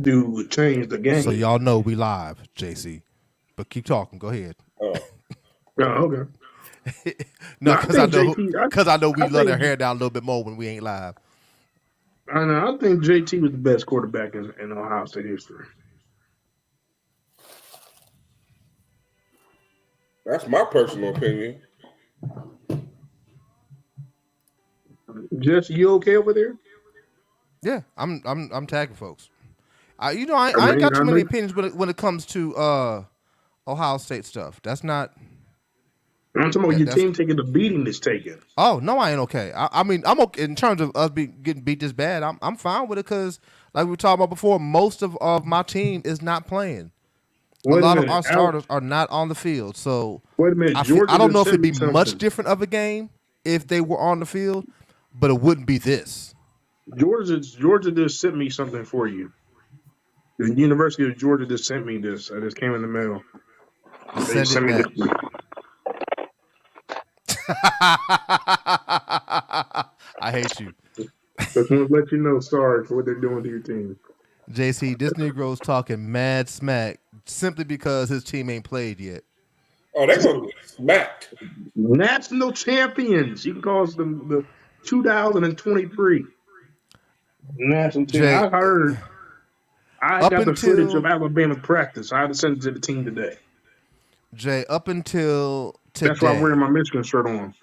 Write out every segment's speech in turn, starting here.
do would change the So game. y'all know we live, JC. But keep talking. Go ahead. Oh, Oh, okay. No, No, I because I think know JT. we I let our think hair down a little bit more when we ain't live. I know. I think JT was the best quarterback in Ohio State history. that's my personal opinion. Jesse, you okay over there? Yeah, I'm tagging folks. I I ain't mean, got I too know. many opinions when it comes to Ohio State stuff. That's not I'm talking about that your that's team taking the beating it's taking. Oh no, I ain't okay. I mean, I'm okay in terms of us getting beat this bad. I'm fine with it because, like we were talking about before, most of my team is not playing. A Wait a lot of minute, our Al. starters are not on the field, so Wait a minute. I Georgia don't know just if sent it'd me be much something. different of a game if they were on the field, but it wouldn't be this. Georgia just sent me something for you. The University of Georgia just sent me this. I just came in the mail. They Send it sent me this. back. I hate you, Just want to let you know. Sorry for what they're doing to your team. JC. This Negro's talking mad smack simply because his team ain't played yet. Oh, they're gonna get smacked. National champions. You can call us the 2023 national team. Jay, I heard. I up got the footage of until Alabama practice. I had to send it to the team today. Up until That's why I'm wearing today, my Michigan shirt on.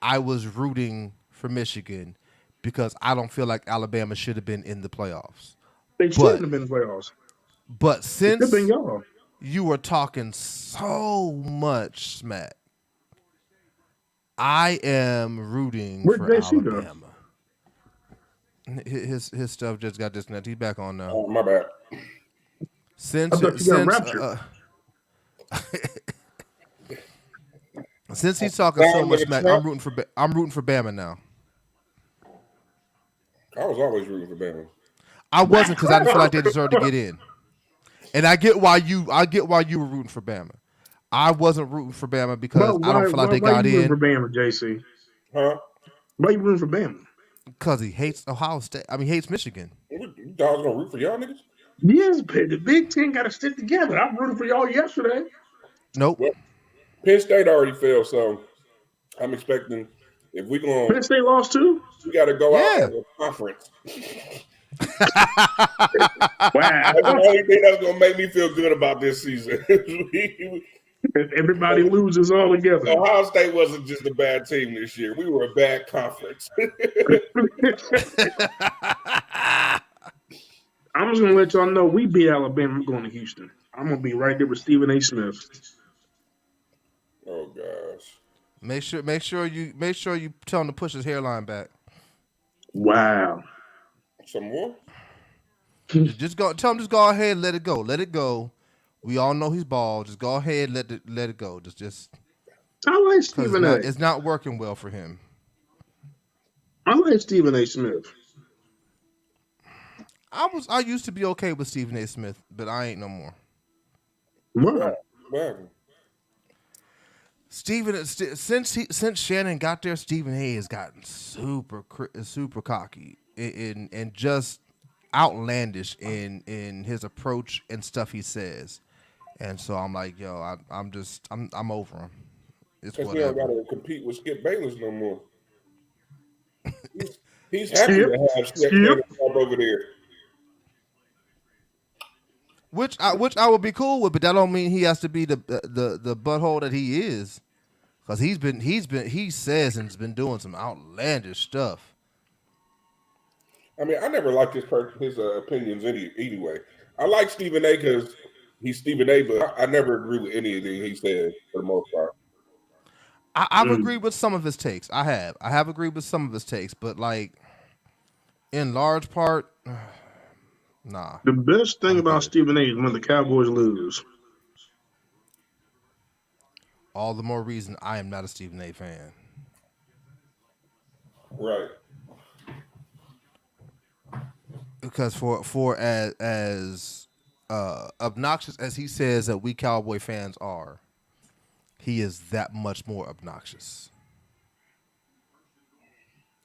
I was rooting for Michigan because I don't feel like Alabama should have been in the playoffs. They shouldn't But have been playoffs. but It should have been since y'all. you were talking so much smack, I am rooting Where'd for JC go? Alabama. His stuff just got disconnected. He's back on now. Oh, my bad. I Since thought you got raptured. since he's talking so Sound of much a smack, trap. I'm rooting for Bama now. I was always rooting for Bama. I wasn't because I didn't feel like they deserved to get in. And I get why you were rooting for Bama. I wasn't rooting for Bama But because I don't feel like they why got you rooting for in Bama, JC? Huh? Why you rooting for Bama? because he hates Ohio State. I mean, he hates Michigan. You dogs gonna root for y'all niggas? Yes, but the Big Ten got to stick together. I'm rooting for y'all yesterday. Nope. Well, Penn State already fell, so I'm expecting if we Penn gonna State lost too. we got to go out Yeah. as a conference. Wow. That's the only thing that's gonna make me feel good about this season. Everybody loses all together. Ohio State wasn't just a bad team this year. We were a bad conference. I'm just gonna let y'all know we beat Alabama. I'm going to Houston. I'm gonna be right there with Stephen A. Smith. Oh gosh. Make sure you tell him to push his hairline back. Wow. Some more? Just go tell him just go ahead and let it go. Let it go. We all know he's bald. Just go ahead and let it go. Just I like because Stephen A. it's not working well for him. I like Stephen A. Smith. I used to be okay with Stephen A. Smith, but I ain't no more. Wow. Well, Since Shannon got there, Stephen A. has gotten super cocky and just outlandish in his approach and stuff he says, and so I'm like, yo, I'm over him. It's because we don't got whatever. to compete with Skip Bayless no more. He's, he's happy Skip. to have Skip. Shannon Sharp over there. Which I would be cool with, but that don't mean he has to be the butthole that he is, because he says and's been doing some outlandish stuff. I mean, I never liked his opinions anyway. I like Stephen A. because he's Stephen A. But I never agree with anything he said for the most part. I've agreed with some of his takes. I have agreed with some of his takes, but like in large part, nah, The best thing I'm about good. Stephen A. is when the Cowboys lose. All the more reason I am not a Stephen A. fan. Right. Because for as obnoxious as he says that we Cowboy fans are, he is that much more obnoxious.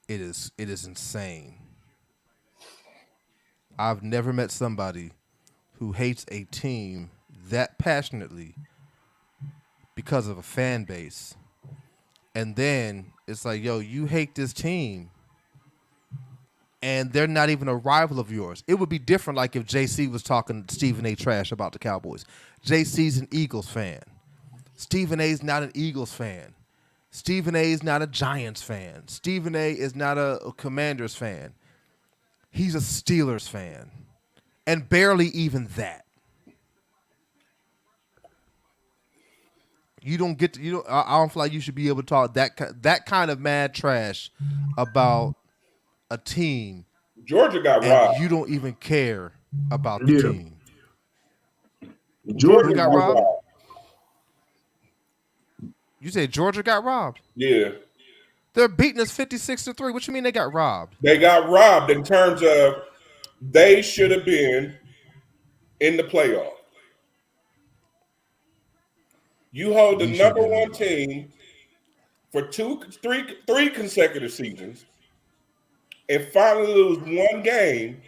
It is insane. I've never met somebody who hates a team that passionately because of a fan base. And then it's like, yo, you hate this team and they're not even a rival of yours. It would be different like if JC was talking Stephen A. trash about the Cowboys. JC's an Eagles fan. Stephen A's not an Eagles fan. Stephen A is not a Giants fan. Stephen A is not a Commanders fan. He's a Steelers fan. And barely even that. You don't get to, you don't, I don't feel like you should be able to talk that kind of mad trash about a team. Georgia got and robbed. You don't even care about the team. Georgia got robbed. You said Georgia got robbed? Yeah. They're beating us 56-3. What you mean they got robbed? They got robbed in terms of they should have been in the playoff. You hold the number one team for three consecutive seasons and finally lose one game,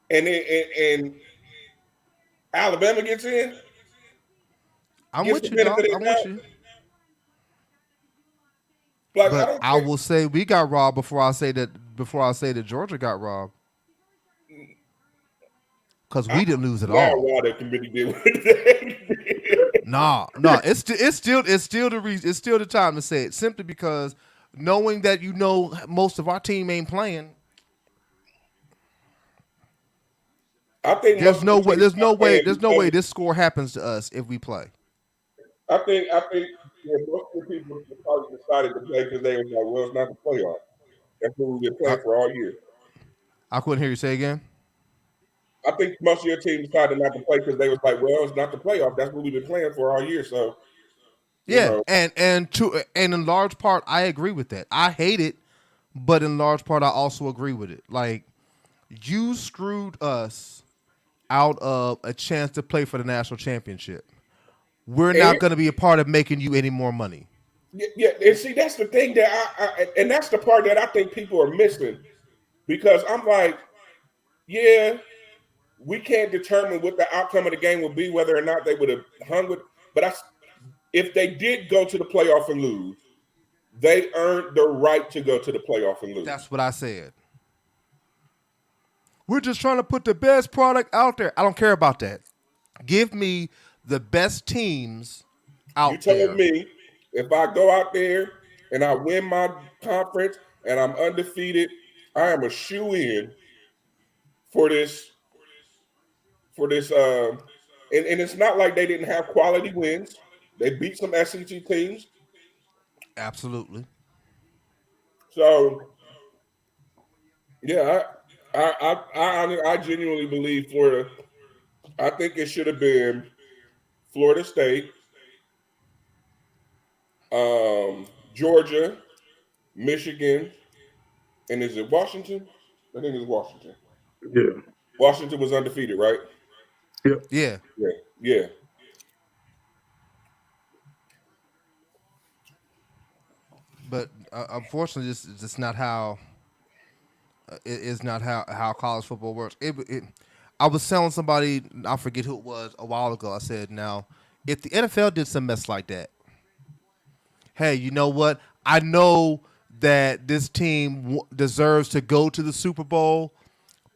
and Alabama gets in. I'm with you, dog. I'm with you. Like, but I will say we got robbed before I say that Georgia got robbed. Because we didn't lose at all. Why that committee did what they did. Nah. It's still the time to say it. Simply because knowing that most of our team ain't playing. I think there's no way this score happens to us if we play. I think most of the people probably decided to play because they was like, well, it's not the playoff. That's what we've been playing for all year. I couldn't hear you say again. I think most of your team decided not to play because they was like, well, it's not the playoff. That's what we've been playing for all year. So yeah, and in large part, I agree with that. I hate it, but in large part, I also agree with it. Like, you screwed us out of a chance to play for the national championship. We're not going to be a part of making you any more money. Yeah, and see, that's the thing that and that's the part that I think people are missing, because I'm like, yeah, we can't determine what the outcome of the game will be, whether or not they would have hung with. But if they did go to the playoff and lose, they earned the right to go to the playoff and lose. That's what I said. We're just trying to put the best product out there. I don't care about that. Give me the best teams out there. You telling me if I go out there and I win my conference and I'm undefeated, I am a shoe-in for this. And it's not like they didn't have quality wins. They beat some SEC teams. Absolutely. So, yeah, I genuinely believe Florida. I think it should have been Florida State, Georgia, Michigan, and is it Washington? I think it's Washington. Yeah. Washington was undefeated, right? Yeah. Yeah. But unfortunately, this is just not how. It is not how college football works. I was telling somebody, I forget who it was, a while ago. I said, now, if the NFL did some mess like that, hey, you know what? I know that this team deserves to go to the Super Bowl,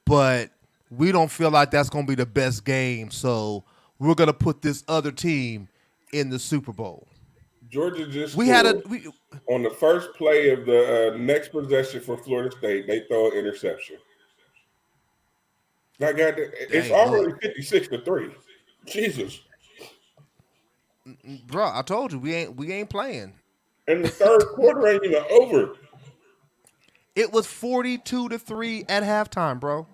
but we don't feel like that's going to be the best game, so we're going to put this other team in the Super Bowl. Georgia just on the first play of the next possession for Florida State, they throw an interception. It's already 56-3. Jesus, bro! I told you we ain't playing. And the third quarter ain't even over. It was 42-3 at halftime, bro.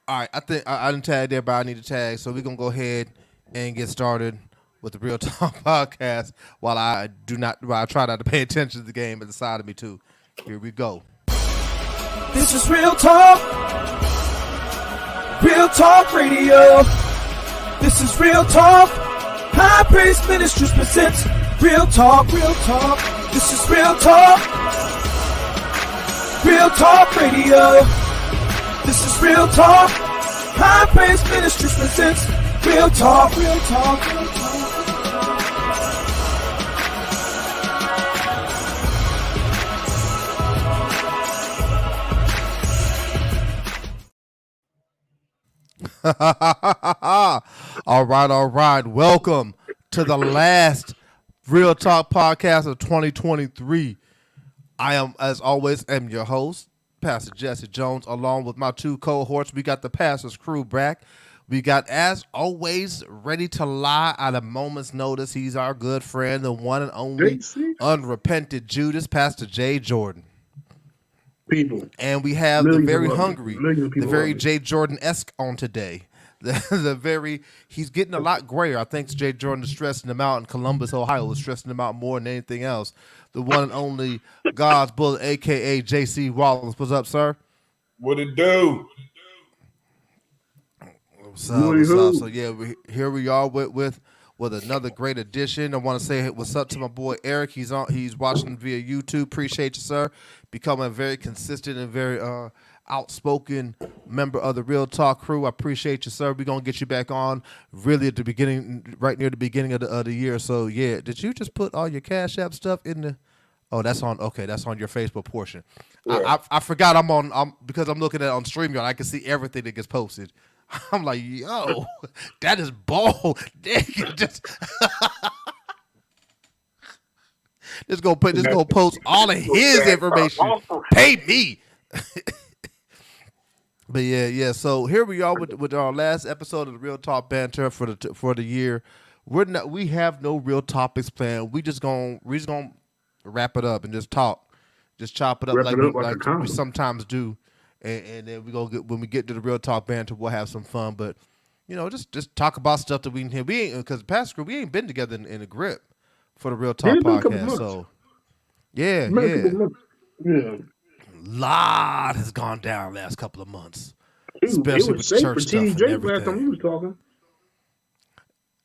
All right, I think I didn't tag there, but I need to tag, so we're gonna go ahead and get started with the Real Talk podcast. While I try not to pay attention to the game at the side of me too. Here we go. This is Real Talk. Real Talk Radio. This is Real Talk. High Praise Ministries presents Real Talk. Real Talk. This is Real Talk. Real Talk Radio. This is Real Talk. High Praise Ministries presents Real Talk. Real Talk. Real Talk. All right. Welcome to the last Real Talk podcast of 2023. I am, as always, your host, Pastor Jesse Jones, along with my two cohorts. We got the pastor's crew back. We got, as always, ready to lie at a moment's notice. He's our good friend, the one and only unrepented Judas, Pastor Jay Jordan. People. And we have the very hungry, the very Jay Jordan-esque on today. He's getting a lot grayer. I think Jay Jordan is stressing him out, and Columbus, Ohio is stressing him out more than anything else. The one and only God's Bullet, a.k.a. J.C. Wallace. What's up, sir? What it do? What's up? So, yeah, here we are with another great edition. I want to say what's up to my boy Eric. He's watching via YouTube. Appreciate you, sir. Becoming a very consistent and very outspoken member of the Real Talk crew. I appreciate you, sir. We're going to get you back on really at the beginning, right near the beginning of the year. So, yeah, did you just put all your Cash App stuff in the... Oh, that's on your Facebook portion. Yeah. I forgot because I'm looking at it on StreamYard. I can see everything that gets posted. I'm like, yo, that is bold. Just go post all of his information. Pay me. But yeah. So here we are with our last episode of the Real Talk Banter for the year. We have no real topics planned. We just gonna wrap it up and just talk, just chop it up like we sometimes do. And then when we get to the Real Talk Banter, we'll have some fun. But just talk about stuff that we ain't because Pastor, we ain't been together in a grip for the Real Talk podcast. So yeah. Lot has gone down last couple of months, especially with the church stuff and everything. Last time we was talking.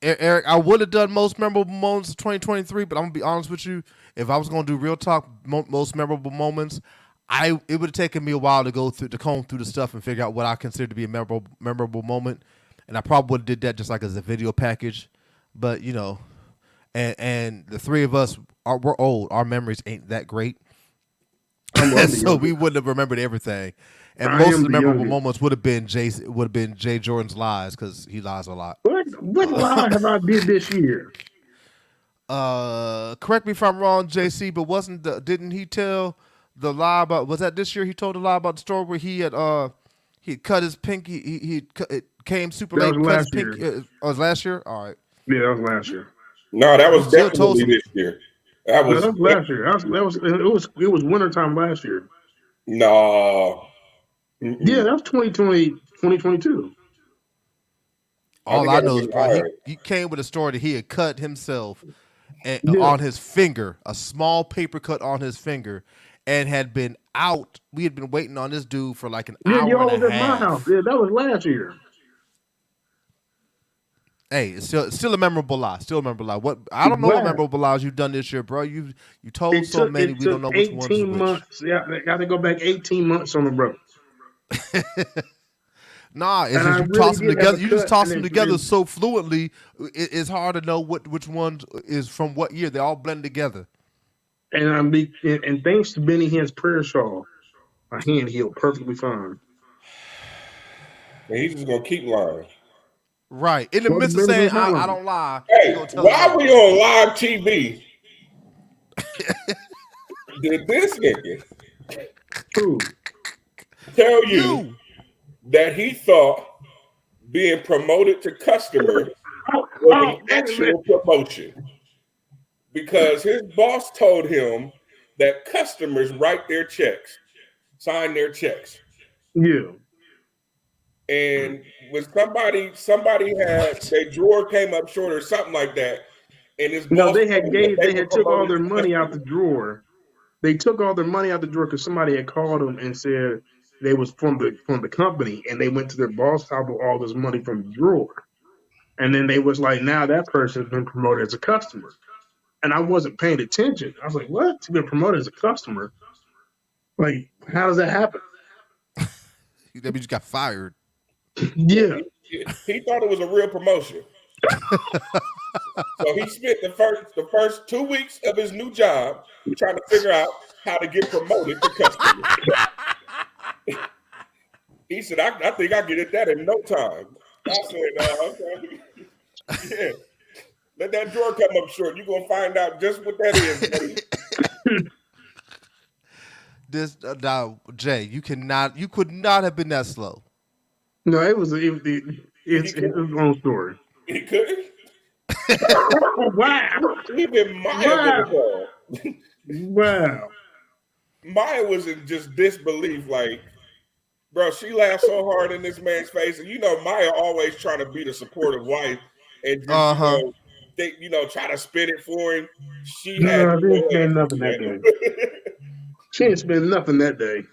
Eric, I would have done most memorable moments of 2023, but I'm gonna be honest with you. If I was gonna do Real Talk most memorable moments, it would have taken me a while to comb through the stuff and figure out what I consider to be a memorable moment, and I probably would have did that just like as a video package. But and the three of us we're old. Our memories ain't that great, so we wouldn't have remembered everything. And most of the memorable moments would have been Jay Jordan's lies because he lies a lot. What lie have I did this year? Correct me if I'm wrong, JC, but didn't he tell the lie about? Was that this year? He told a lie about the story where he had cut his pinky. It came super late. Cut his pinky. It was last year. All right. Yeah, that was last year. No, that was definitely this year. That was last year. It was wintertime last year. No. Mm-mm. Yeah, that was 2022. All I know is, bro, he came with a story that he had cut himself on his finger, a small paper cut on his finger, and had been out. We had been waiting on this dude for like an hour and a half. My house. Yeah, that was last year. Hey, it's still a memorable lie. Still a memorable lie. What I don't know what memorable lies you've done this year, bro. You told so many. We don't know which ones. 18 months. Yeah, I got to go back 18 months on the bro. Nah, it's just you toss them together. You just toss them together so fluently. It's hard to know which one is from what year. They all blend together. And thanks to Benny Hinn's prayer shawl, my hand healed perfectly fine. And he's just gonna keep lying. Right. In the midst of saying I don't lie. Hey, why we on live TV? Did this nigga tell you that he thought being promoted to customer was an actual promotion? Because his boss told him that customers write their checks, sign their checks. Yeah. And when somebody had their drawer came up short or something like that, and his boss they had took all their money out the drawer. They took all their money out the drawer because somebody had called them and said they was from the company, and they went to their boss house with all this money from the drawer. And then they was like, now that person's been promoted as a customer. And I wasn't paying attention. I was like, what? He's been promoted as a customer. Like, how does that happen? That means you got fired. Yeah, Yeah. he thought it was a real promotion. So he spent the first 2 weeks of his new job trying to figure out how to get promoted to customer. He said, I think I get it that in no time. I said, okay. Yeah. Let that drawer come up short. You're gonna find out just what that is, buddy. This now, Jay, you could not have been that slow. No, He it's its couldn't. own story. He couldn't. Wow. Even Maya was Wow. appalled. Wow. Maya was in just disbelief, like, bro, she laughed so hard in this man's face. And Maya always trying to be the supportive wife and just, Uh-huh. try to spin it for him. She had No, she didn't no spend answer nothing to that day. that. She didn't spend nothing that day.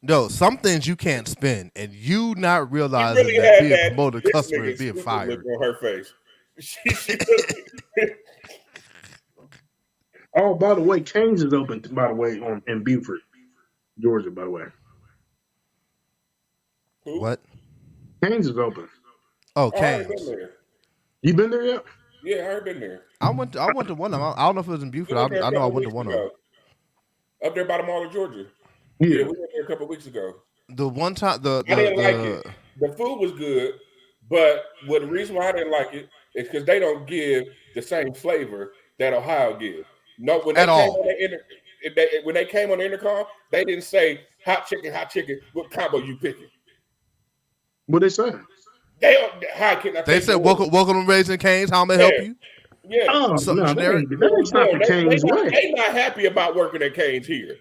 No, some things you can't spin, and you not She realizing really that had being that promoted this customer nigga is being stupid look fired. on her face. She really, Oh, by the way, Canes is open. By the way, in Beaufort, Georgia. By the way, who? What? Canes is open. Oh, Oh, I already been Canes. there. You been there yet? Yeah, I already been there. I went to one of them. I don't know if it was in We Buford. went there a I know I couple went to weeks one of them. ago. Up there by the Mall of Georgia. Yeah, Yeah. we went there a couple weeks ago. The one time I didn't like it. The food was good, but the reason why I didn't like it is because they don't give the same flavor that Ohio gives. No, when they at came all. on when they came on the intercom, they didn't say hot chicken, hot chicken. What combo you picking? What they say? They don't. How can I They take said, your order? welcome to Raising Canes. How may I help Yeah, you? yeah. Oh Something no, generic. that's not No, the they Canes not way. they not happy about working at Canes here.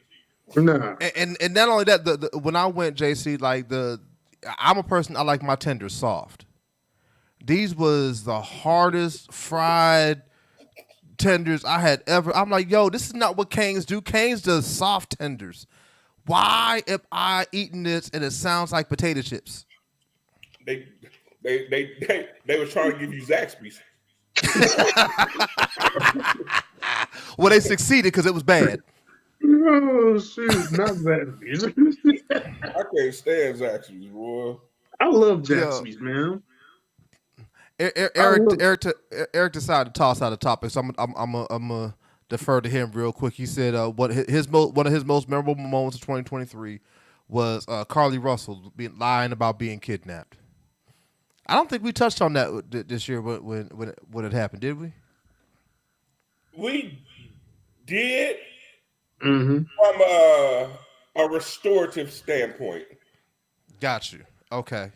Nah. And not only that, when I went, JC, I'm a person, I like my tenders soft. These was the hardest fried tenders I had ever. I'm like, yo, this is not what Canes do. Canes does soft tenders. Why am I eating this and it sounds like potato chips? They they was trying to give you Zaxby's. Well, they succeeded because it was bad. Oh shoot, not that. I can't stand Zaxby's, boy. I love Yeah. Jaxby's, man. I Eric, love. Eric, Eric decided to toss out a topic, so I'm gonna defer to him real quick. He said one of his most memorable moments of 2023 was Carly Russell lying about being kidnapped. I don't think we touched on that this year when it happened, did we? We did Mm-hmm. from a restorative standpoint Got you. Okay.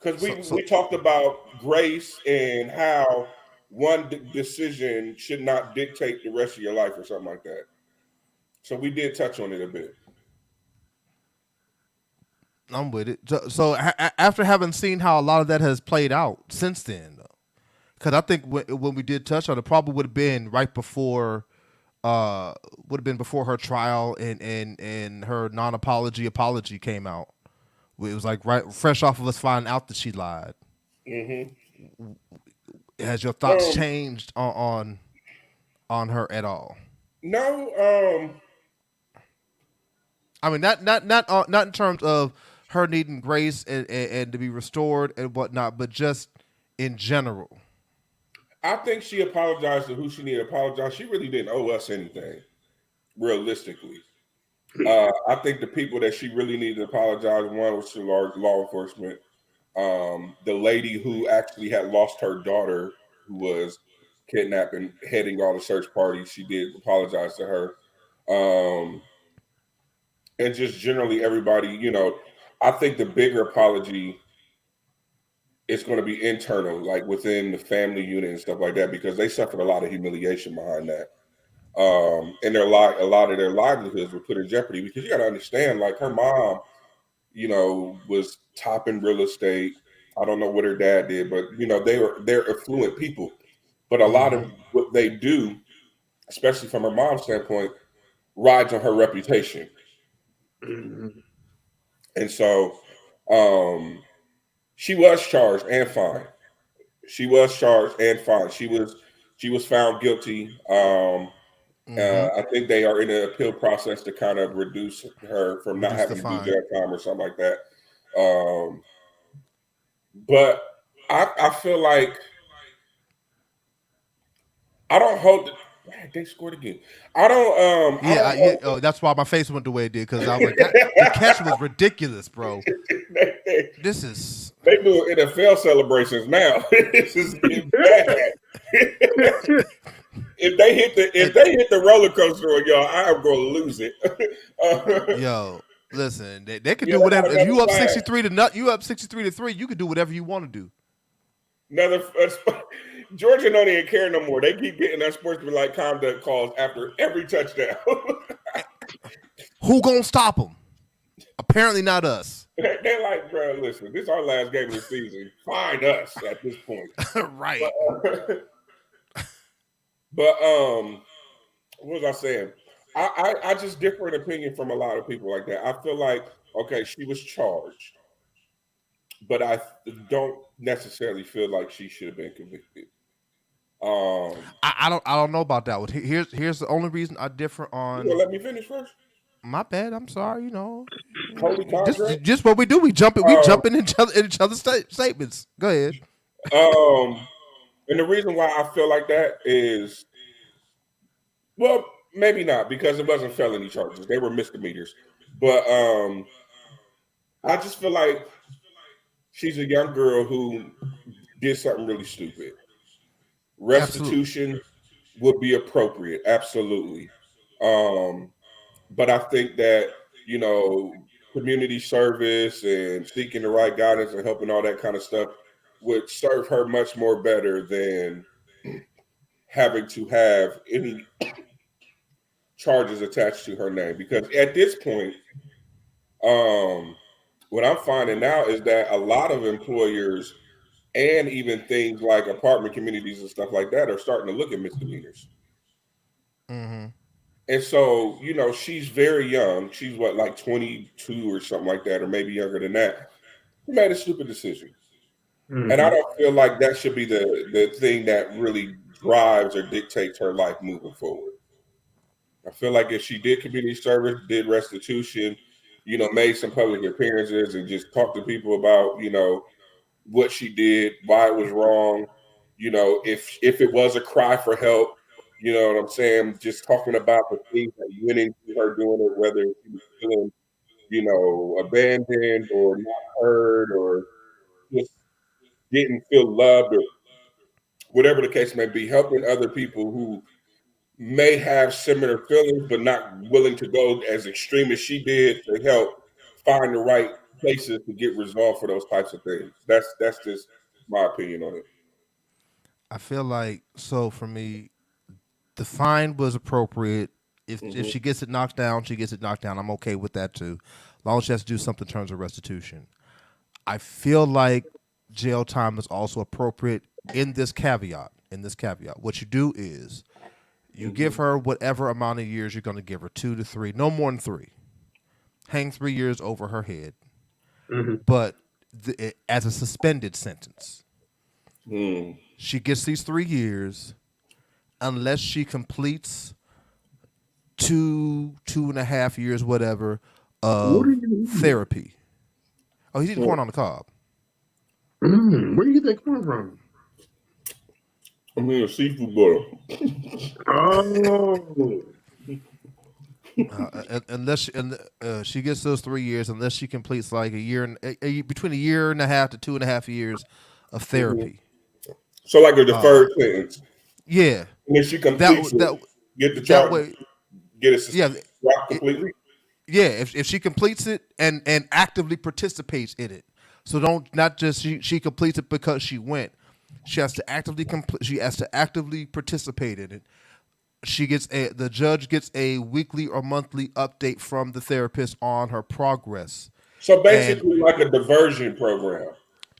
because So we talked about grace and how one decision should not dictate the rest of your life or something like that. So we did touch on it a bit. I'm with it. After having seen how a lot of that has played out since then, though, because I think when we did touch on it, probably would have been right before, would have been before her trial and her apology came out. It was like right fresh off of us finding out that she lied. Mm-hmm. Has your thoughts changed on her at all? No, I mean, not in terms of her needing grace and to be restored and whatnot, but just in general. I think she apologized to who she needed to apologize. She really didn't owe us anything, realistically. I think the people that she really needed to apologize, one was to law enforcement. The lady who actually had lost her daughter, who was kidnapped and heading all the search parties, she did apologize to her. Um, and just generally everybody, I think the bigger apology is going to be internal, like within the family unit and stuff like that, because they suffered a lot of humiliation behind that. And a lot of their livelihoods were put in jeopardy because you got to understand, like her mom, was top in real estate. I don't know what her dad did, but they're affluent people. But a lot of what they do, especially from her mom's standpoint, rides on her reputation. Mm-hmm. And so she was charged and fined. She was charged and fined. She was found guilty. I think they are in an appeal process to kind of reduce her from not Reduce the having to do fine. jail time or something like that. But I feel like I don't hold. Man, they scored again. I don't. I Yeah, don't yeah. hold. Oh, that's why my face went the way it did because I was like, God, the catch was ridiculous, bro. they, This is they do NFL celebrations now. This is getting bad. If and they hit the roller coaster on y'all, I am going to lose it. yo, listen, they could Yeah, do they got whatever. If another you up flag. 63 to nut, you up 63 to 3, you could do whatever you want to do. Another Georgia don't even care no more. They keep getting unsportsmanlike conduct calls after every touchdown. Who gonna stop them? Apparently not us. They're like, bro, listen, this is our last game of the season. Find us at this point. Right. But what was I saying? I just differ in opinion from a lot of people like that. I feel like, okay, she was charged, but I don't necessarily feel like she should have been convicted. I don't know about that one. Here's the only reason I differ You gonna on. let me finish first? My bad. I'm sorry. Holy contract. Just what we do. We jump Um, in each other's statements. Go ahead. and the reason why I feel like that is, well, maybe not because it wasn't felony charges; they were misdemeanors. But I just feel like she's a young girl who did something really stupid. Absolutely. Restitution would be appropriate, absolutely. Um, but I think that, you know, community service and seeking the right guidance and helping all that kind of stuff would serve her much more better than having to have any charges attached to her name. Because at this point, um, what I'm finding now is that a lot of employers and even things like apartment communities and stuff like that are starting to look at misdemeanors. Mm-hmm. And so, you know, she's very young. She's what, like 22 or something like that, or maybe younger than that. She made a stupid decision. And I Mhm. don't feel like that should be the thing that really drives or dictates her life moving forward. I feel like if she did community service, did restitution, you know, made some public appearances and just talked to people about, you know, what she did, why it was wrong, you know, if it was a cry for help, you know what I'm saying? Just talking about the things that went into her doing it, whether she was feeling, you know, abandoned or not heard or just didn't feel loved or whatever the case may be, helping other people who may have similar feelings but not willing to go as extreme as she did to help find the right places to get resolved for those types of things. That's just my opinion on it. I feel like so for me, the fine was appropriate. If Mm-hmm. she gets it knocked down, she gets it knocked down. I'm okay with that too, as long as she has to do something in terms of restitution. I feel like jail time is also appropriate in this caveat. What you do is you give Mm-hmm. her whatever amount of years you're going to give her, 2 to 3, no more than 3. Hang 3 years over her head, Mhm. but as a suspended sentence. Mm. She gets these 3 years unless she completes 2.5 years, whatever, What are of you eating? therapy. Oh, he's eating corn on the cob. Where do you get that corn from? I mean, a seafood boil. Oh, She gets those 3 years, unless she completes like a year and between a year and a half to 2.5 years of Mm-hmm. therapy. So like a deferred sentence. Yeah, And if she that completes it, that get the that charge, way. get it Yeah, dropped it, completely. yeah. If she completes it and actively participates in it, so don't not just she completes it because she went. She has to actively She has to actively participate in it. The judge gets a weekly or monthly update from the therapist on her progress. So And basically like a diversion program.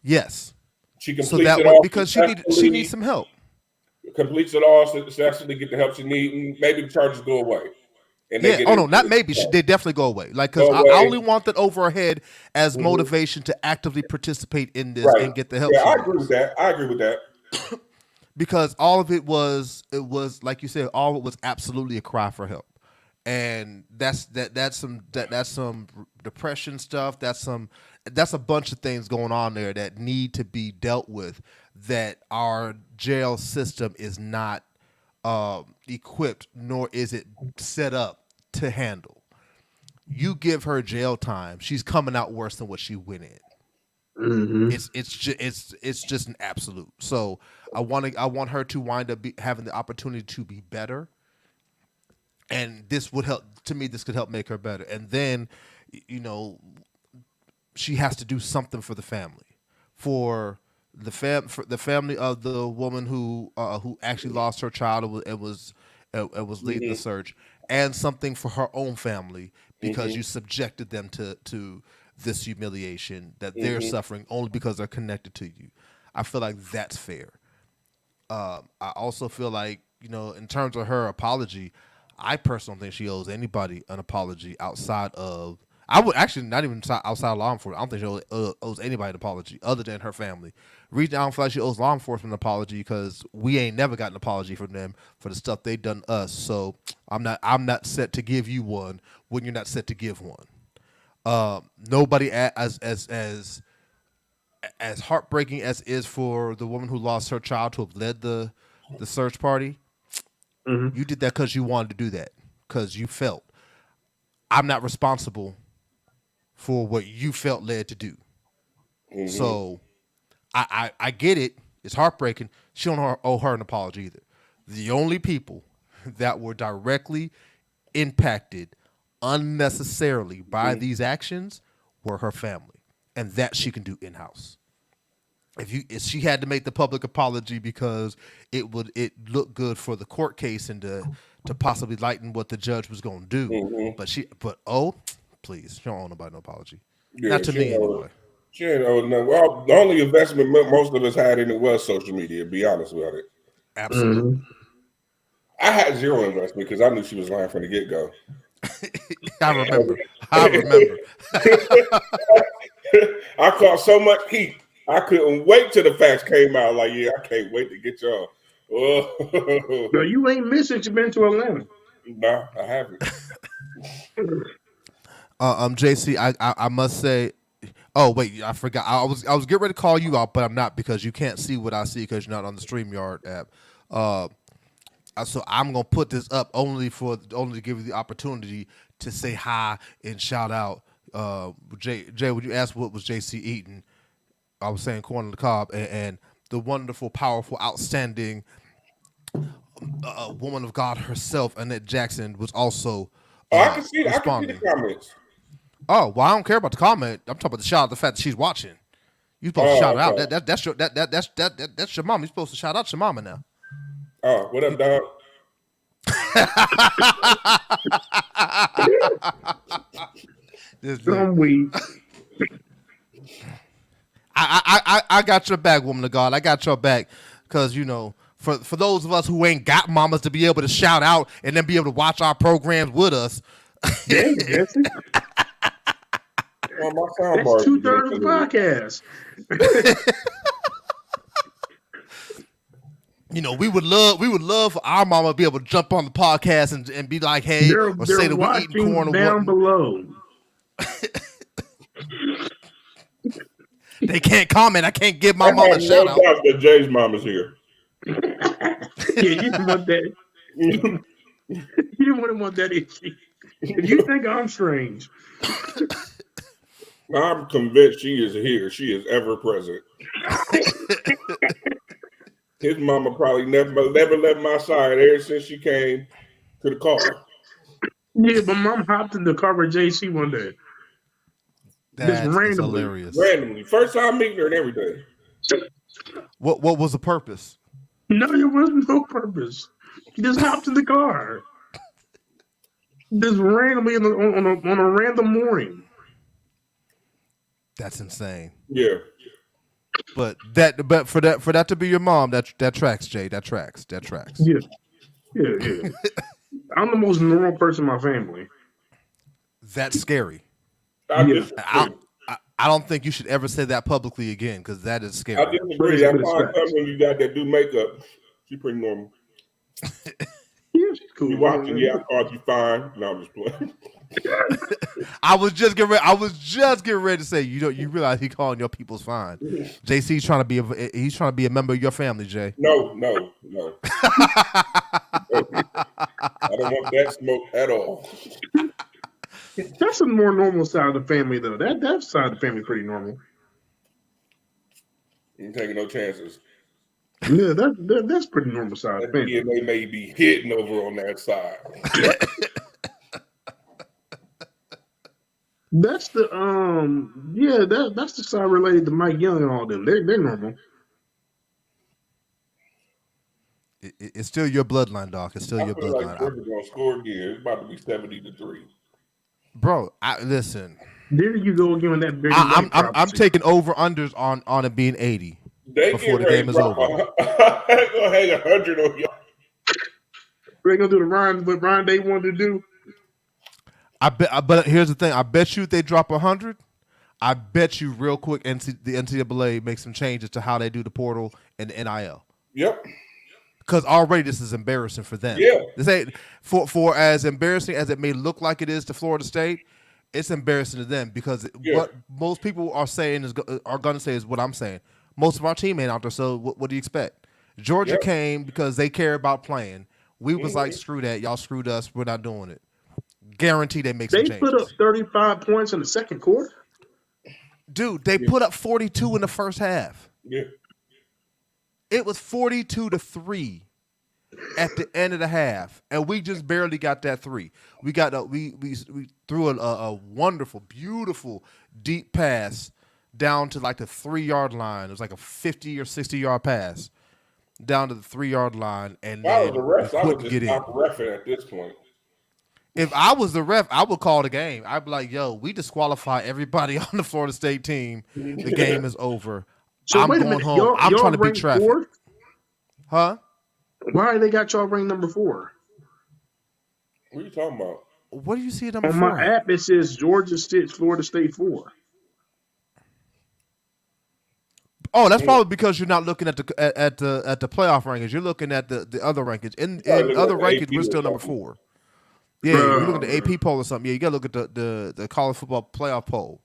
yes, She so completes that it way all because she needs successfully, some help. completes it all successfully, get the help she needs, and maybe the charges go away. And they Yeah. get Oh it no, not maybe. They definitely go away. Like because go I only away. want that over her head as Mhm. motivation to actively participate in this Right. and get the help Yeah, she I agree with needs. that. I agree with that. because all of it was like you said, all of it was absolutely a cry for help, and that's some depression stuff. That's a bunch of things going on there that need to be dealt with, that our jail system is not equipped, nor is it set up to handle. You give her jail time, she's coming out worse than what she went in. Mm-hmm. It's just an absolute. So I want her to wind up having the opportunity to be better, and this would help. To me, this could help make her better. And then, you know, she has to do something for the family, for the family of the woman who actually lost her child and was leading the Mm-hmm. search, and something for her own family because Mm-hmm. you subjected them to this humiliation that they're Mm-hmm. suffering only because they're connected to you. I feel like that's fair. I also feel like, in terms of her apology, I personally don't think she owes anybody an apology outside of. I would actually not even outside of law enforcement. I don't think she owes anybody an apology other than her family. Reason I don't feel like she owes law enforcement an apology because we ain't never got an apology from them for the stuff they done to us. So I'm not set to give you one when you're not set to give one. Nobody as heartbreaking as is for the woman who lost her child to have led the search party. Mm-hmm. You did that because you wanted to do that, because you felt I'm not responsible for what you felt led to do. Mm-hmm. So I get it. It's heartbreaking. She don't owe her an apology either. The only people that were directly impacted unnecessarily by these actions were her family, and that she can do in house. If she had to make the public apology because it looked good for the court case and to possibly lighten what the judge was going to do, Mm-hmm. but please, she don't owe nobody no apology, Yeah, not to me anyway. she ain't owe no. Well, the only investment most of us had in it was social media. To be honest with it, Mm-hmm. Absolutely. I had zero investment because I knew she was lying from the get go. I remember. I remember. I caught so much heat. I couldn't wait till the facts came out. Like, yeah, I can't wait to get y'all. Oh, So you ain't missing. You been to Atlanta. no, I haven't. JC, I must say. Oh wait, I forgot. I was getting ready to call you out, but I'm not because you can't see what I see because you're not on the StreamYard app. So I'm gonna put this up only to give you the opportunity to say hi and shout out. Jay, would you ask what was JC eating? I was saying corn on the cob, and the wonderful, powerful, outstanding woman of God herself, Annette Jackson, was also Oh, I can see. I can see the responding. comments. Oh well, I don't care about the comment. I'm talking about the shout out, the fact that she's watching. You're supposed to shout Oh, her out. okay. That's your mom. You're supposed to shout out your mama now. Oh, what up, dog? This- Some week. I got your back, woman of God. I got your back because for those of us who ain't got mamas to be able to shout out and then be able to watch our programs with us. Dang, Jesse. Oh, my That's soundbar. 2/3 of the podcast. We would love for our mama to be able to jump on the podcast and be like, hey, or say They're that we eating watching corn or down what. below. They can't comment. I can't give my I mama have a shout no out. doubt that Jay's mom is here. Yeah, you didn't want that. You didn't want that issue. If you think I'm strange, I'm convinced she is here. She is ever present. His mama probably never left my side ever since she came to the car. yeah, but mom hopped in the car with JC one day, just That is randomly. hilarious. Randomly. First time meeting her and everything. What was the purpose? No, there was no purpose. He just hopped in the car, just randomly on a random morning. That's insane. Yeah. But for that to be your mom, that tracks, Jay. That tracks. Yeah, yeah. I'm the most normal person in my family. That's scary. I Yeah. disagree. I don't think you should ever say that publicly again because that is I scary. disagree. I But it's find facts. something when you got that do makeup. She's pretty normal. Yeah, she's cool. You watching? Yeah, I called you fine. No, I'm just playing. I was just getting ready to say, you realize he calling your people's fine. JC's trying to be a member of your family, Jay. No. I don't want that smoke at all. That's a more normal side of the family, though. That side of the family is pretty normal. You ain't taking no chances. Yeah, that's pretty normal side of the family. DNA may be hidden over on that side. That's the that's the side related to Mike Young and all them. They're normal. It's still your bloodline, Doc. It's still your bloodline. Like Georgia's gonna score again. It's about to be 70-3. Bro, listen. There you go again with that. I'm taking over unders on it being 80 before the game is over. They're gonna hang 100 on y'all. They're gonna do what Ryan Day wanted to do. But here's the thing. I bet you if they drop 100, I bet you real quick the NCAA makes some changes to how they do the portal and the NIL. Yep. Because already this is embarrassing for them. Yeah. This ain't for as embarrassing as it may look like it is to Florida State. It's embarrassing to them because what most people are saying are going to say is what I'm saying. Most of our team ain't out there, so what do you expect? Georgia came because they care about playing. We was like, screw that. Y'all screwed us. We're not doing it. Guarantee they make some changes. They put up 35 points in the second quarter. Dude, they put up 42 in the first half. Yeah. It was 42-3 at the end of the half, and we just barely got that 3. We got we threw a wonderful, beautiful deep pass down to like the 3-yard line. It was like a 50 or 60-yard pass down to the 3-yard line, and if I was the ref, I would get just in. stop reffing at this point. If I was the ref, I would call the game. I'd be like, "Yo, we disqualify everybody on the Florida State team. The game is over. So I'm wait a going minute. home. I'm trying to beat traffic." Fourth? Huh? Why they got y'all ranked number 4? What are you talking about? What do you see at number On 4? my app, it says Georgia 6, Florida State 4. Oh, that's probably because you're not looking at the playoff rankings. You're looking at the other rankings. In other rankings, we're still number 4. Yeah, you're looking at the AP poll or something. Yeah, you got to look at the college football playoff poll.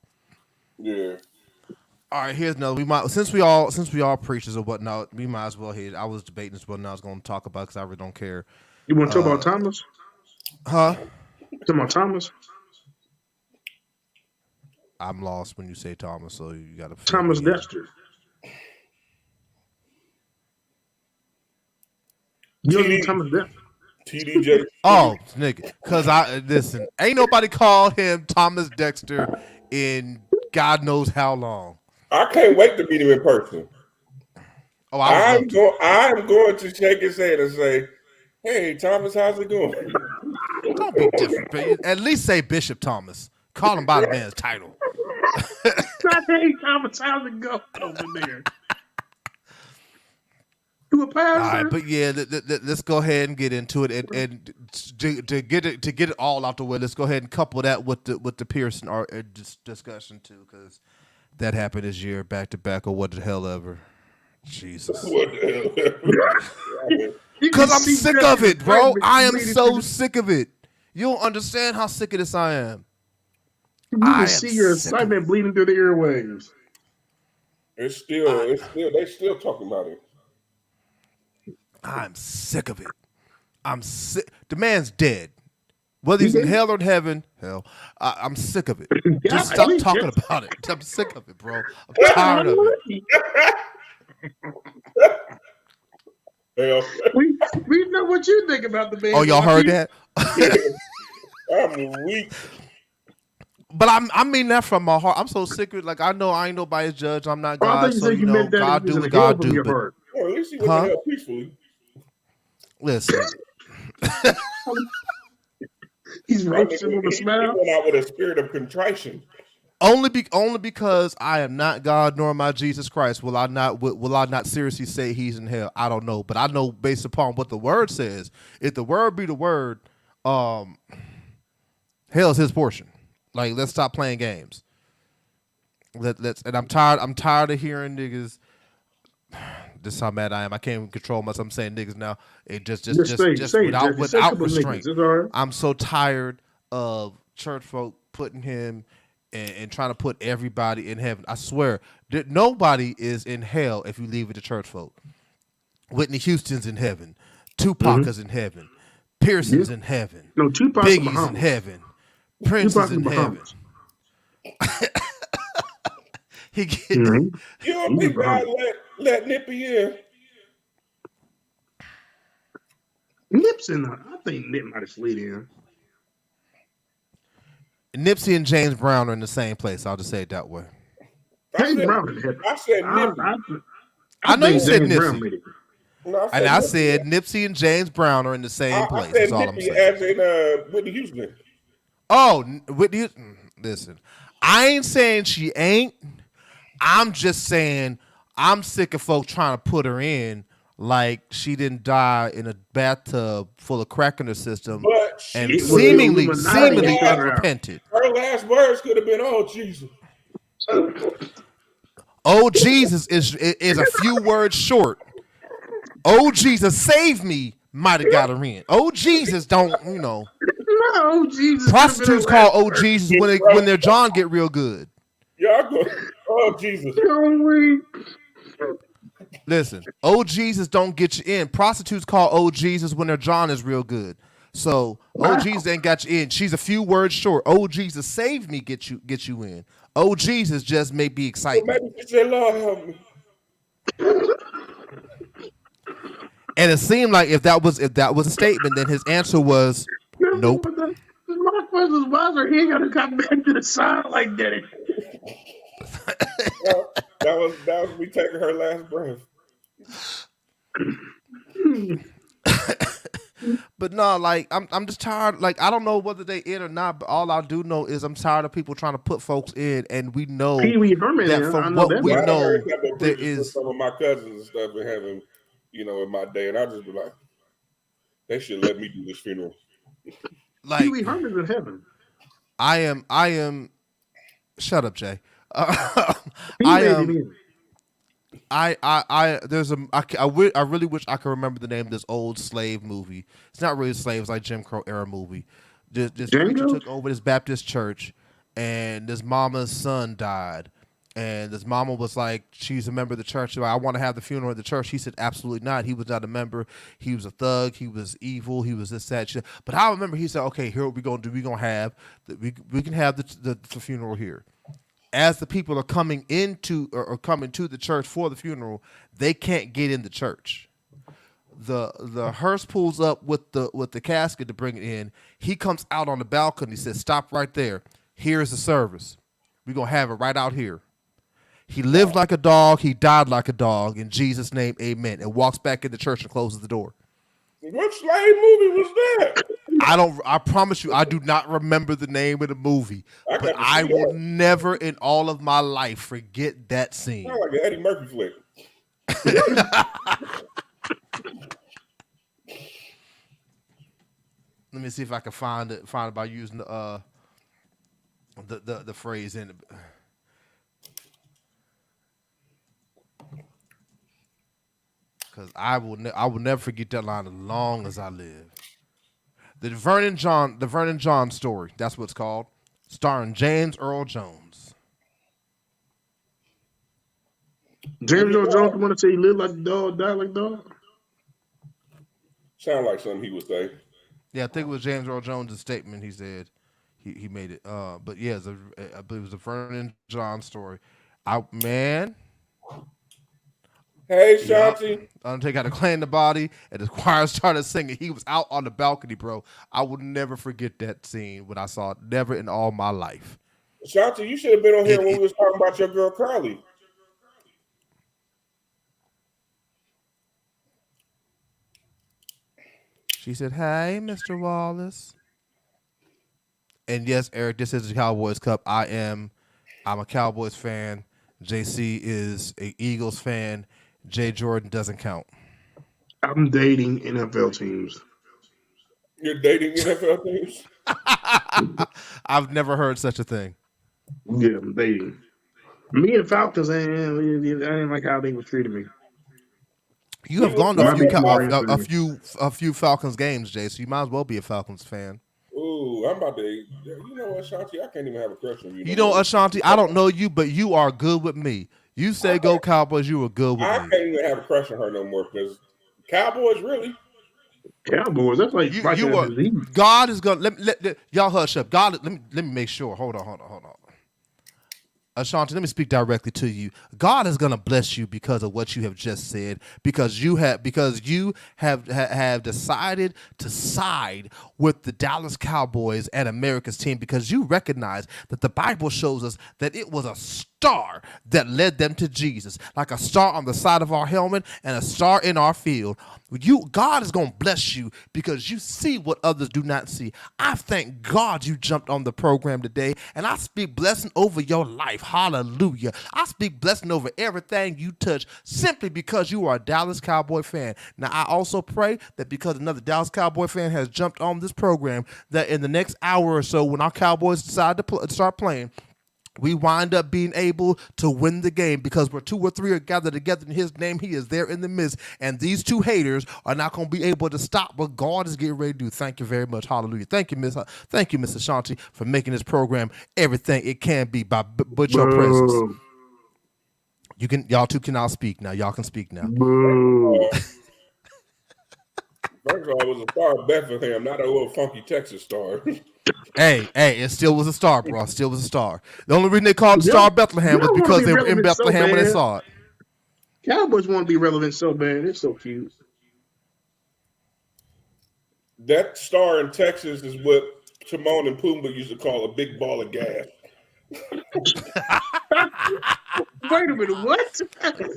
Yeah. All right, here's another. Since we all preachers or whatnot, we might as well hit. I was debating this, but now I was going to talk about because I really don't care. You want to talk about Thomas? Huh? Talking about Thomas? I'm lost when you say Thomas, so you got to. Thomas Dexter. You don't need Thomas Dexter. TDJ. Oh, nigga, because listen, ain't nobody called him Thomas Dexter in God knows how long. I can't wait to meet him in person. Oh, I'm going to shake his hand and say, "Hey, Thomas, how's it going?" Don't be different, but at least say Bishop Thomas. Call him by the man's title. Hey, Thomas, how's it going over there? You a pastor? All right, but yeah, let's go ahead and get into it, and to get it all out the way, let's go ahead and couple that with the Pearson discussion too, because that happened this year back to back, or what the hell ever. Jesus. Because I'm sick of it, bro. I am so sick of it. You don't understand how sick of this I am. You can see your excitement bleeding through the airwaves. They still talking about it. I'm sick of it. I'm sick. The man's dead. Whether he's in hell or in heaven, I'm sick of it. Just stop talking about it. I'm sick of it, bro. I'm tired of it. We know what you think about the man. Oh, y'all heard that? I'm weak. But I mean that from my heart. I'm so sick of it. Like, I know I ain't nobody's judge. I'm not God. So, God do what God do. Well, at least he went to hell peacefully. Listen. He's roasting with a smile. He went out with a spirit of contrition. Only because I am not God nor am I Jesus Christ will I not seriously say he's in hell. I don't know, but I know based upon what the word says. If the word be the word, hell is his portion. Like, let's stop playing games. And I'm tired of hearing niggas This is how mad I am. I can't even control myself. I'm saying niggas now. It Just say it, without Jesse. Say a couple of niggas. restraint. It's all right. I'm so tired of church folk putting him and trying to put everybody in heaven. I swear, nobody is in hell if you leave it to church folk. Whitney Houston's in heaven. Tupac is in heaven. Yeah. Pearson's in heaven. No, Tupac's in Biggie's in Bahamas. heaven. Prince is Tupac's in in heaven. Bahamas. He get, Mm-hmm. You don't He's in think God Bahamas. let Nippy in? Nip's in there. I think Nip might have slid in. Nipsey and James Brown are in the same place. I'll just say it that way. James Brown in heaven. I said Nippy. I know you think said James Brown Nipsey. made it. No, And I Nippy. said Nipsey and James Brown are in the same place. I That's said all I'm Nippy saying. as in Whitney Houston. Oh, Whitney, listen. I ain't saying she ain't. I'm just saying I'm sick of folks trying to put her in like she didn't die in a bathtub full of crack in her system But and It was seemingly Illuminati that shut her out. repented. her last words could have been, "Oh Jesus." Oh, Jesus is a few words short. Oh, Jesus, save me might have got her in. Oh, Jesus, don't, No, Jesus. Prostitutes call oh, Jesus when their John get real good. Yeah, I go. Oh Jesus. Listen, oh Jesus don't get you in. Prostitutes call oh Jesus when their John is real good. So oh Jesus ain't got you in. She's a few words short. Oh Jesus save me get you in. Oh Jesus just may be exciting. Maybe she said, "Lord help me." And it seemed like if that was a statement, then his answer was nope. My question is, why is her head gotta come back to the side like that? That was me taking her last breath. But no, like I'm just tired. Like I don't know whether they in or not, but all I do know is I'm tired of people trying to put folks in, and we know Pee Wee Herman that is. I from know what that we much. know There there is. some of my cousins and stuff in heaven, in my day, and I just be like, they should let me do this funeral. Like Pee Wee Herman's in heaven. I am. Shut up, Jay. He I made it am. in. I really wish I could remember the name of this old slave movie. It's not really slave, it's like Jim Crow era movie. This preacher took over this Baptist church, and this mama's son died. And this mama was like, she's a member of the church. So I want to have the funeral at the church. He said, absolutely not. He was not a member. He was a thug. He was evil. He was this, that, shit. But I remember he said, okay, here what we going to do. We're going to have, we can have the funeral here. As the people are coming into or coming to the church for the funeral, they can't get in the church. The hearse pulls up with the casket to bring it in. He comes out on the balcony. He says, stop right there. Here's the service. We're going to have it right out here. He lived like a dog. He died like a dog. In Jesus' name, amen. And walks back in the church and closes the door. What slave movie was that? I promise you, I do not remember the name of the movie. But I will never in all of my life forget that scene. Sound like an Eddie Murphy flick. Let me see if I can find it by using the phrase in it. Because I will never forget that line as long as I live. The Vernon John story. That's what it's called. Starring James Earl Jones. James Earl Jones want to say he lived like a dog, died like a dog. Sound like something he would say. Yeah, I think it was James Earl Jones' statement. He said he made it. But yeah, I believe it was a Vernon John story. Hey, Shanti. Undertaker had to claim the body, and the choir started singing. He was out on the balcony, bro. I will never forget that scene when I saw it. Never in all my life. Shanti, you should have been on here when we was talking about your girl Carly. She said, "Hey, Mr. Wallace." And yes, Eric, this is the Cowboys Cup. I'm a Cowboys fan. JC is a Eagles fan. Jay Jordan doesn't count. I'm dating NFL teams. You're dating NFL teams? I've never heard such a thing. Yeah, I'm dating. Me and Falcons, I ain't like how they was treating me. You We have was gone to Might talking be about. a few Falcons games, Jay. So you might as well be a Falcons fan. Ooh, I'm about to. You know what, Shanti? I can't even have a crush on you no You know, more. Ashanti, I don't know you, but you are good with me. You I say go Cowboys, you were good with I me. can't even have a crush on her no more because Cowboys really. Cowboys. That's like fighting You a are. disease. God is gonna y'all hush up. God, let me make sure. Hold on. Ashanti, let me speak directly to you. God is gonna bless you because of what you have just said, because you have decided to side with the Dallas Cowboys and America's team, because you recognize that the Bible shows us that it was a star that led them to Jesus, like a star on the side of our helmet and a star in our field. God is gonna bless you because you see what others do not see. I thank God you jumped on the program today, and I speak blessing over your life. Hallelujah. I speak blessing over everything you touch simply because you are a Dallas Cowboy fan. Now, I also pray that because another Dallas Cowboy fan has jumped on this program, that in the next hour or so, when our Cowboys decide to start playing, we wind up being able to win the game, because where two or three are gathered together in his name, he is there in the midst. And these two haters are not going to be able to stop what God is getting ready to do. Thank you very much. Hallelujah. Thank you, Miss Ashanti, for making this program everything it can be but your presence. Boo. Y'all two can now speak now. Y'all can speak now. Boo. First of all, it was a star of Bethlehem, not a little funky Texas star. Hey, it still was a star, bro. It still was a star. The only reason they called it Y'all, Star of Bethlehem was y'all want to because be they were in relevant so Bethlehem when they bad. saw it. Cowboys want to be relevant so bad. It's so cute. That star in Texas is what Timon and Pumbaa used to call a big ball of gas. Wait a minute, what?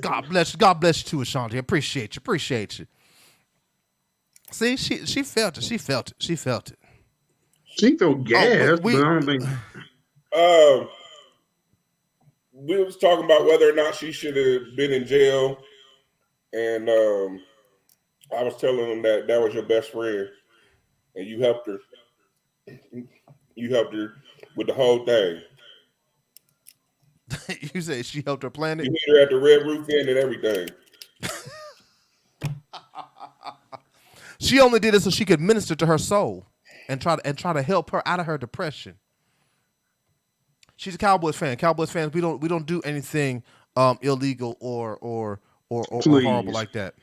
God bless you. God bless you too, Ashanti. Appreciate you. See, she felt it. She felt it. She felt Oh, gas, but I don't think. We was talking about whether or not she should have been in jail, and I was telling them that was your best friend, and you helped her. You helped her with the whole thing. You say she helped her plan You it? hit her at the Red Roof Inn and everything. She only did it so she could minister to her soul and try to help her out of her depression. She's a Cowboys fan. Cowboys fans, we don't do anything illegal or horrible Please. like that.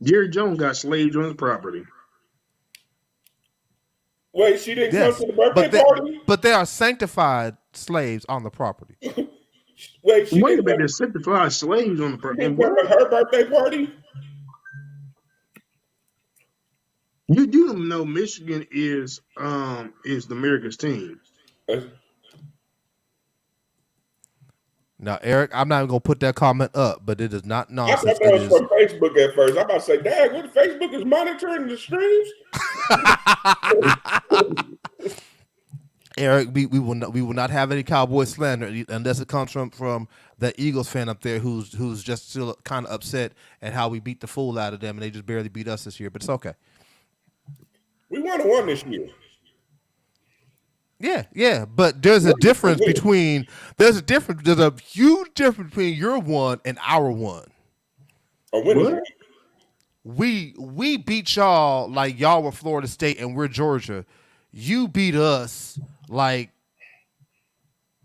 Jerry Jones got slaves on his property. Wait, she didn't come Yes, to the birthday party? but they are sanctified slaves on the property. Wait, she Wait a didn't minute, come, there's 55 slaves on the she property. didn't And come to what? her birthday party? You do know Michigan is the America's team. Uh, Now, Eric, I'm not even gonna put that comment up, but it is not I thought nonsense. that It was is. from Facebook at first. I'm about to say, Dad, what Facebook is monitoring the streams? Eric, we will not have any Cowboy slander unless it comes from that Eagles fan up there who's just still kind of upset at how we beat the fool out of them, and they just barely beat us this year. But it's okay. We won and won this year. Yeah. But there's a difference between there's a huge difference between your one and our one. A win is What? We beat y'all like y'all were Florida State and we're Georgia. You beat us like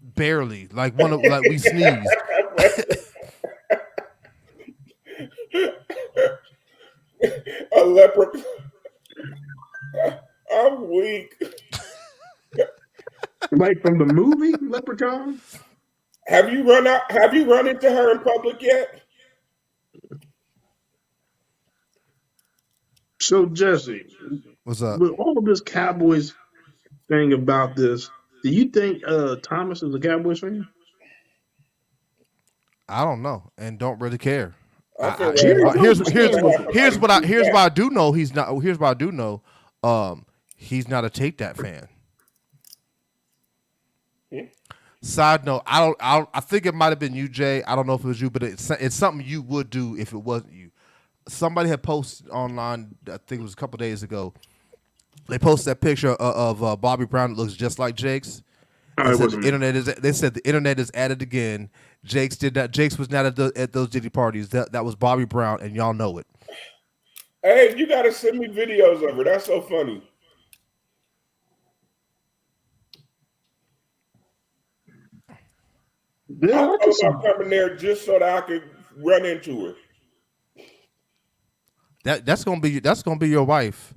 barely, like we sneezed. a leopard. I'm weak. Like from the movie Leprechaun? Have you run into her in public yet? So Jesse, What's up? with all of this Cowboys thing about this, do you think Thomas is a Cowboys fan? I don't know and don't really care. I feel Jerry like Jones is saying Here's what I do know he's not. Here's what I do know. He's not a Take That fan. Side note, I think it might have been you, Jay. I don't know if it was you, but it's something you would do if it wasn't you. Somebody had posted online, I think it was a couple days ago. They posted that picture of Bobby Brown that looks just like Jake's. No, it wasn't. They said the internet is at it again. Jake's was not at those Diddy parties. That was Bobby Brown, and y'all know it. Hey, you gotta send me videos of her. That's so funny. I Yeah, I can thought see. about coming there just so that I could run into her. That's gonna be your wife.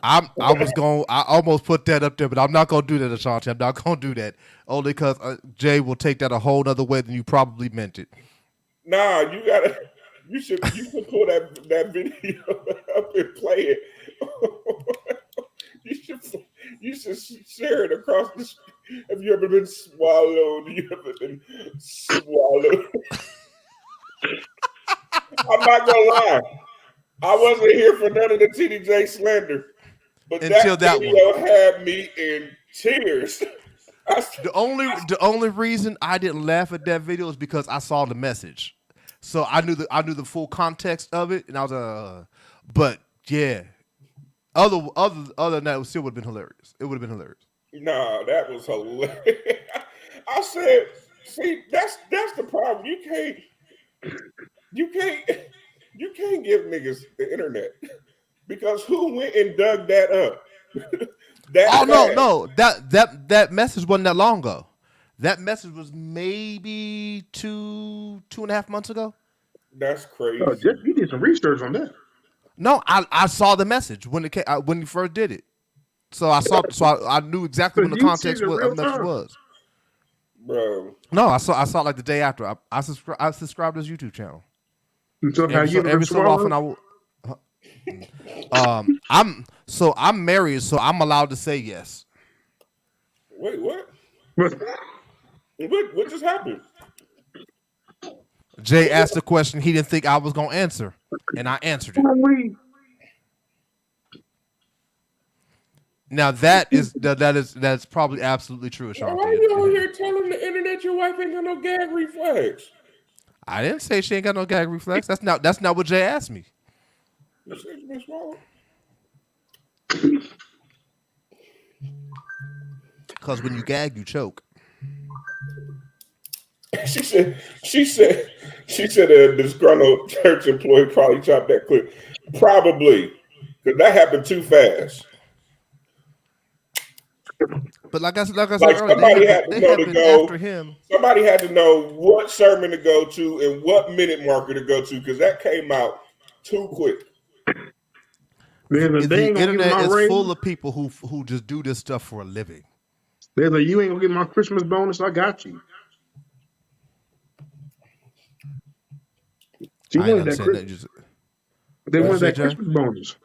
I almost put that up there, but I'm not gonna do that, Ashanti. I'm not gonna do that only because Jay will take that a whole other way than you probably meant it. Nah, you should pull that video up and play it. you should you should share it across the. Have you ever been swallowed? You ever been swallowed? I'm not gonna lie. I wasn't here for none of the TDJ slander, but that Until that one. video had me in tears. The only reason I didn't laugh at that video is because I saw the message, so I knew the full context of it, and I was but yeah, other than that, it still would have been hilarious. It would have been hilarious. Nah, that was hilarious. I said, see, that's the problem. You can't you can't give niggas the internet because who went and dug that up that Oh fast? no, that message wasn't that long ago. That message was maybe 2.5 months ago. That's Oh, crazy. Jeff, you did some research on that. No, I saw the message when it came, when you first did it. So I knew exactly But when the you see it context in of real the message time. was. Bro. No, I saw it like the day after. I subscribed to his YouTube channel. So have you ever been Every so often swallowed? I will. I'm married, so I'm allowed to say yes. Wait, what? But What just happened? Jay asked a question he didn't think I was gonna answer, and I answered it. Now that's probably absolutely true, Why Ashanti. are you on here telling the internet your wife ain't got no gag reflex? I didn't say she ain't got no gag reflex. That's not what Jay asked me. You said you been swallowed? Because when you gag, you choke. She said a disgruntled church employee probably chopped that clip. Probably. Because that happened too fast. But like I said Like earlier, somebody had to they know to happened go. after him. Somebody had to know what sermon to go to and what minute marker to go to because that came out too quick. there's a they The ain't gonna get internet my is raise. full of people who just do this stuff for a living. There's a you ain't gonna get my Christmas bonus. I got you. She I ain't wanted that understand that. Christmas. They What you wanted say, that Jay? Christmas bonus.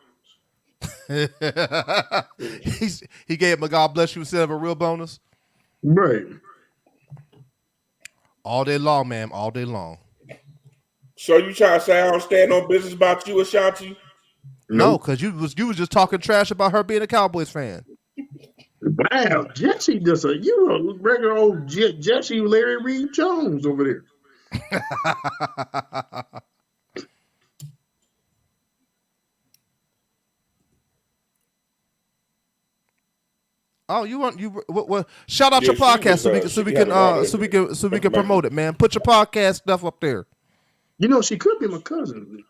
He gave him a God bless you instead of a real bonus. Right. All day long, ma'am. All day long. So you trying to say I don't stand on business about you, Ashanti? No, Nope. because you was just talking trash about her being a Cowboys fan. Wow, Jesse just you a regular old Jesse Larry Reed Jones over there. Oh, you want you what shout out Yeah, your podcast so we can information. promote it, man. Put your podcast stuff up there. You know, she could be my cousin.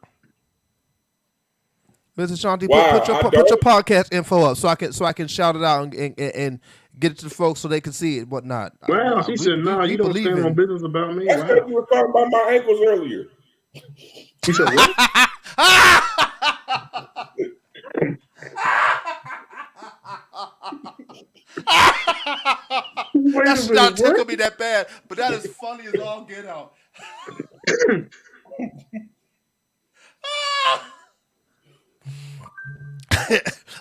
Mr. Shanti, Wow, put your podcast info up so I can shout it out and get it to the folks so they can see it and whatnot. Wow, she said, "Nah, We you don't believe stand on in. business about me." That's because Wow. you were talking about my ankles earlier. She said, "What?" Wait That a should not minute, tickle what? me that bad, but that is funny as all get out.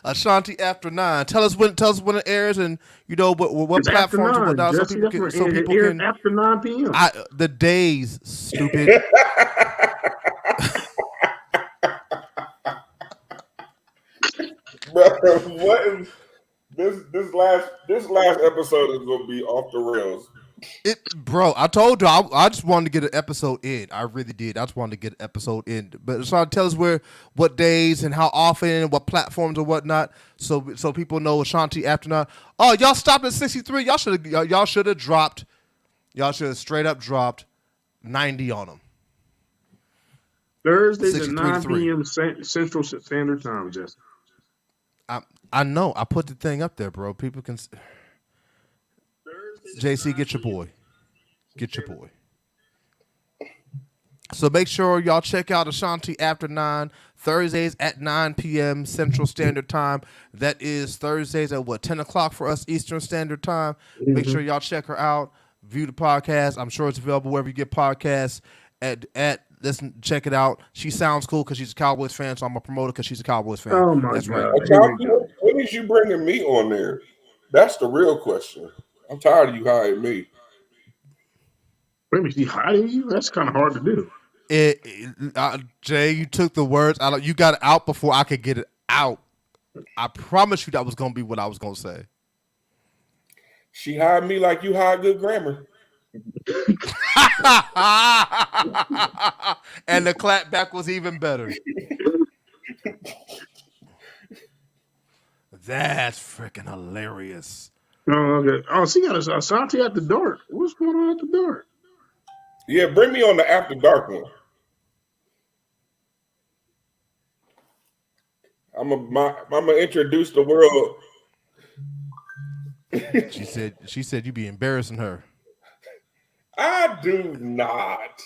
Ashanti after 9. Tell us when it airs and you know what It's after platforms and 9, whatnot Jesse. That's when it people airs can after 9 p.m. the days stupid. Bro, what is this last episode is gonna be off the rails. Bro, I told you I just wanted to get an episode in. I really did. I just wanted to get an episode in. But so tell us what days and how often and what platforms or whatnot, so people know Ashanti after 9. Oh, y'all stopped at 63. Y'all should have dropped. Y'all should have straight up dropped 90 on them. Thursdays at 63 to 9 3. p.m. Central Standard Time, Jesse. I know. I put the thing up there, bro. People can. JC, get your boy. Get your boy. So make sure y'all check out Ashanti After 9, Thursdays at 9 p.m. Central Standard Time. That is Thursdays at 10 o'clock for us Eastern Standard Time. Make sure y'all check her out. View the podcast. I'm sure it's available wherever you get podcasts. Listen, check it out. She sounds cool because she's a Cowboys fan, so I'm a promoter because she's a Cowboys fan. Oh my That's God! right. Here we go. When is you bringing me on there? That's the real question. I'm tired of you hiring me. Maybe she hiding you. That's kind of hard to do. Jay, you took the words out. You got it out before I could get it out. I promise you that was going to be what I was going to say. She hired me like you hired good grammar. And the clapback was even better. That's freaking hilarious. Oh, okay. Oh, she got a Ashanti After Dark. What's going on after dark? Yeah, bring me on the After Dark one. I'm gonna introduce the world. She said you be embarrassing her. I do not.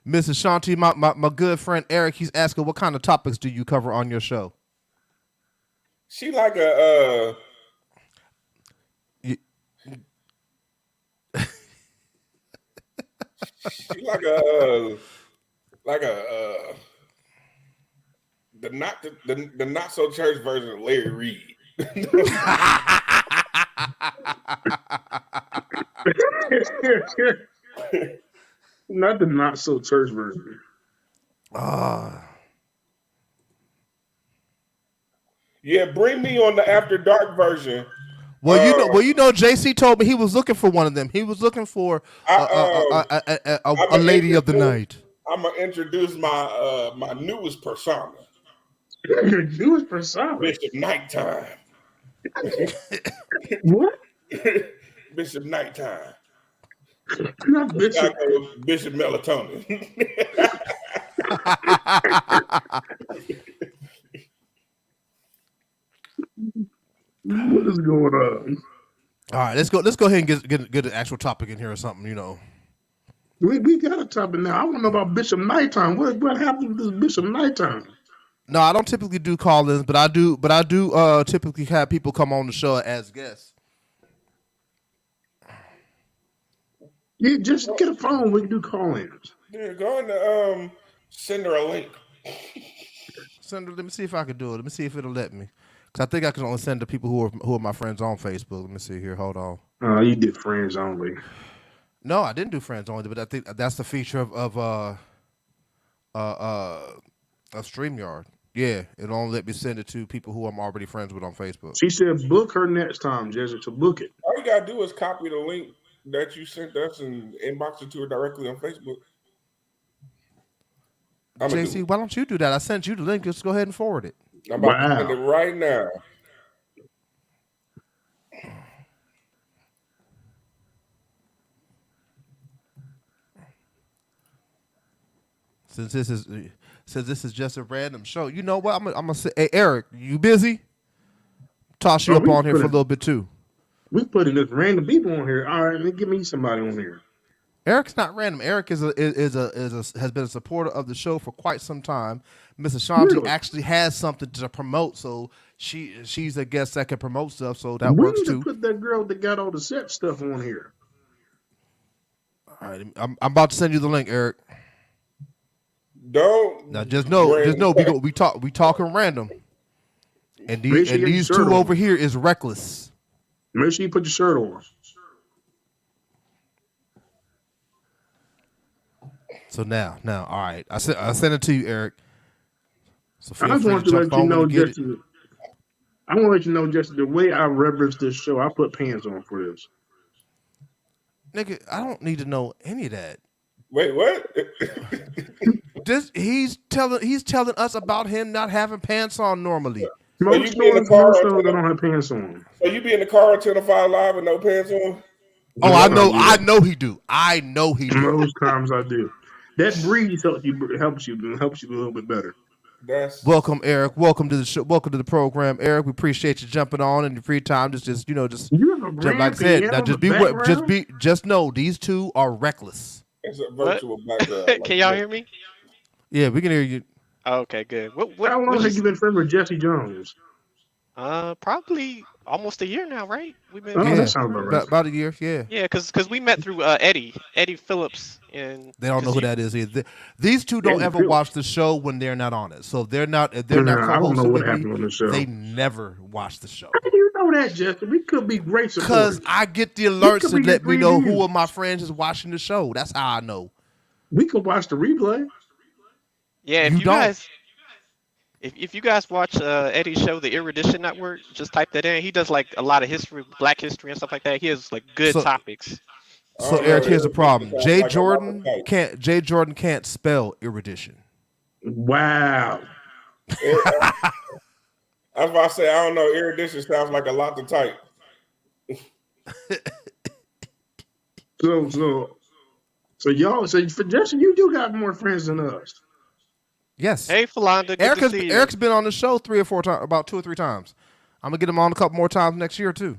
Miss Ashanti, my good friend Eric, he's asking what kind of topics do you cover on your show? She like a she like a the not so church version of Larry Reed. Not the not so church version. Yeah, bring me on the After Dark version. Well, you know, JC told me he was looking for one of them. He was looking for a lady of the night. I'm gonna introduce my my newest persona. Your newest persona, Bishop Nighttime. What? Bishop Nighttime. Not Bishop. Bishop Melatonin. What is going on? All right, let's go ahead and get an actual topic in here or something. You know, We got a topic now. I want to know about Bishop Nighttime. What happened to this Bishop Nighttime? no, I don't typically do call-ins, but I do typically have people come on the show as guests. Yeah, just get a phone. We can do call-ins. Yeah, go and send her a link. Let me see if I can do it. Let me see if it'll let me. Cause I think I can only send to people who are my friends on Facebook. Let me see here. Hold on. You did friends only. No, I didn't do friends only, but I think that's the feature of StreamYard. Yeah, it'll only let me send it to people who I'm already friends with on Facebook. She said book her next time, Jesse, to book it. All you gotta do is copy the link that you sent us and inbox it to her directly on Facebook. JC, why don't you do that? I sent you the link. Just go ahead and forward it. I'm about to send it right now. Since this is just a random show, you know what? I'm gonna say, hey Eric, you busy? Toss you up on here for a little bit too. We putting this random people on here. All right, give me somebody on here. Eric's not random. Eric has been a supporter of the show for quite some time. Miss Ashanti actually has something to promote, so she's a guest that can promote stuff, so that works too. We need to put that girl that got all the set stuff on here. All right, I'm about to send you the link, Eric. Don't now just know we talking random, and these two over here is reckless. Make sure you put your shirt on. So now, all right. I sent it to you, Eric. So I just want to let you know, Justin. I want to let you know, Justin, the way I reverence this show, I put pants on for this. Nigga, I don't need to know any of that. Wait, what? He's telling us about him not having pants on normally. Most stores don't have pants on. So you be in the car at 10:05 live with no pants on? Oh, I know he do. I know he do. Most times I do. That breeze helps you a little bit better. Welcome, That's Eric. Welcome to the show. Welcome to the program, Eric. We appreciate you jumping on in your free time. Just You have a jump. Like grand I said, now piano in the background. just know these two are reckless. it's a What? virtual background. Like Can y'all hear me? Yeah, we can hear you. Oh, okay, good. How long What you? have you been friends with Jesse Jones? Probably almost a year now, right? We've been Oh, that Yeah, friends sounds about for. right. about a year. Yeah, Yeah, cause we met through Eddie Phillips, and they don't know cause who you. that is either. These two don't Eddie ever watch Phillips. the show when they're not on it. So if they're not I don't know co-hosting what with me, happened on the they show. never watch the show. How do you know that, Jesse? We could be great Cause supporters. I get the We alerts could to be your let me three know who of my views. friends is watching the show. That's how I know. We could watch the replay. Yeah, You don't. if you guys watch Eddie's show, The Erudition Network, just type that in. He does like a lot of history, Black history and stuff like that. He has like good So topics. I so don't know. Eric, here's the It problem. sounds like a lot of type. Jay Jordan can't spell erudition. Wow. I was about to say, I don't know. Erudition sounds like a lot to type. So y'all, so for Jesse, you do got more friends than us. Yes. Hey, Philanda, good to see you. Eric's been on the show 3 or 4 times, about 2 or 3 times. I'm gonna get him on a couple more times next year too.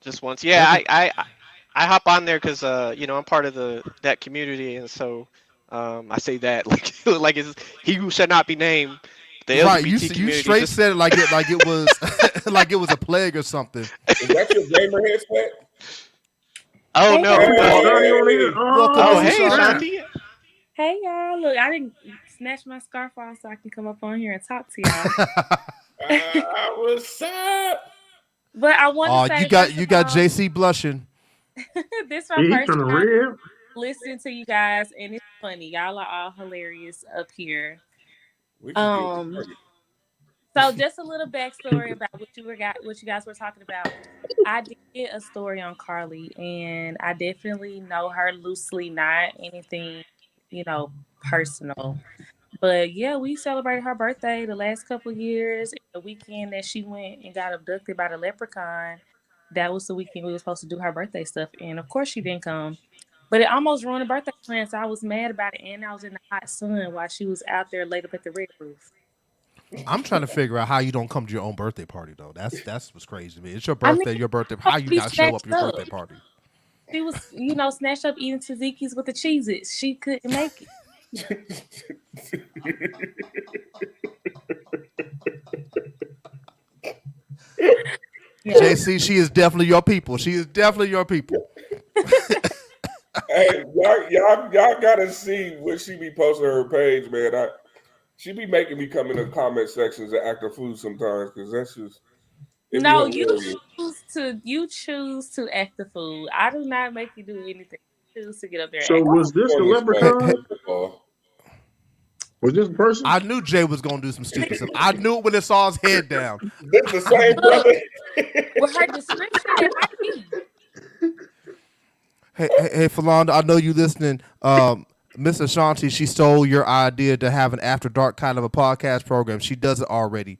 Just once. Yeah, I hop on there because I'm part of that community, and so I say that like it's he who shall not be named. The Right, LGBT you community. straight Just, said it like it was like it was a plague or something. Is that your gamer headset? oh Hey, no. Oh, we got Hey, Shawnee on here. Welcome, Oh, Mrs. hey, Shawnee. Shanti. hey y'all! Look, I didn't snatch my scarf off so I can come up on here and talk to y'all. What's up? But I want Oh, to say, you got JC blushing. this is my He first turning time red. listening to you guys, and it's funny. Y'all are all hilarious up here. We just get Um, started. so just a little backstory about what you guys were talking about. I did get a story on Carly, and I definitely know her loosely, not anything, personal. But yeah, we celebrated her birthday the last couple of years. The weekend that she went and got abducted by the leprechaun, that was the weekend we were supposed to do her birthday stuff. And of course, she didn't come. But it almost ruined the birthday plan, so I was mad about it. And I was in the hot sun while she was out there laid up at the red roof. I'm trying to figure out how you don't come to your own birthday party though. That's what's crazy to me. It's your I mean, birthday, How you be not show up snatched at your up. birthday party? She was, snatched up eating tzatziki's with the Cheez-Its. She couldn't make it. Yeah. JC, she is definitely your people. She is definitely your people. Hey, y'all gotta see what she be posting on her page, man. She be making me come in the comment sections and act a fool sometimes because that's just No, you choose to act the fool. I do not make you do anything. You choose to get up there and So act. was this the leprechaun? Was this a person? I knew Jay was gonna do some stupid stuff. I knew it when it saw his head down. This the same brother. With her description, it might be. Hey, Philanda, I know you listening. Miss Ashanti, she stole your idea to have an after dark kind of a podcast program. She does it already.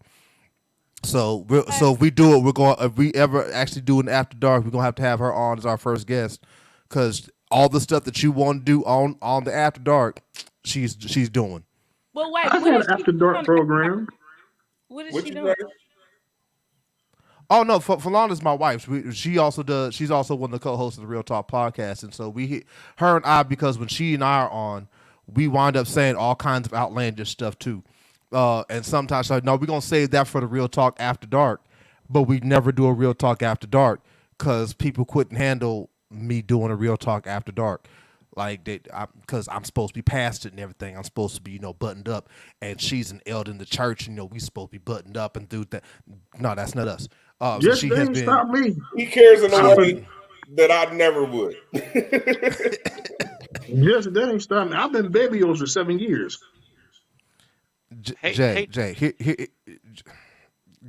So if we do it, if we ever actually do an after dark, we're gonna have her on as our first guest, because all the stuff that you want to do on the after dark, she's doing. Well, wait, I what had is an she after doing dark on the program. What is What she you doing? say? Oh no, Philanda's my wife. She's also one of the co-hosts of the Real Talk podcast, and so her and I, because when she and I are on, we wind up saying all kinds of outlandish stuff too. And sometimes she's like, no, we're gonna save that for the Real Talk After Dark, but we never do a Real Talk After Dark because people couldn't handle me doing a Real Talk After Dark. Like because I'm supposed to be past it and everything. I'm supposed to be, buttoned up, and she's an elder in the church. We supposed to be buttoned up and do that. No, that's not us. So Just she they has ain't been. stop me. He cares in a I way that I never would. Just that ain't stop me. I've been baby-os for 7 years. Hey, Jay,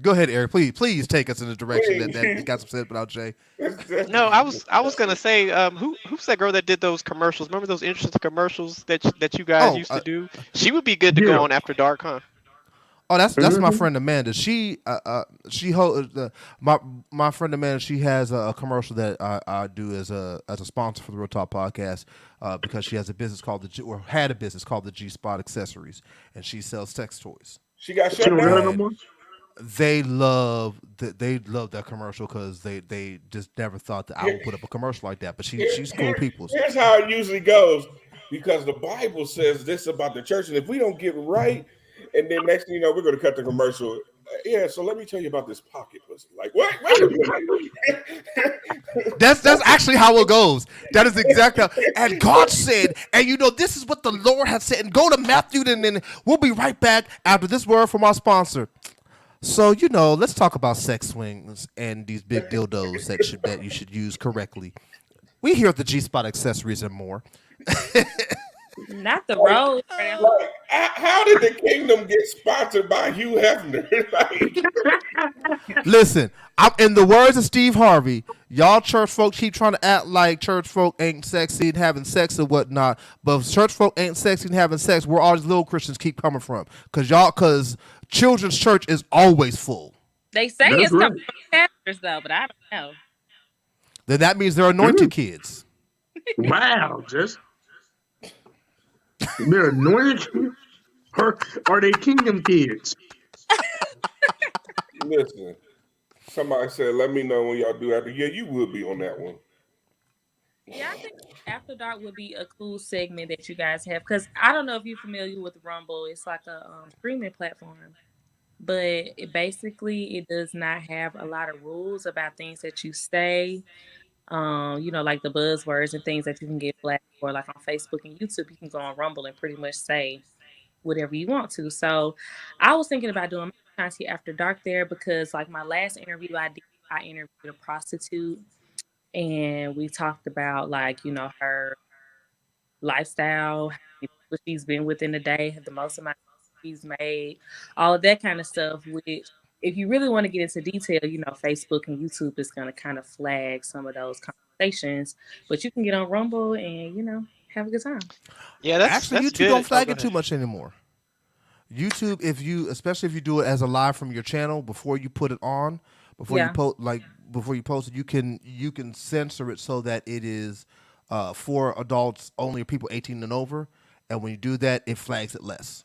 go ahead, Eric. Please take us in the direction that got some sense about Jay. no, I was gonna say, who's that girl that did those commercials? Remember those interesting commercials that you guys used to do? She would be good to Yeah. go on After Dark, huh? Oh, that's my Hmm. friend Amanda. She my friend Amanda. She has a commercial that I do as a sponsor for the Real Talk podcast because she has a business called or had a business called the G Spot Accessories, and she sells sex toys. She got She shut don't got it down. no And more. they love that commercial because they just never thought that I Here, would put up a commercial like that. But here, she's cool here, peoples. here's how it usually goes, because the Bible says this about the church, and if we don't get right, and then next thing you know, we're going to cut the commercial. Yeah, so let me tell you about this pocket pussy. Like, what? Wait a minute. That's actually how it goes. That is exactly how. And God said, and this is what the Lord has said. And go to Matthew, and then we'll be right back after this word from our sponsor. So let's talk about sex swings and these big dildos that you should use correctly. We here at the G Spot Accessories and more. Not the like, road. how did the kingdom get sponsored by Hugh Hefner? Listen, I'm in the words of Steve Harvey. Y'all church folk keep trying to act like church folk ain't sexy and having sex and whatnot. But if church folk ain't sexy and having sex, where all these little Christians keep coming from? Because children's church is always full. They say That's it's coming right. from pastors though, but I don't know. Then that means they're anointed kids. Wow, just they're anointed. Or are they kingdom kids? Listen, somebody said, let me know when y'all do after. Yeah, you would be on that one. Yeah, I think After Dark would be a cool segment that you guys have, because I don't know if you're familiar with Rumble. It's like a streaming platform, but it does not have a lot of rules about things that you say. Like the buzzwords and things that you can get flagged for, like on Facebook and YouTube. You can go on Rumble and pretty much say whatever you want to. So I was thinking about doing my Shanti After Dark there, because like my last interview I interviewed a prostitute, and we talked about like, her lifestyle, what she's been within a day, the most amount she's made, all of that kind of stuff, which if you really want to get into detail, Facebook and YouTube is going to kind of flag some of those conversations, but you can get on Rumble and, have a good time. Yeah, Actually, that's YouTube don't good. Oh, flag go it too ahead. much anymore. YouTube, especially if you do it as a live from your channel before you put it on, Yeah. before you post it, you can censor it so that it is for adults only, or people 18 and over. And when you do that, it flags it less.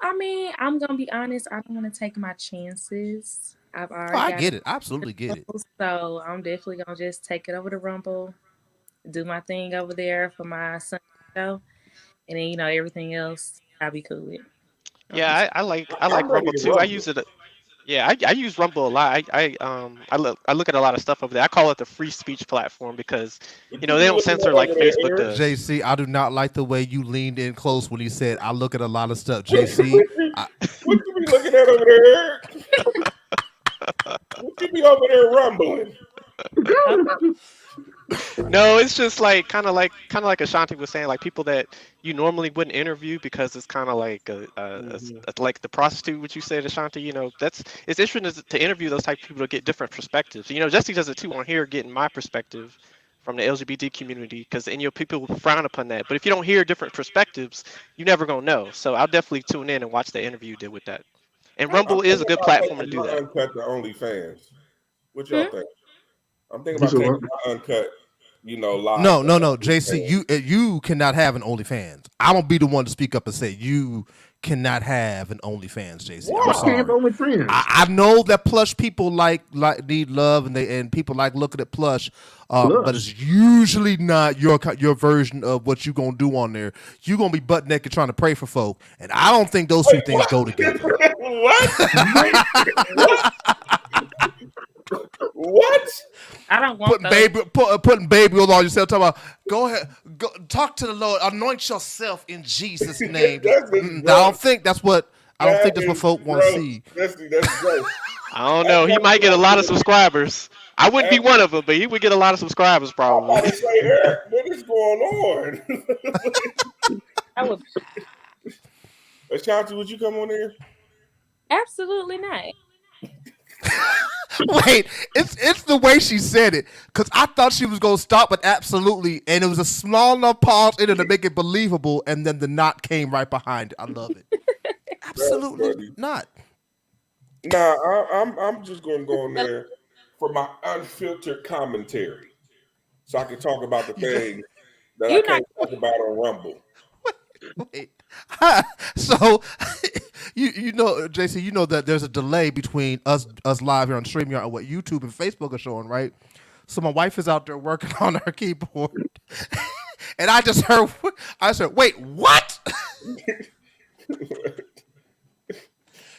I mean, I'm gonna be honest. I don't want to take my chances. I've Oh, already I got get it. I absolutely get it. so I'm definitely gonna just take it over to Rumble, do my thing over there for my Sunday show, and then everything else I'll be cool with. I'm Yeah, just I'm I like ready Rumble to too. I rumble. use it. Yeah, I use Rumble a lot. I look at a lot of stuff over there. I call it the free speech platform because What you they be don't looking censor at like over there, Facebook Eric? does. JC, I do not like the way you leaned in close when you said I look at a lot of stuff. JC, What you be looking at over there, Eric? What you be over there rumbling? oh, No, it's just like kind of like Ashanti was saying, like people that you normally wouldn't interview because it's kind of like Mhm. like the prostitute, which you said, Ashanti. It's interesting to interview those type of people to get different perspectives. Jesse does it too on here, getting my perspective from the LGBT community, because people frown upon that. But if you don't hear different perspectives, you never gonna know. So I'll definitely tune in and watch the interview you did with that. And okay. I'm Rumble is a thinking good about platform to taking do my that. uncut to OnlyFans. What y'all Hmm? think? I'm thinking You about said taking what? my uncut, live no, to no, no, JC, OnlyFans. you cannot have an OnlyFans. I'm gonna be the one to speak up and say you cannot have an OnlyFans, JC. I'm I Why? can't have sorry. only friends. I know that plush people like need love, and people like looking at plush, but Plus, it's usually not your version of what you gonna do on there. You gonna be butt naked trying to pray for folk, and I don't think those two Wait, things what? go together. What? wait, What? What? I don't want those. Putting baby oil on yourself. Talking about go ahead, go talk to the Lord, anoint yourself in Jesus' name. That's just I don't gross. think that's what That what is folk want to gross. see. That's gross. I don't That's know. He something might get a like lot of this. subscribers. I wouldn't be That, one of them, but he would get a lot of subscribers I'm probably. about to say, Eric, what is going on? I would Ashanti, would you come on here? absolutely not. Wait, it's the way she said it, because I thought she was gonna stop with absolutely, and it was a small enough pause in it to make it believable, and then the not came right behind it. I love it. That's Absolutely funny. not. Nah, I'm just gonna go on there for my unfiltered commentary, so I can talk about the You just things that I You're not can't talk about on Rumble. wait. So you know, JC, you know that there's a delay between us live here on StreamYard and what YouTube and Facebook are showing, right? So my wife is out there working on her keyboard, and I said, "Wait, what?"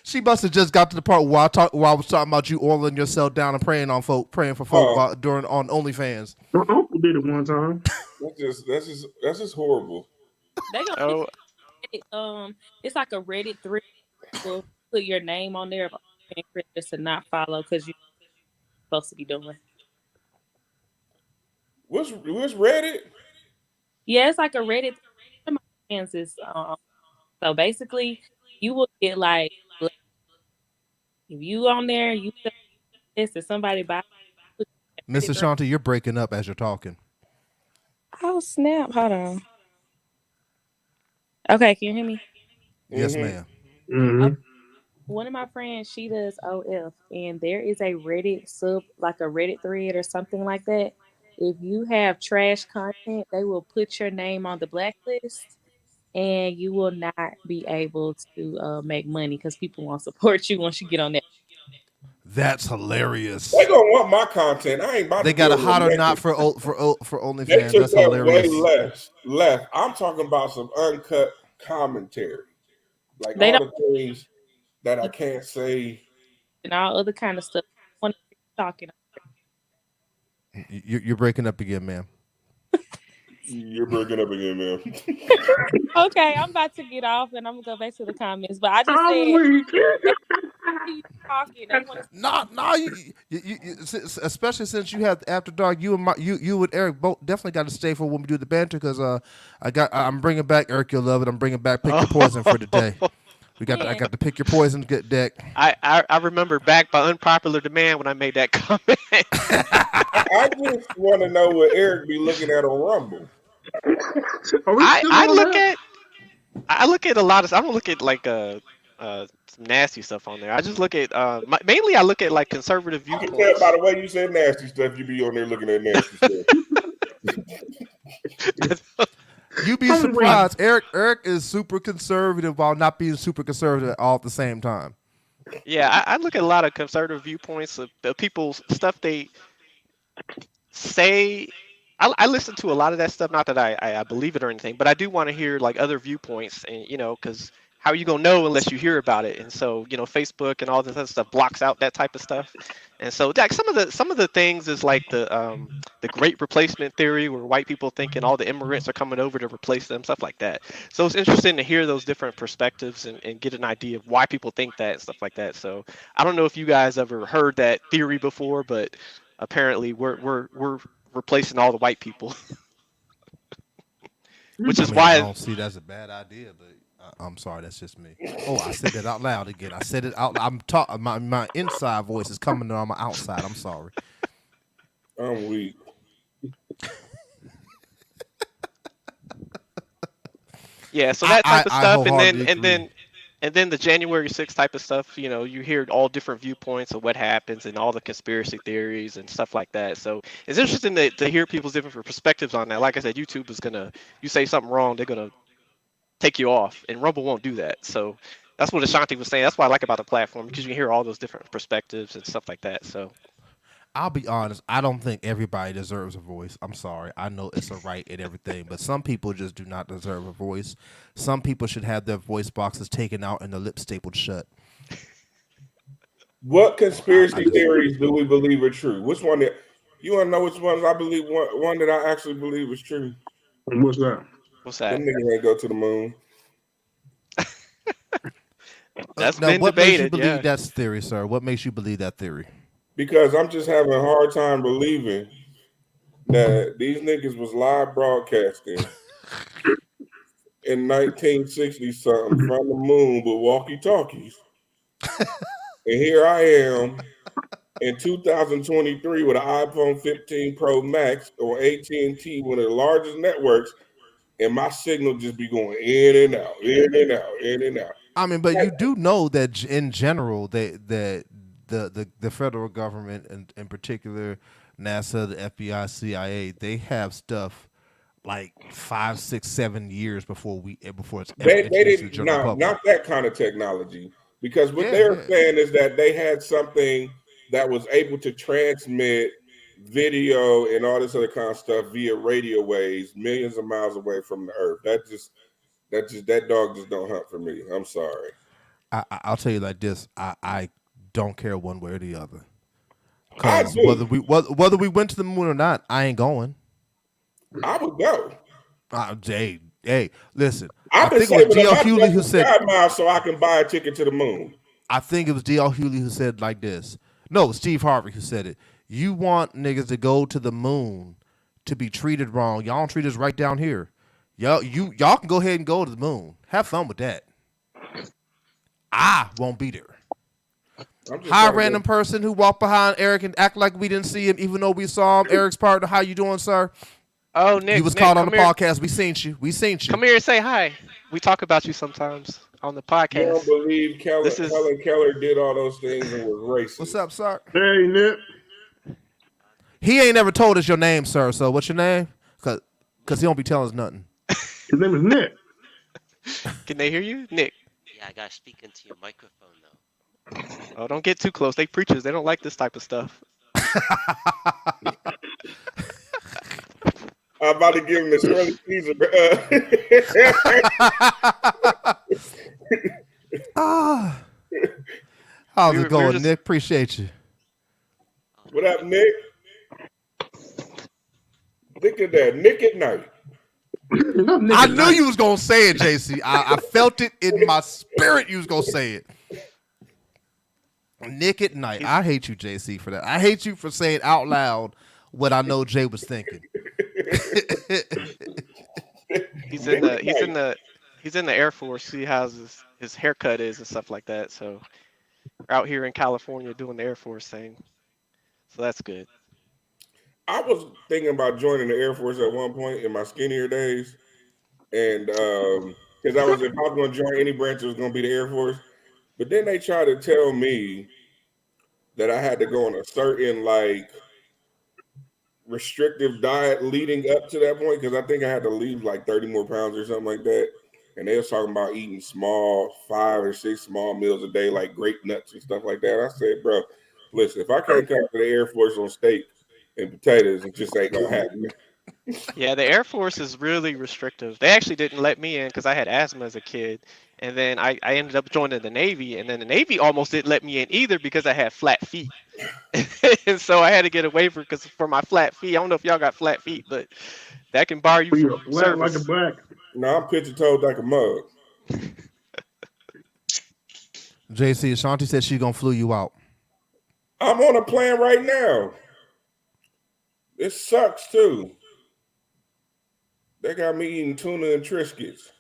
She must have just got to the part where I was talking about you oiling yourself down and praying for folk Oh, during on OnlyFans. My uncle did it one time. that's just horrible. they gonna put Oh, it, it's like a Reddit thread. Will put your name on there of just to not follow because you're supposed to be doing. What's Reddit? Yeah, it's like a Reddit. One of my friends is so basically you will get like if you on there you feel this or somebody buy put you in Mrs. that Reddit thread. Shanti, you're breaking up as you're talking. Oh snap! Hold on. Okay, can you hear me? Yes, Mm-hmm. ma'am. Okay. Mm-hmm. One of my friends, she does OF, and there is a Reddit sub, like a Reddit thread or something like that. If you have trash content, they will put your name on the blacklist, and you will not be able to make money because people won't support you once you get on that. That's They hilarious. gonna want my content. I ain't about They to be got a over hot or there not naked. for They OnlyFans. took That's that way hilarious. less left. I'm talking about some uncut commentary, like They all don't the things that I can't say. and all other kind of stuff. Want to talking. You're breaking up again, ma'am. You're breaking up again, man. Okay, I'm about to get off and I'm gonna go back to the comments. But I just I'm said weak. they see you talking. They want to. No, no, especially since you have After Dark, you and Eric both definitely got to stay for when we do the banter because I'm bringing back Eric, your love, and I'm bringing back Pick Your Poison for today. oh. I Yeah, got the Pick Your Poison get deck. I remember back by unpopular demand when I made that comment. I just want to know what Eric be looking at on Rumble. Are we I still I doing look that? at I look at a lot of. I don't look at like some nasty stuff on there. I just look at mainly I look at like conservative I can tell by viewpoints. the way you said nasty stuff. You be on there looking at nasty stuff. You'd be I'm weak. surprised. Eric is super conservative while not being super conservative all at the same time. Yeah, I look at a lot of conservative viewpoints of people's stuff they say. I listen to a lot of that stuff. Not that I believe it or anything, but I do want to hear like other viewpoints, and because how are you gonna know unless you hear about it? And so Facebook and all this other stuff blocks out that type of stuff. And so like some of the things is like the Great Replacement theory, where white people thinking all the immigrants are coming over to replace them, stuff like that. So it's interesting to hear those different perspectives and get an idea of why people think that and stuff like that. So I don't know if you guys ever heard that theory before, but apparently we're replacing all the white people, which I is mean, I why. don't see that's a bad idea, but I'm sorry, that's just me. Oh, I said that out loud again. I said it out. I'm talking. My inside voice is coming on my outside. I'm sorry. I'm weak. Yeah, so that type of I stuff, and then wholeheartedly and agree. then and then the January 6th type of stuff. You hear all different viewpoints of what happens and all the conspiracy theories and stuff like that. So it's interesting to hear people's different perspectives on that. Like I said, YouTube is gonna, you say something wrong, they're gonna take you off, and Rumble won't do that. So that's what Ashanti was saying. That's what I like about the platform, because you can hear all those different perspectives and stuff like that. So I'll be honest. I don't think everybody deserves a voice. I'm sorry. I know it's a right and everything, but some people just do not deserve a voice. Some people should have their voice boxes taken out and the lips stapled shut. What I conspiracy just theories do we believe are true? Which one that you want to know? Which ones I believe? One that I actually believe is true. And what's that? what's Them that? niggas ain't go to the moon That's now. been What makes you debated. believe Yeah. that's theory, sir? What makes you believe that theory? because I'm just having a hard time believing that these niggas was live broadcasting in 1960 something from the moon with walkie talkies, and here I am in 2023 with an iPhone 15 Pro Max or AT&T, one of the largest networks, and my signal just be going in and out, in and out, in and out. I mean, but you do know that in general, that the federal government, and in particular NASA, the FBI, CIA, they have stuff like 5, 6, 7 years before it's ever They introduced to the didn't general no, public. not that kind of technology. Because what Yeah, they're yeah. saying is that they had something that was able to transmit video and all this other kind of stuff via radio waves millions of miles away from the earth. That dog just don't hunt for me. I'm sorry. I'll tell you like this: I don't care one way or the other. I Because do. whether we went to the moon or not, I ain't going. I would go. Hey, listen. I I've been think it was saving up D.L. my Hewley who Delta said. Sky Miles so I can buy a ticket to the moon. I think it was D.L. Hewley who said like this. No, Steve Harvey who said it. You want niggas to go to the moon to be treated wrong. Y'all don't treat us right down here. Y'all can go ahead and go to the moon. Have fun with that. I won't be there. Hi, random person who walked behind Eric and act like we didn't see him, even though we saw him. Eric's partner, how you doing, sir? Oh, Nick, You was Nick, caught on the come here. podcast. We seen you. Come here and say hi. We talk about you sometimes on the podcast. You don't believe This is- Helen Keller did all those things and was racist. What's up, sir? Hey, Nip. He ain't never told us your name, sir. So what's your name? Cause he don't be telling us nothing. His name is Nip. Can they hear you, Nick? Yeah, I gotta speak into your microphone though. Oh, don't get too close. They preachers. They don't like this type of stuff. I'm about to give him the Shirley Caesar. How's We it were going, just- Nick? Appreciate you. What up, Nick? Look at that. Nick at night. I knew you was gonna say it, JC. I felt it in my spirit. You was gonna say it. Nick at night. I hate you, JC, for that. I hate you for saying out loud what I know Jay was thinking. He's in the Air Force. See how his haircut is and stuff like that. So we're out here in California doing the Air Force thing. So that's good. I was thinking about joining the Air Force at one point in my skinnier days. And because I was going to join any branch, it was going to be the Air Force. But then they tried to tell me that I had to go on a certain like restrictive diet leading up to that point, because I think I had to leave like 30 more pounds or something like that. And they was talking about eating 5 or 6 small meals a day, like grape nuts and stuff like that. I said, bro, listen, if I can't come to the Air Force on steak and potatoes, it just ain't gonna happen. Yeah, the Air Force is really restrictive. They actually didn't let me in because I had asthma as a kid. And then I ended up joining the Navy. And then the Navy almost didn't let me in either because I had flat feet. And so I had to get a waiver because for my flat feet, I don't know if y'all got flat feet, but that can bar you You're from flat service. like a black. No, I'm pitcher-toed like a mug. JC, Ashanti said she gonna flew you out. I'm on a plane right now. It sucks too. They got me eating tuna and Triscuits.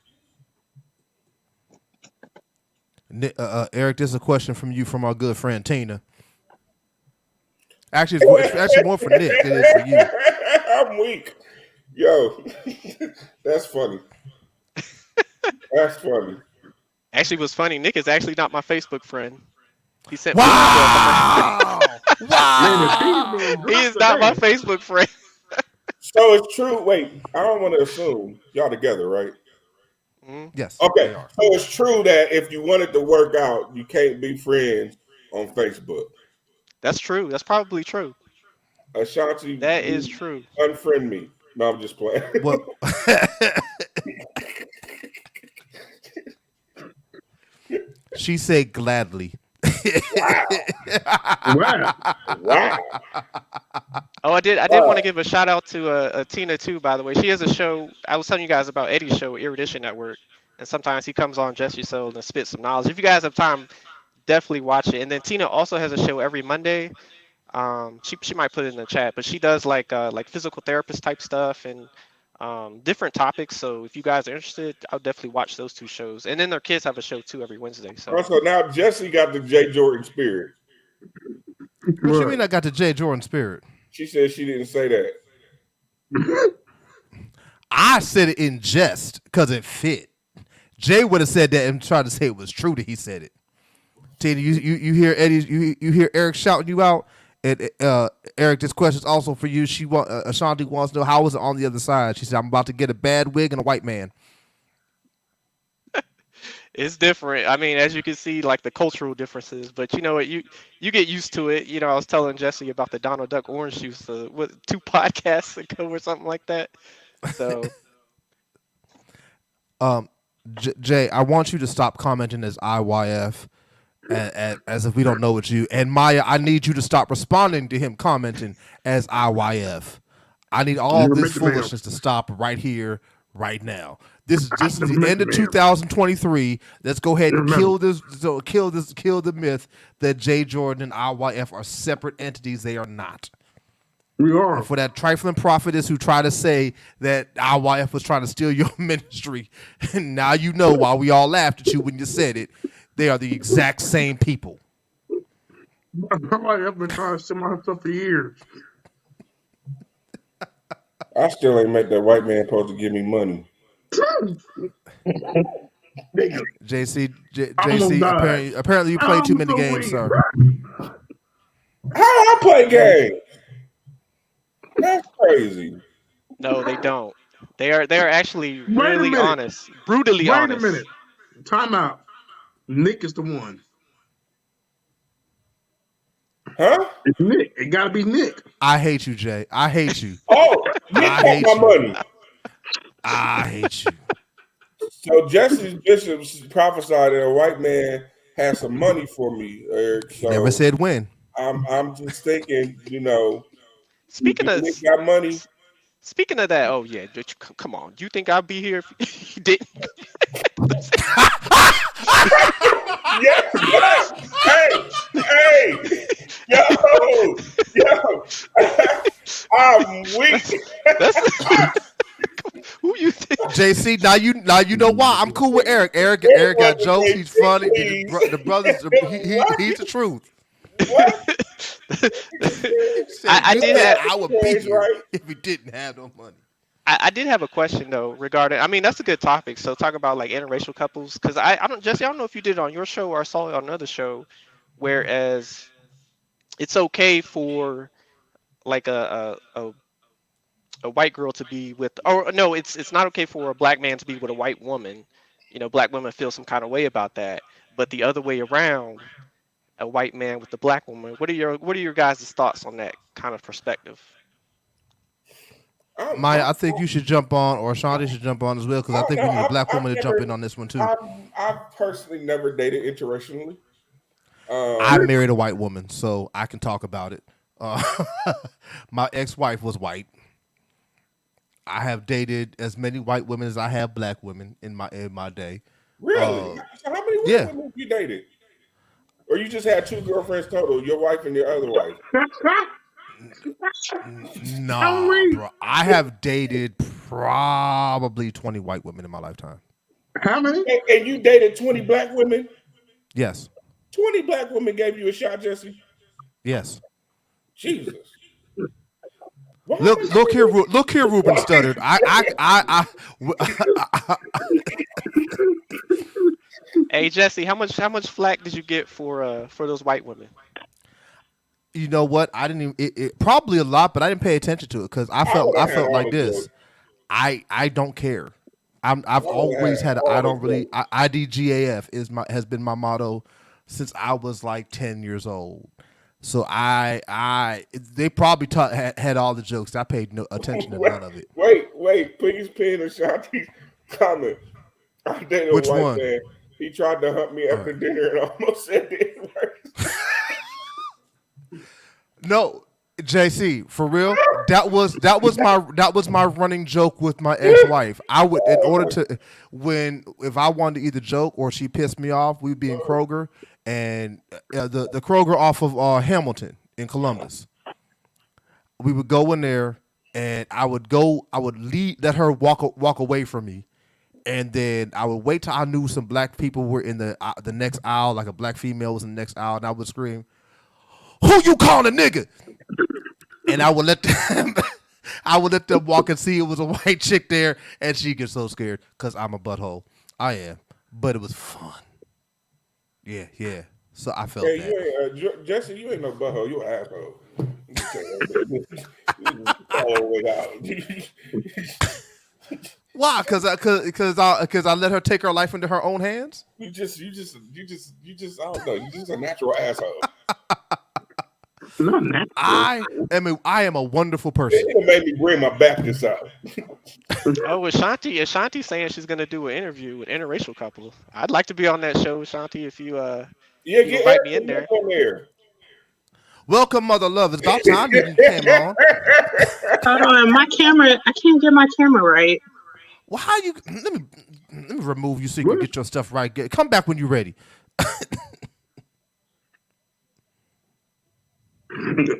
Eric, this is a question from you from our good friend Tina. Actually, it's actually more for Nick than it is for you. I'm weak. Yo, that's funny. That's funny. Actually, what's funny, Nick is actually not my Facebook friend. He sent Wow! wow! He is not my Facebook friend. So it's true. Wait, I don't want to assume y'all together, right? Yes. Okay. They are. So it's true that if you wanted to work out, you can't be friends on Facebook. That's true. That's probably true. Ashanti, That is true. Unfriend me. No, I'm just playing. What? She said gladly. Wow. Wow. Oh, I did want to give a shout out to Tina too. By the way, she has a show. I was telling you guys about Eddie's show, Erudition Network, and sometimes he comes on Jesse Soul and spits some knowledge. If you guys have time, definitely watch it. And then Tina also has a show every Monday. She might put it in the chat, but she does like physical therapist type stuff and different topics. So if you guys are interested, I'll definitely watch those 2 shows. And then their kids have a show too every Wednesday. So Also, now Jesse got the Jay Jordan spirit. What you mean I got the Jay Jordan spirit? She said she didn't say that. I said it in jest because it fit. Jay would have said that and tried to say it was true that he said it. Tina, you hear Eddie, you hear Eric shouting you out. And Eric, this question is also for you. Ashanti wants to know, how was it on the other side? She said, "I'm about to get a bad wig and a white man." It's different. I mean, as you can see, like the cultural differences, but you know what, you get used to it. You know, I was telling Jesse about the Donald Duck orange juice, what 2 podcasts ago or something like that. So, Jay, I want you to stop commenting as IYF, as if we don't know it's you. And Maya, I need you to stop responding to him commenting as IYF. I need all You're this Mr. Ma'am. foolishness to stop right here, right now. This is the Mr. end of Ma'am. 2023. Let's go ahead and Remember. kill the myth that Jay Jordan and IYF are separate entities. They are not. We are. And for that trifling prophetess who tried to say that IYF was trying to steal your ministry, and now you know why we all laughed at you when you said it. They are the exact same people. I've been trying to sell my stuff for years. I still ain't met that white man supposed to give me money. JC, almost died. apparently you played too many games, sir. How I play games? That's crazy. no, they don't. They're actually Wait a really minute. honest, brutally Wait honest. a minute. Time out. Nick is the one. Huh? It's Nick. It got to be Nick. I hate you, Jay. I hate you. Oh, Nick I got hate my you. money. I hate you. So Jesse's bishops prophesied that a white man has some money for me, Eric. So Never said when. I'm just thinking, you know, Speaking of Nick got money. speaking of that, oh yeah, come on. Do you think I'd be here if he didn't? Yes. Hey, yo, I'm weak. Who you think? JC, now you know why. I'm cool with Eric. Eric got jokes. He's funny. The brothers, he's the truth. I did have. I would be here if we didn't have no money. I did have a question though regarding. I mean, that's a good topic. So talk about like interracial couples, because I don't, Jesse. I don't know if you did it on your show or I saw it on another show, whereas it's okay for like a white girl to be with, or no, it's not okay for a black man to be with a white woman. You know, black women feel some kind of way about that, but the other way around, a white man with a black woman. What are your guys' thoughts on that kind of perspective? Maya, I think you should jump on, or Ashanti should jump on as well, because I think we need a black woman to jump in on this one too. I've personally never dated interracially. I married a white woman, so I can talk about it. My ex-wife was white. I have dated as many white women as I have black women in my day. Really? So how many women have you dated? Or you just had 2 girlfriends total, your wife and your other wife? Nah, bro. I have dated probably 20 white women in my lifetime. How many? And you dated 20 black women? Yes. 20 black women gave you a shot, Jesse? Yes. Jesus. Look here, Ruben Studdard. Hey Jesse, how much flack did you get for those white women? You know what? I didn't even. It probably a lot, but I didn't pay attention to it because I felt like this. I don't care. I've always had. I don't really. IDGAF has been my motto since I was like 10 years old. So they probably had all the jokes. I paid no attention to none of it. Wait, please pin Ashanti's comment. I dated a white man. He tried to hunt me after dinner and almost said it. No, JC, for real. That was my running joke with my ex-wife. I would, in order to, if I wanted to either joke or she pissed me off, we'd be in Kroger, and the Kroger off of Hamilton in Columbus. We would go in there, and I would let her walk away from me, and then I would wait till I knew some black people were in the next aisle, like a black female was in the next aisle, and I would scream, "Who you calling a nigga?" And I would let them walk and see it was a white chick there, and she gets so scared because I'm a butthole. I am. but it was fun. Yeah, yeah. So I Yeah, felt that. you ain't Jesse. You ain't no butthole. You an asshole. You just tell that. You all the way out. Why? Cause I let her take her life into her own hands. You just. I don't know. You just a natural asshole. Not natural. I am a wonderful They person. need to make me bring my Baptist out. Oh, Ashanti saying she's gonna do an interview with interracial couple. I'd like to be on that show, Ashanti, Yeah, if you get invite me Eric in and Nick there. on there. Welcome, mother love. It's about time you came on. Hold on, my camera. I can't get my camera right. Well, how you? Let me remove you so you can What? get your stuff right. Come back when you're ready.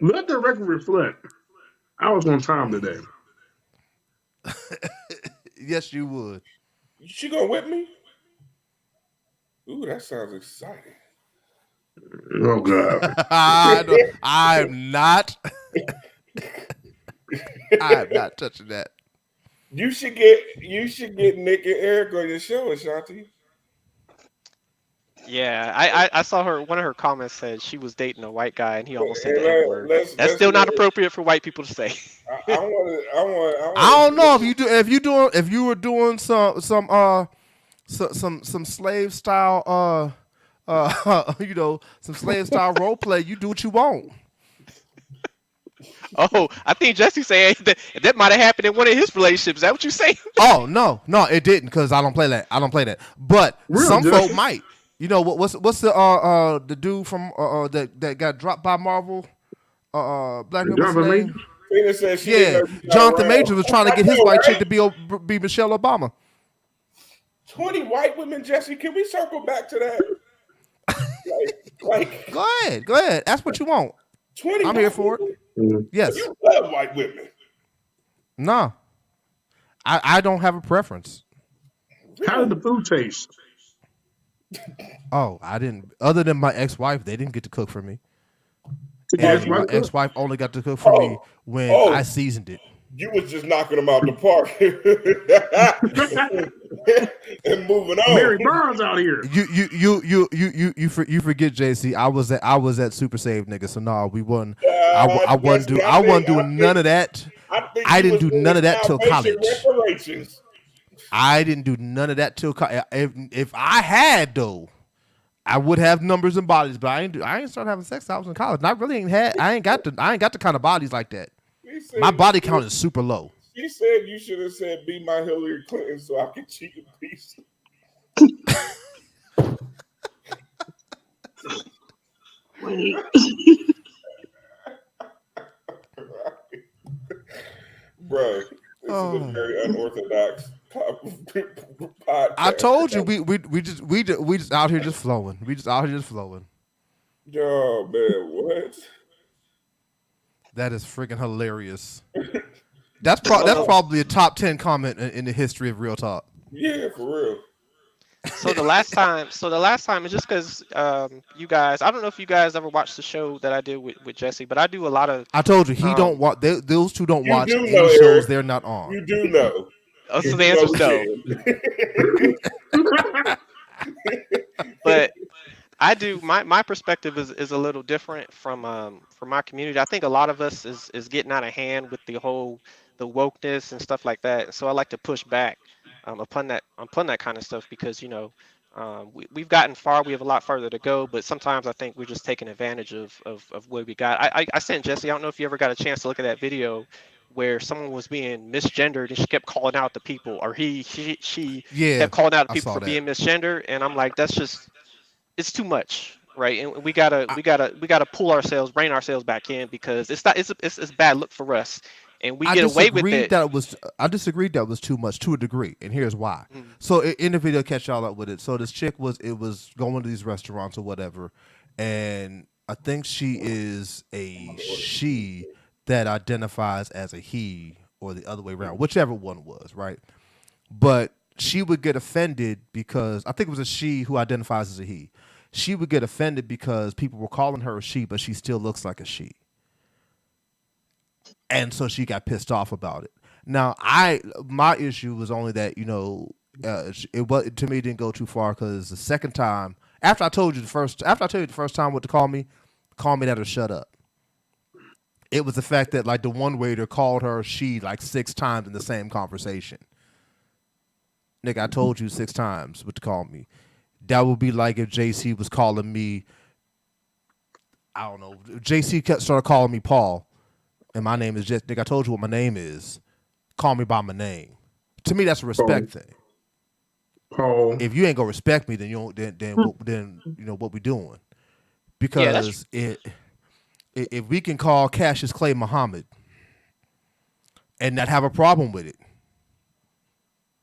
Let the record reflect. I was on time today. Yes, you would. She gonna whip me? Ooh, that sounds exciting. Oh God. I'm not. I'm not touching that. You should get Nick and Eric on your show, Ashanti. Yeah, I saw her. One of her comments said she was dating a white guy and he almost said And the N word. That's let's still let not it. appropriate for white people to say. I want I don't know to. if you were doing some slave style some slave style role play. You do what you want. Oh, I think Jesse saying that might have happened in one of his relationships. Is that what you saying? Oh no, it didn't because I don't play that. I don't play that. But Real some folk justice. might. You know what's the dude from that got dropped by Marvel? Black man, what's his Jonathan name? Majors. Tina said she didn't Yeah, know you got Jonathan around. Majors was trying to I get his know, white chick right? to be Michelle Obama. 20 white women, Jesse. Can we circle back to that? Like Go ahead. Ask what you want. 20 I'm here white for it. women? So Yes. you love white women. Nah. I don't have a preference. How did Really? the food taste? Oh, I didn't. Other than my ex-wife, they didn't get to cook for me, Did you Oh, ask and why my to cook? ex-wife only got to cook for me oh, when I oh, seasoned it. you was just knocking them out the park and moving on. Mary Burns out here. You forget JC. I was at Super Save nigga. So no, we wasn't. Jesse, I wasn't doing none of that. I think I you didn't was do doing none of that till salvation college. reparations. I didn't do none of that till college. If I had though, I would have numbers and bodies, but I ain't started having sex till I was in college. And I really ain't had. I ain't got the kind of bodies like that. He said My you body should. count is super low. She said you should have said, "Be my Hillary Clinton," so I could cheat in peace. Wait. Bro, this is a Oh. very unorthodox I podcast. told you we just out here just flowing. We just out here just flowing. Yo, man, what? That is freaking hilarious. So That's the probably a top 10 comment in the history of Real Talk. Yeah, for real. the last time is just because you guys. I don't know if you guys ever watched the show that I did with Jesse, but I do a lot of I told you he don't um. watch. Those two don't You watch do know, any shows Eric. they're not on. You do know. Oh, so And the you answer know is no. shit. But I do my perspective is a little different from my community. I think a lot of us is getting out of hand with the wokeness and stuff like that. So I like to push back upon that kind of stuff because we've gotten far. We have a lot further to go, but sometimes I think we're just taking advantage of what we got. I sent Jesse. I don't know if you ever got a chance to look at that video where someone was being misgendered and she kept calling out the people, or she Yeah, kept calling out the I people saw for that. being misgendered, and I'm like, that's just it's too much, right? And I, we gotta pull ourselves, rein ourselves back in because it's not it's a bad look for us, and we I get away with disagreed it. that it was. I disagreed that it was too much to a degree, and here's why. Mm. So in the video, catch y'all up with it. So this chick was going to these restaurants or whatever, and I think she is a she that identifies as a he or the other way around, whichever one was, right? But she would get offended because I think it was a she who identifies as a he. She would get offended because people were calling her a she, but she still looks like a she, and so she got pissed off about it. Now, my issue was only that To me it didn't go too far because the second time after I told you the first time what to call me that or shut up. It was the fact that like the one waiter called her she like 6 times in the same conversation. Nigga, I told you 6 times what to call me. That would be like if JC was calling me, I don't know, JC started calling me Paul, and my name is just, nigga, I told you what my name is. Call me by my name. To me, that's a respect thing. Paul. If you ain't gonna respect me, then you don't. Then you know what we doing. Because if we can call Cassius Clay Muhammad and not have a problem with it,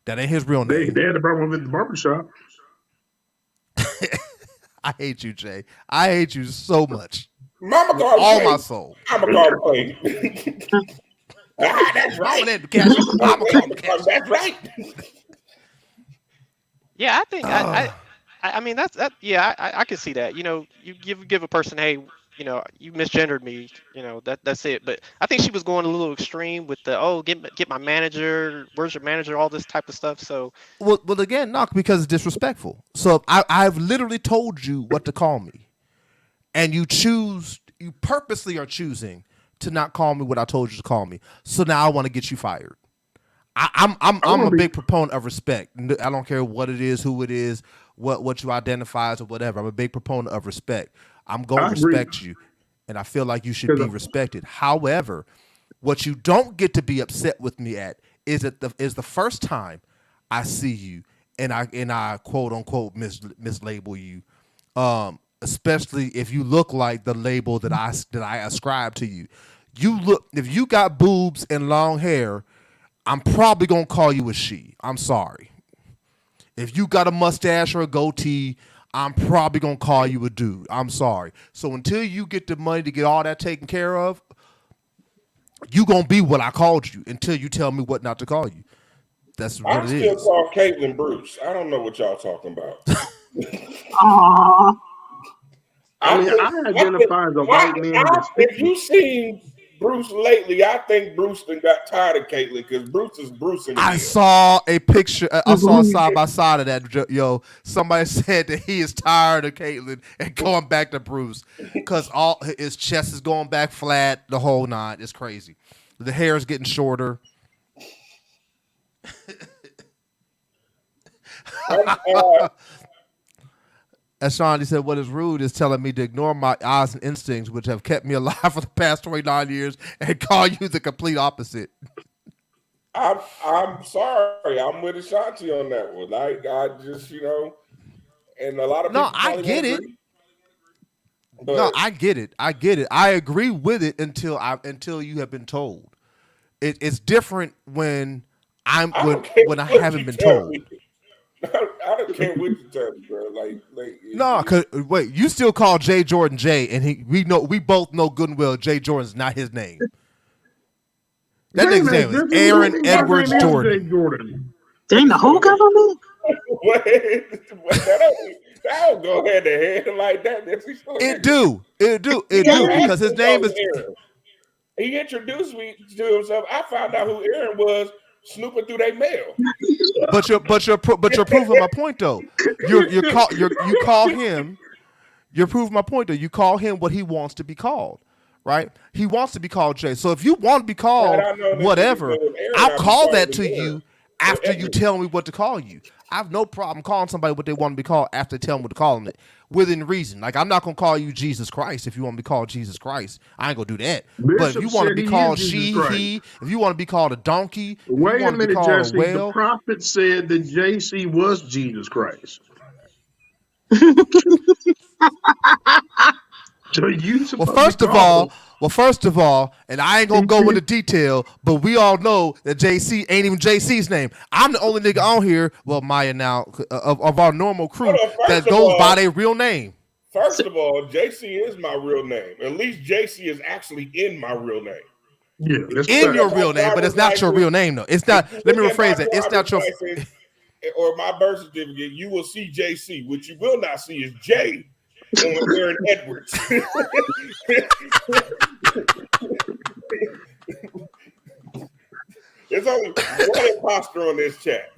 that ain't his real name. They had a problem with the barbershop. I hate you, Jay. I hate you so much. Mama with called all Clay. my soul. Mama called Clay. That's right. That's right. Yeah, I think I mean that's that. Yeah, I can see that. You know, you give a person, hey, you know, you misgendered me. You know, that's it. But I think she was going a little extreme with the get my manager. Where's your manager? All this type of stuff. So well again, not because it's disrespectful. So I've literally told you what to call me, and you purposely are choosing to not call me what I told you to call me. So now I want to get you fired. I'm a big proponent of respect. I don't care what it is, who it is, what you identify as or whatever. I'm a big proponent of respect. I'm going to respect you, and I feel like you should be respected. However, what you don't get to be upset with me at is the first time I see you and I quote unquote mislabel you, especially if you look like the label that I ascribe to you. If you got boobs and long hair, I'm probably gonna call you a she. I'm sorry. If you got a mustache or a goatee, I'm probably gonna call you a dude. I'm sorry. So until you get the money to get all that taken care of, you gonna be what I called you until you tell me what not to call you. That's what it is. I still call Caitlin Bruce. I don't know what y'all talking about. Aww. I identify as a white man. If you've seen Bruce lately, I think Bruce got tired of Caitlyn because Bruce is Bruce. I saw a picture. I saw a side by side of that. Yo, somebody said that he is tired of Caitlyn and going back to Bruce because all his chest is going back flat. The whole nine. It's crazy. The hair is getting shorter. As Sean said, what is rude is telling me to ignore my eyes and instincts, which have kept me alive for the past 29 years, and call you the complete opposite. I'm sorry. I'm with Ashanti on that one. I just, and a lot of people. No, I get it. No, I get it. I agree with it until you have been told. It's different when I haven't been told. I don't care what you tell me, bro. No, cause wait, you still call Jay Jordan Jay, and we both know good and well Jay Jordan's not his name. That nigga's name is Aaron Edwards Jordan. Dang, the whole government? That'll go hand to hand like that. It do because his name is Aaron. He introduced me to himself. I found out who Aaron was snooping through their mail. But you're proving my point though. You call him. You're proving my point though. You call him what he wants to be called, right? He wants to be called Jay. So if you want to be called whatever, I'll call that to you after you tell me what to call you. I have no problem calling somebody what they want to be called after they tell me what to call them within reason. Like I'm not gonna call you Jesus Christ if you want to be called Jesus Christ. I ain't gonna do that. But if you want to be called he, if you want to be called a donkey, wait a minute, Jesse. The prophet said that JC was Jesus Christ. So first of all, and I ain't gonna go into detail, but we all know that JC ain't even JC's name. I'm the only nigga on here, well, Maya now, of our normal crew that goes by their real name. First of all, JC is my real name. At least JC is actually in my real name. Yeah, in your real name, but it's not your real name though. It's not. Let me rephrase it. It's not your. Or my birth certificate, you will see JC. What you will not see is J. On Aaron Edwards. There's only one imposter on this chat.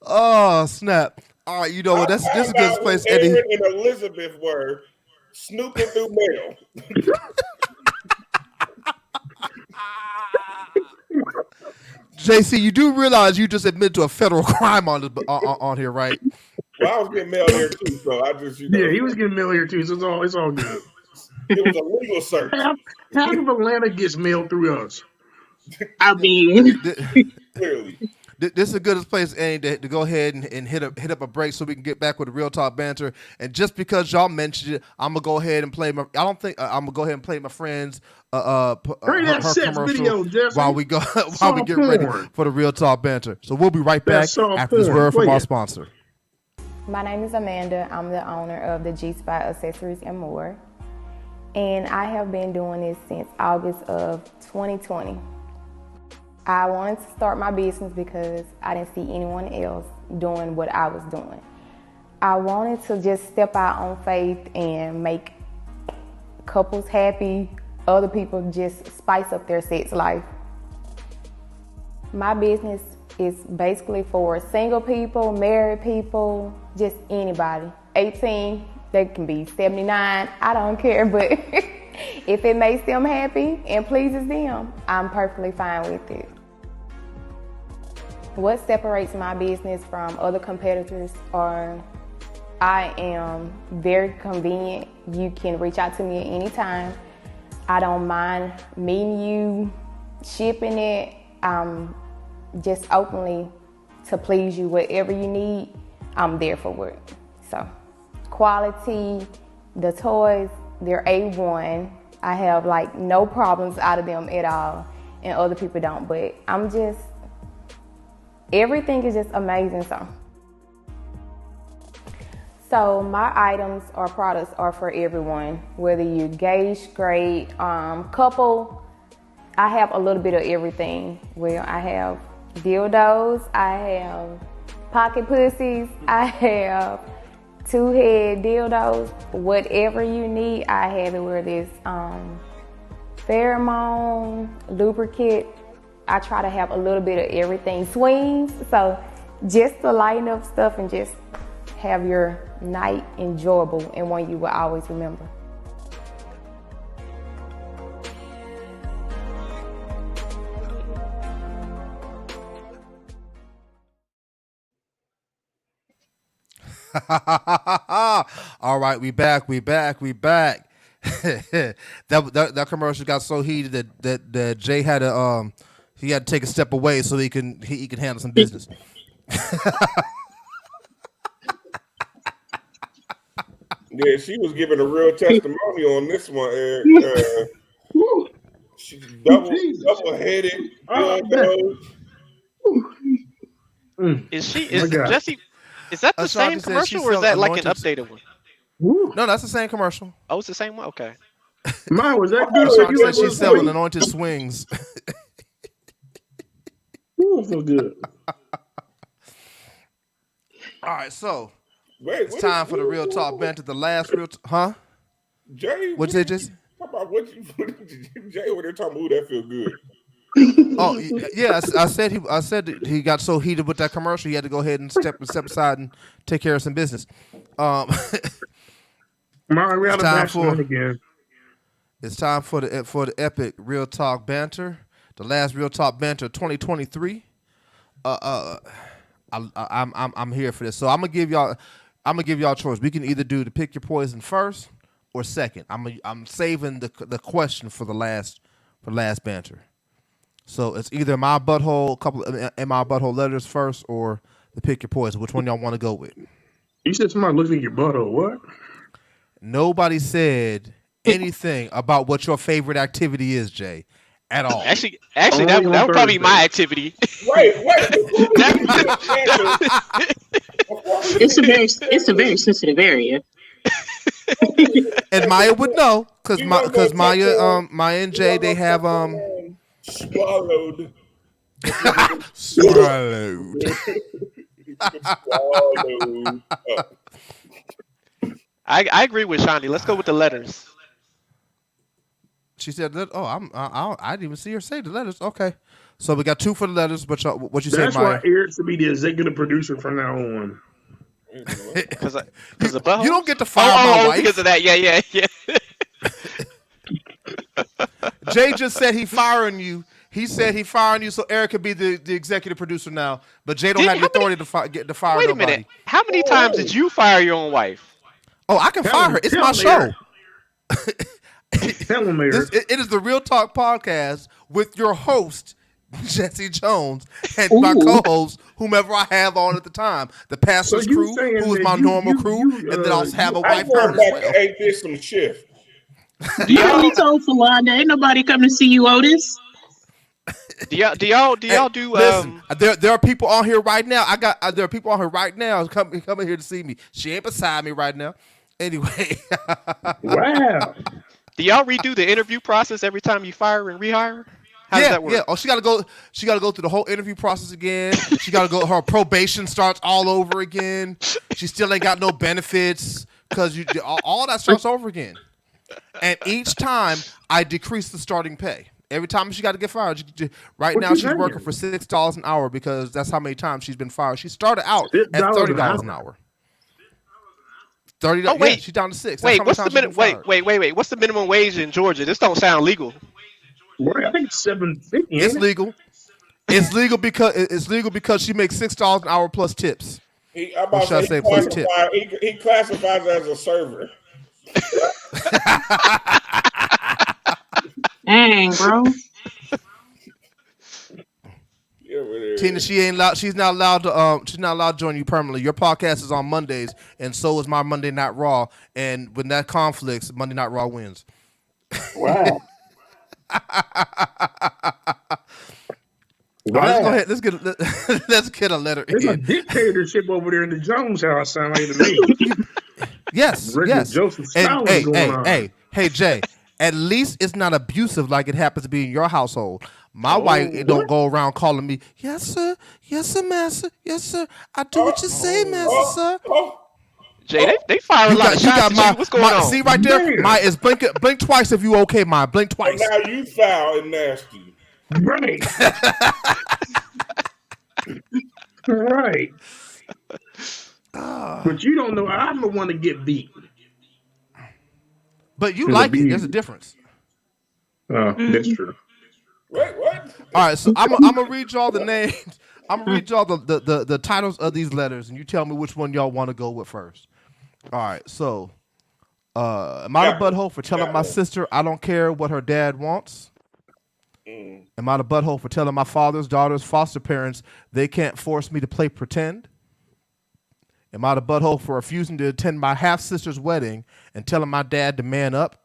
Oh snap! All right, you know what? This is a good place. Aaron and Elizabeth were snooping through mail. JC, you do realize you just admitted to a federal crime on here, right? Well, I was getting mail here too, so I just Yeah, he was getting mail here too, so it's all good. It was a legal search. Half of Atlanta gets mailed through us. I mean, Clearly. This is the goodest place, Andy, to go ahead and hit up a break so we can get back with the Real Talk Banter. And just because y'all mentioned it, I'm gonna go ahead and play my. I don't think I'm gonna go ahead and play my friend's her commercial video, while we get ready for the Real Talk Banter. So we'll be right back after this word from our sponsor. My name is Amanda. I'm the owner of the G Spot Accessories and More, and I have been doing this since August of 2020. I wanted to start my business because I didn't see anyone else doing what I was doing. I wanted to just step out on faith and make couples happy, other people just spice up their sex life. My business is basically for single people, married people, just anybody. 18, they can be 79, I don't care, but if it makes them happy and pleases them, I'm perfectly fine with it. What separates my business from other competitors are I am very convenient. You can reach out to me at any time. I don't mind meeting you, shipping it, just openly to please you. Whatever you need, I'm there for it. So, quality, the toys, they're A1. I have like no problems out of them at all, and other people don't, but everything is just amazing. So my items or products are for everyone, whether you're gay, straight, couple. I have a little bit of everything. Well, I have dildos, I have pocket pussies, I have two-head dildos. Whatever you need, I have it. Where there's pheromone, lubricant. I try to have a little bit of everything. Swings, so just to lighten up stuff and just have your night enjoyable and one you will always remember. All right, we back. that commercial got so heated that Jay had to he had to take a step away so he can handle some business. Yeah, she was giving a real testimony on this one. She's double-headed. Is Jesse? Is that the same commercial or is that like an updated one? No, that's the same commercial. Oh, it's the same one. Okay. Mine was that good. Ashanti said she's selling anointed swings. Ooh, so good. All right, so it's time for the Real Talk Banter. The last huh? Jay, what'd you say, Jesse? How about Jay over there talking about that feel good? Oh yeah, I said he got so heated with that commercial he had to go ahead and step aside and take care of some business. It's time for the epic Real Talk Banter, the last Real Talk Banter 2023. I'm here for this, so I'm gonna give y'all a choice. We can either do the pick your poison first or second. I'm saving the question for the last banter. So it's either Am I A Butthole, Am I A Butthole letters first, or the pick your poison. Which one y'all want to go with? You said somebody looking at your butthole. What? Nobody said anything about what your favorite activity is, Jay, at all. Actually, that would probably be my activity. Wait. It's a very sensitive area. And Maya would know because Maya and Jay they have swallowed. I agree with Shani. Let's go with the letters. She said, "Oh, I didn't even see her say the letters." Okay, so we got 2 for the letters. But what you say, That's why Maya? Eric should be the executive producer from now on. Because You, the buttholes? you don't get to Oh, fire my oh, wife. because of that. Yeah. Jay just said he firing you. He said he firing you so Eric could be the executive producer now. But Jay don't have the authority to fire Wait a nobody. minute. How many times did you fire your own wife? Oh, I can fire her. It's my show. Tell him, Eric. It is the Real Talk podcast with your host, Jesse Jones, and my co-host, whomever I have on at the time. The pastor's crew, who is my normal crew, and then also have a wife on as well. Ain't this some shift? You already told Falanda, ain't nobody come to see you, Otis. Do y'all do Listen, there are people on here right now. There are people on here right now coming here to see me. She ain't beside me right now. Anyway. Wow. Do y'all redo the interview process every time you fire and rehire? How does that work? Yeah. Oh, she gotta go through the whole interview process again. She gotta go. Her probation starts all over again. She still ain't got no benefits because all that starts over again. And each time I decrease the starting pay. Every time she got to get fired. Right now she's working for $6 an hour because that's how many times she's been fired. She started out at $30 an hour. $30. Oh, wait, she's down to $6. Wait, what's the minimum? Wait. What's the minimum wage in Georgia? This don't sound legal. Right, I think it's $7.50. It's legal. It's legal because she makes $6 an hour plus tips. He classifies as a server. Dang, bro. Tina, she's not allowed to join you permanently. Your podcast is on Mondays, and so is my Monday Night Raw. And when that conflicts, Monday Night Raw wins. Wow. All right, let's go ahead. Let's get a letter. There's a dictatorship over there in the Jones house. Sound like to me. Yes. Joseph Stalin And on. hey, Jay. At least it's not abusive like it happens to be in your household. My wife don't go around calling me, yes, sir, master, yes, sir. I do what you say, master, sir. Jay, they fire a lot of shots. What's going on? See right there, Maya is blink twice if you okay, Maya. Blink twice. Now you foul and nasty. Right. Right. But you don't know. I'm the one to get beat. But you like it. There's a difference. That's true. Wait, what? All right, so I'm gonna read y'all the names. I'm gonna read y'all the titles of these letters, and you tell me which one y'all want to go with first. All right, so am I the butthole for telling my sister I don't care what her dad wants? Am I the butthole for telling my father's daughter's foster parents they can't force me to play pretend? Am I the butthole for refusing to attend my half-sister's wedding and telling my dad to man up?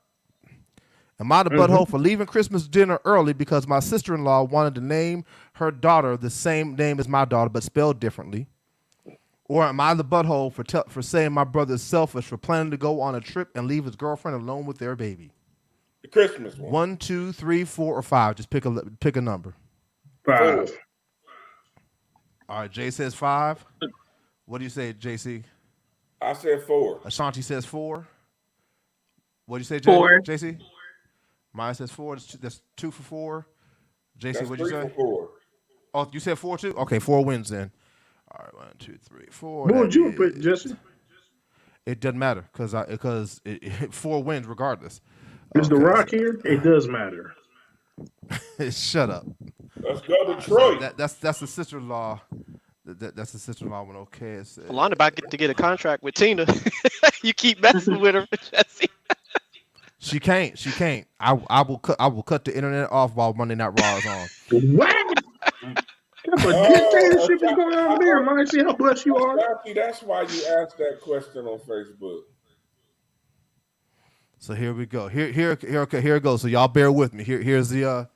Am I the butthole for leaving Christmas dinner early because my sister-in-law wanted to name her daughter the same name as my daughter but spelled differently? Or am I the butthole for saying my brother is selfish for planning to go on a trip and leave his girlfriend alone with their baby? The Christmas one. 1, 2, 3, 4, or 5. Just pick a number. 5. All right, Jay says 5. What do you say, JC? I said 4. Ashanti says 4. What do you say, 4. JC? Maya says 4. That's 2 for 4. JC, what did you say? 3 for 4. Oh, you said 4 too? Okay, 4 wins then. All right, 1, 2, 3, 4. What would you put, Jesse? It doesn't matter because 4 wins regardless. Is The Rock here? It does matter. Shut up. Let's go Detroit. That's the sister-in-law. That's the sister-in-law one. Okay. Alana about to get a contract with Tina. You keep messing with her, Jesse. She can't. I will cut the internet off while Monday Night Raw is on. What? That's a dictatorship is going on there, man. See how blessed you are. That's why you asked that question on Facebook. So here we go. Here it goes. So y'all bear with me. Here's the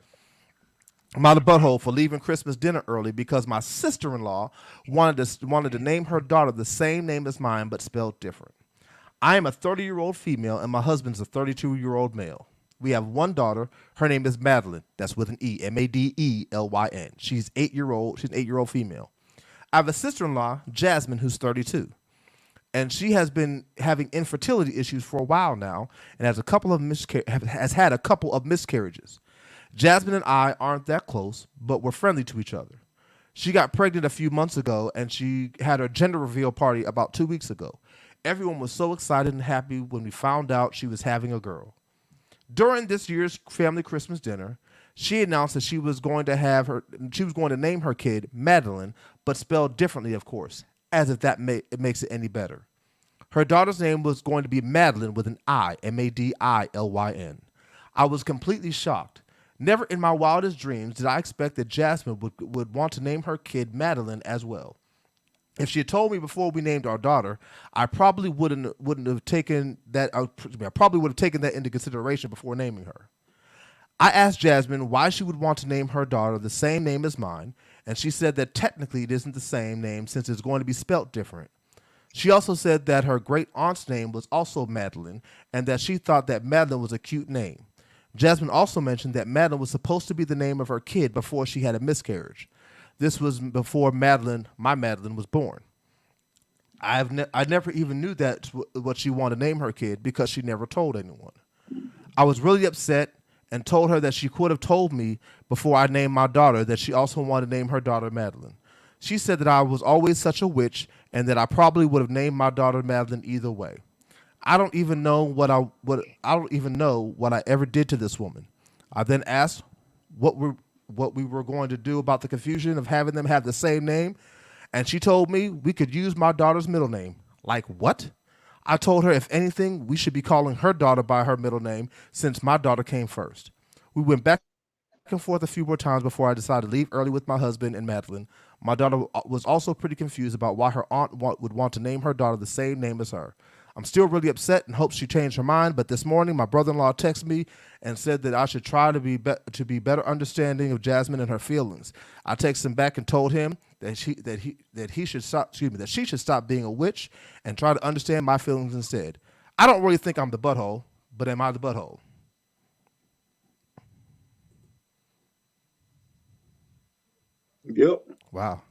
I'm out of butthole for leaving Christmas dinner early because my sister-in-law wanted to name her daughter the same name as mine but spelled different. I am a 30-year-old female and my husband's a 32-year-old male. We have one daughter. Her name is Madeline. That's with an E, Madelyn. She's 8-year-old. She's an 8-year-old female. I have a sister-in-law, Jasmine, who's 32. and she has been having infertility issues for a while now, and has had a couple of miscarriages. Jasmine and I aren't that close, but we're friendly to each other. She got pregnant a few months ago, and she had her gender reveal party about 2 weeks ago. Everyone was so excited and happy when we found out she was having a girl. During this year's family Christmas dinner, she announced that she was going to name her kid Madeline, but spelled differently, of course, as if it makes it any better. Her daughter's name was going to be Madeline with an I, Madilyn. I was completely shocked. Never in my wildest dreams did I expect that Jasmine would want to name her kid Madeline as well. If she had told me before we named our daughter, I probably wouldn't have taken that. I probably would have taken that into consideration before naming her. I asked Jasmine why she would want to name her daughter the same name as mine, and she said that technically it isn't the same name since it's going to be spelt different. She also said that her great aunt's name was also Madeline, and that she thought that Madeline was a cute name. Jasmine also mentioned that Madeline was supposed to be the name of her kid before she had a miscarriage. This was before my Madeline, was born. I never even knew that's what she wanted to name her kid because she never told anyone. I was really upset and told her that she could have told me before I named my daughter that she also wanted to name her daughter Madeline. She said that I was always such a witch and that I probably would have named my daughter Madeline either way. I don't even know what I ever did to this woman. I then asked what we were going to do about the confusion of having them have the same name, and she told me we could use my daughter's middle name. Like what? I told her if anything, we should be calling her daughter by her middle name since my daughter came first. We went back and forth a few more times before I decided to leave early with my husband and Madeline. My daughter was also pretty confused about why her aunt would want to name her daughter the same name as her. I'm still really upset and hope she changed her mind, but this morning my brother-in-law texted me and said that I should try to be better understanding of Jasmine and her feelings. I texted him back and told him that she should stop being a witch and try to understand my feelings instead. I don't really think I'm the butthole, but am I the butthole? Yep. Wow.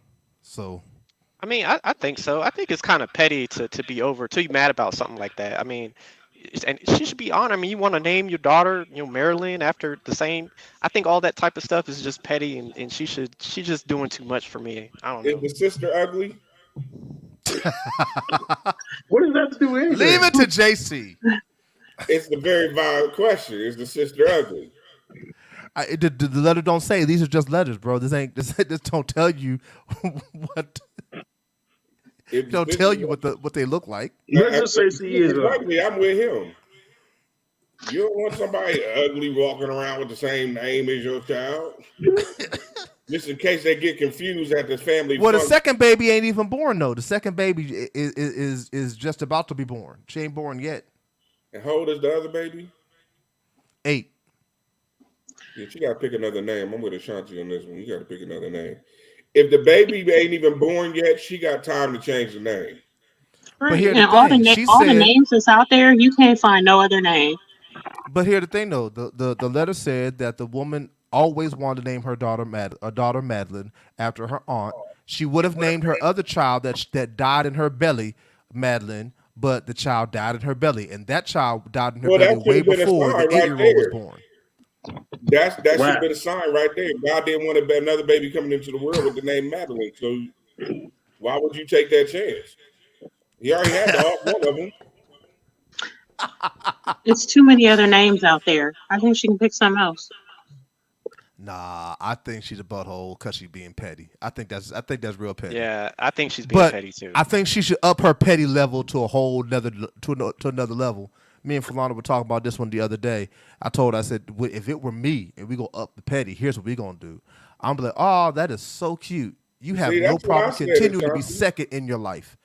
So I mean, I think so. I think it's kind of petty to be mad about something like that. I mean, and she should be honored. I mean, you want to name your daughter, Marilyn after the same. I think all that type of stuff is just petty, and she's just doing too much for me. I don't know. Is the sister ugly? What does that have to do with anything? Leave it to JC. It's a very valid question. Is the sister ugly? The letter don't say. These are just letters, bro. This don't tell you what. Don't tell you what they look like. Let's just say she is ugly. I'm with him. You don't want somebody ugly walking around with the same name as your child. Just in case they get confused at the family. Well, the second baby ain't even born though. The second baby is just about to be born. She ain't born yet. And how old is the other baby? 8. Yeah, she got to pick another name. I'm with Ashanti on this one. You got to pick another name. If the baby ain't even born yet, she got time to change the name. Right. But and all the names that's out there, you can't find no other name. But here the thing though, the letter said that the woman always wanted to name her daughter Madeline after her aunt. She would have named her other child that died in her belly Madeline, but the child died in her belly, and that child died in her belly way before the 8-year-old was born. That should have been a sign right there. God didn't want another baby coming into the world with the name Madeline. So why would you take that chance? He already had one of them. It's too many other names out there. I think she can pick something else. Nah, I think she's a butthole because she's being petty. I think that's real petty. Yeah, I think she's being petty too. I think she should up her petty level to a whole another level. Me and Falana were talking about this one the other day. I said, if it were me and we go up the petty, here's what we gonna do. I'm like, oh, that is so cute. You have no problem continuing to be second in your life.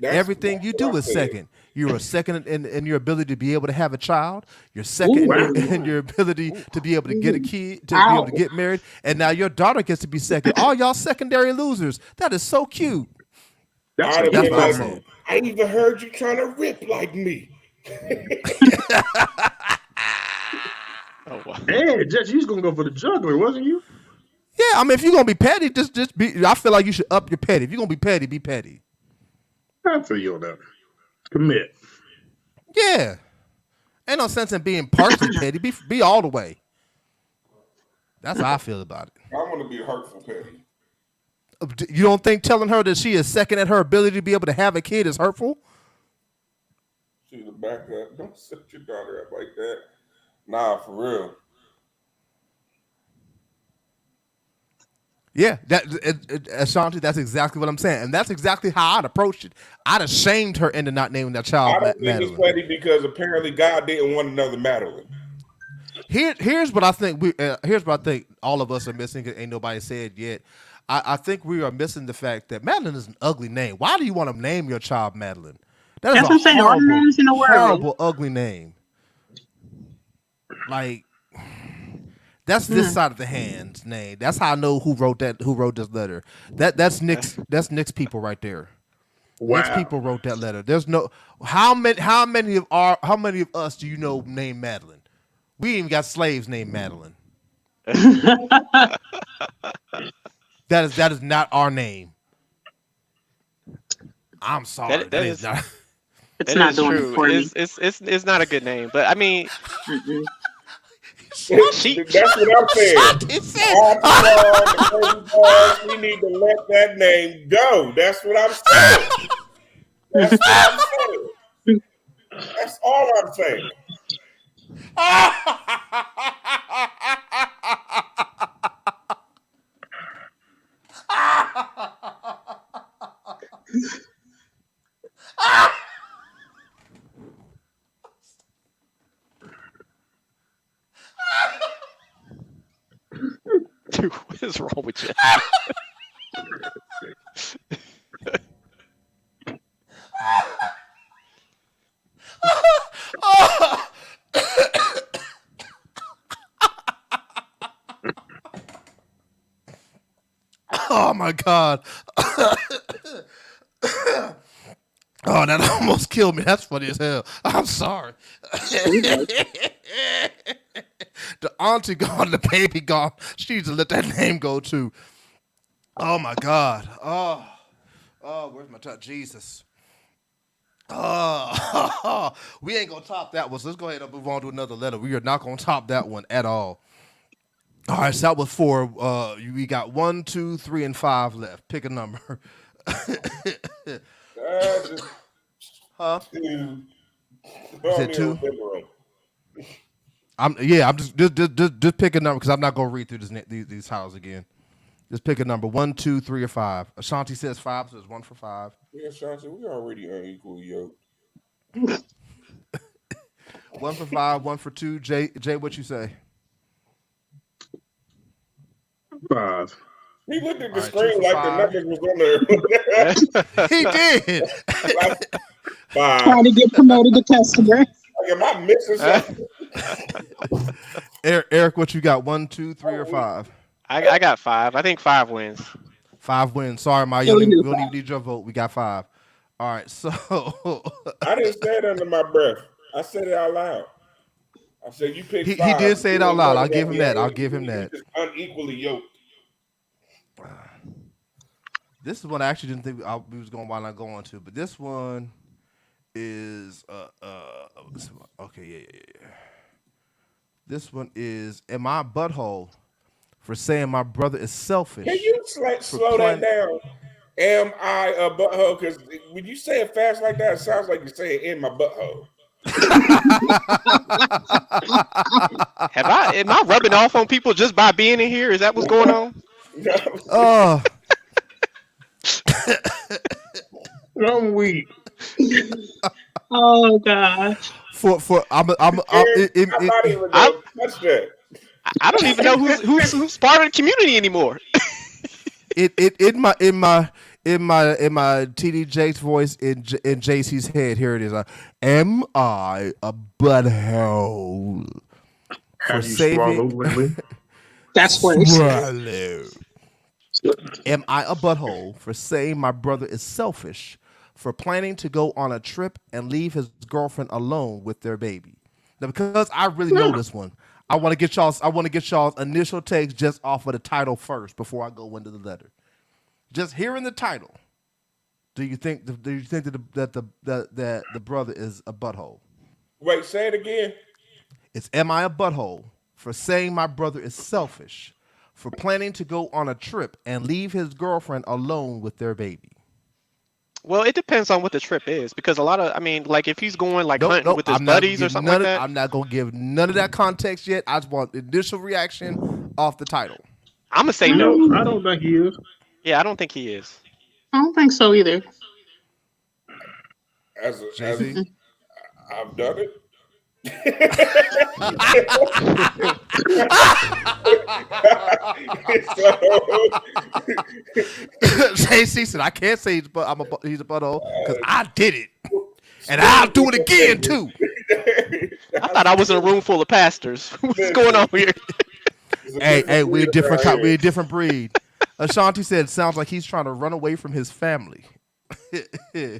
Everything you do is second. You're a second in your ability to be able to have a child. You're second in your ability to be able to get a kid, to be able to get married. And now your daughter gets to be second. All y'all secondary losers. That is so cute. That's what I said. I even heard you trying to rip like me. Oh, wow. Hey, Jess, you was gonna go for the juggler, wasn't you? Yeah, I mean, if you're gonna be petty, just be. I feel like you should up your petty. If you're gonna be petty, be petty. I feel you on that. Commit. Yeah. Ain't no sense in being partially petty. Be all the way. That's how I feel about it. I want to be hurtful petty. You don't think telling her that she is second at her ability to be able to have a kid is hurtful? She's a backup. Don't set your daughter up like that. Nah, for real. Yeah, Ashanti, that's exactly what I'm saying. And that's exactly how I'd approached it. I'd have shamed her into not naming that child I don't think Madeline. it's petty because apparently God didn't want another Madeline. Here's what I think here's what I think all of us are missing. Ain't nobody said yet. I think we are missing the fact that Madeline is an ugly name. Why do you want to name your child Madeline? That is a horrible, ugly name. Like, that's this side of the hand's name. That's how I know who wrote this letter. That's Nick's people right there. Wow. Nick's people wrote that letter. There's no how many of us do you know named Madeline? We even got slaves named Madeline. That is not our name. I'm sorry. That is not. It's not doing true. it for me. It's not a good name, but I mean, That's what I'm saying. We need to let that name go. That's what I'm saying. That's all I'm saying. dude, what is wrong with you? Oh my God. Oh, that almost killed me. That's funny as hell. I'm sorry. The auntie gone, the baby gone. She needs to let that name go too. Oh my God. Oh, where's my touch? Jesus. Oh, we ain't gonna top that one. So let's go ahead and move on to another letter. We are not gonna top that one at all. All right, so that was 4. We got 1, 2, 3, and 5 left. Pick a number. Huh? You said 2? I'm just pick a number because I'm not gonna read through these titles again. Just pick a number 1, 2, 3, or 5. Ashanti says 5, so it's 1 for 5. Yeah, Ashanti, we already unequally yoked. 1 for 5, 1 for 2. Jay, what you say? 5. He looked at the screen like 5. The numbers was on there. He did. Like 5. Trying to get promoted to customer. Like, am I missing something? Eric, what you got? 1, 2, 3, or 5? I got 5. I think 5 wins. 5 wins. Sorry, Ma. We don't even need your vote. We got 5. All right, so I didn't say it under my breath. I said it out loud. I said you picked 5. He did say it out loud. I'll give him that. I'll give him that. Just unequally yoked. This is one I actually didn't think we was going to go on to, but this one is okay, yeah. This one is, am I a butthole for saying my brother is selfish? Can you slow that down? Am I a butthole? Because when you say it fast like that, it sounds like you're saying in my butthole. Am I rubbing off on people just by being in here? Is that what's going on? Oh. I'm weak. Oh gosh. I don't even know who's part of the community anymore. in my TD Jakes voice in JC's head, here it is. Am I a butthole? Have you swallowed lately? That's what it swallow. Am I a butthole for saying my brother is selfish for planning to go on a trip and leave his girlfriend alone with their baby? Now, because I really know this one, I want to get y'all's initial takes just off of the title first before I go into the letter. Just hearing the title, Do you think that the brother is a butthole? Wait, say it again. It's am I a butthole for saying my brother is selfish for planning to go on a trip and leave his girlfriend alone with their baby? Well, it depends on what the trip is because a lot of, I mean, like if he's going like Nope, hunting nope. with his buddies or something like that. I'm not gonna give none of that context yet. I just want initial reaction off the title. I'm gonna say no. No, I don't think he is. Yeah, I don't think he is. I don't think so either. As JC? I've done it. JC said, "I can't say he's a butthole because I did it, and I'll do it again too." I thought I was in a room full of pastors. What's going on here? Hey, we're different. We're a different breed. Ashanti said, "Sounds like he's trying to run away from his family." All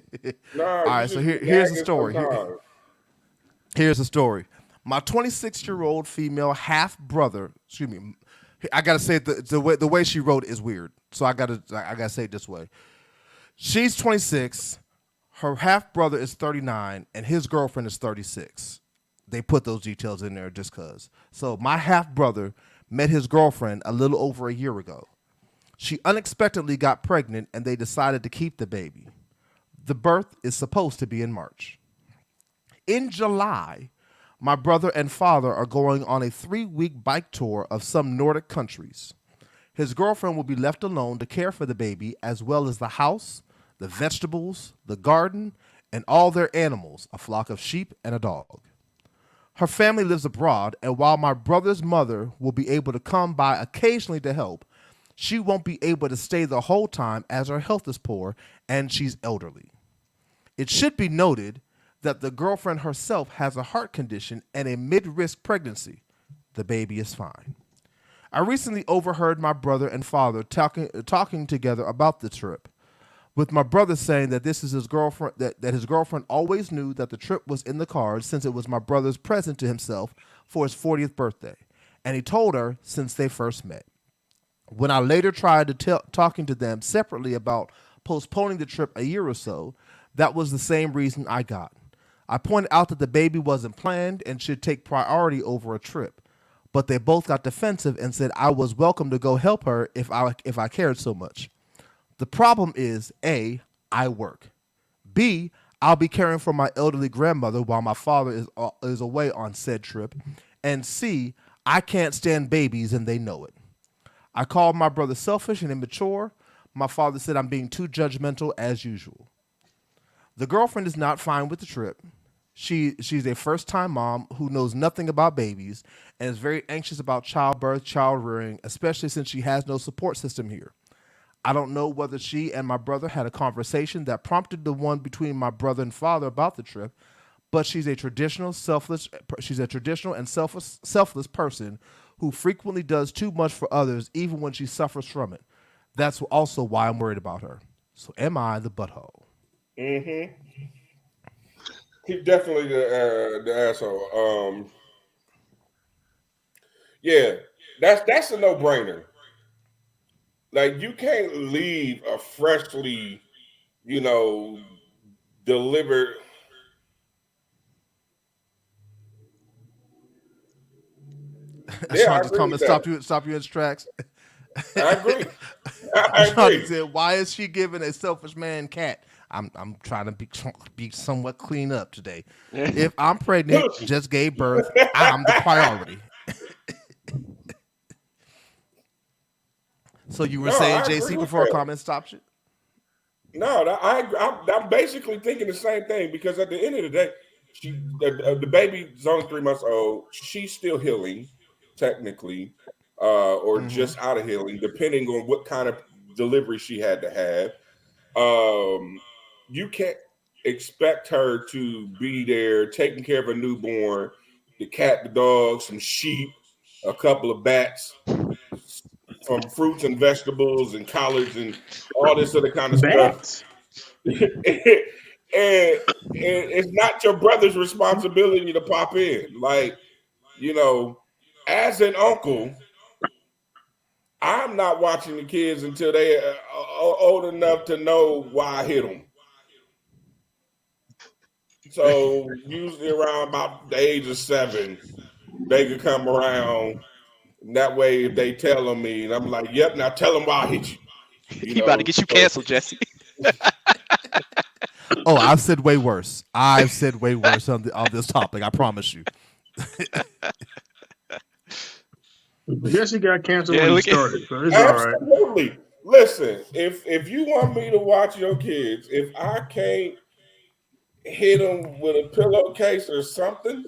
right, so here's the story. Here's the story. My 26-year-old female half brother. Excuse me. I gotta say it the way she wrote it is weird. So I gotta say it this way. She's 26. Her half brother is 39, and his girlfriend is 36. They put those details in there just cause. So my half brother met his girlfriend a little over a year ago. She unexpectedly got pregnant, and they decided to keep the baby. The birth is supposed to be in March. In July, my brother and father are going on a 3-week bike tour of some Nordic countries. His girlfriend will be left alone to care for the baby, as well as the house, the vegetables, the garden, and all their animals, a flock of sheep and a dog. Her family lives abroad, and while my brother's mother will be able to come by occasionally to help, she won't be able to stay the whole time as her health is poor and she's elderly. It should be noted that the girlfriend herself has a heart condition and a mid-risk pregnancy. The baby is fine. I recently overheard my brother and father talking together about the trip, with my brother saying that this is his girlfriend that his girlfriend always knew that the trip was in the cards since it was my brother's present to himself for his 40th birthday, and he told her since they first met. When I later tried to talking to them separately about postponing the trip a year or so, that was the same reason I got. I pointed out that the baby wasn't planned and should take priority over a trip, but they both got defensive and said I was welcome to go help her if I cared so much. The problem is, A, I work. B, I'll be caring for my elderly grandmother while my father is away on said trip. And C, I can't stand babies and they know it. I called my brother selfish and immature. My father said I'm being too judgmental as usual. The girlfriend is not fine with the trip. She's a first-time mom who knows nothing about babies and is very anxious about childbirth, child rearing, especially since she has no support system here. I don't know whether she and my brother had a conversation that prompted the one between my brother and father about the trip, but she's a traditional and selfless person who frequently does too much for others even when she suffers from it. That's also why I'm worried about her. So am I the butthole? Mm-hmm. He's definitely the asshole. Yeah, that's a no-brainer. Like you can't leave a freshly, delivered. Sean just comment stop you in its tracks. I agree. I agree. Said, why is she giving a selfish man cat? I'm trying to be somewhat clean up today. If I'm pregnant, just gave birth, I'm the priority. So you were saying, JC, before a comment stopped you? No, I'm basically thinking the same thing because at the end of the day, the baby's only 3 months old. She's still healing, technically, or just out of healing, depending on what kind of delivery she had to have. You can't expect her to be there taking care of a newborn, the cat, the dog, some sheep, a couple of bats, from fruits and vegetables and collards and all this other kind of stuff. And it's not your brother's responsibility to pop in. Like, as an uncle, I'm not watching the kids until they old enough to know why I hit them. So usually around about the age of 7, they could come around. And that way, if they telling me, and I'm like, "Yep," now tell them why I hit you. He about to get you canceled, Jesse. Oh, I've said way worse. I've said way worse on this topic. I promise you. Jesse got canceled when he started, so it's absolutely. All right. Listen, if you want me to watch your kids, if I can't hit them with a pillowcase or something,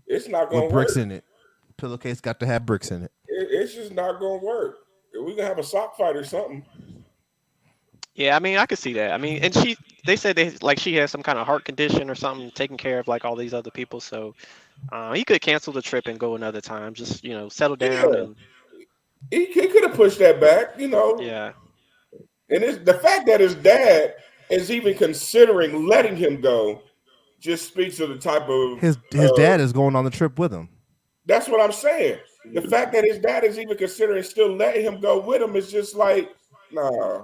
it's not gonna with bricks work. in it. Pillowcase got to have bricks in it. It's just not gonna work. We gonna have a sock fight or something. Yeah, I mean, I could see that. I mean, and they said she has some kind of heart condition or something, taking care of like all these other people. So he could cancel the trip and go another time. Just settle down and. He could have pushed that back, Yeah. And the fact that his dad is even considering letting him go just speaks to the type of his dad is going on the trip with him. That's what I'm saying. The fact that his dad is even considering still letting him go with him is just like, nah.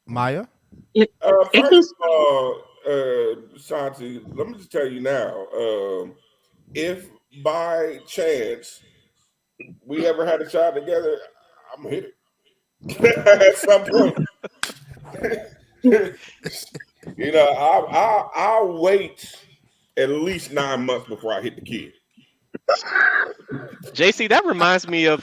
Maya? First of all, Shanti, let me just tell you now, if by chance we ever had a child together, I'm gonna hit it at some point. I'll wait at least 9 months before I hit the kid. JC, that reminds me of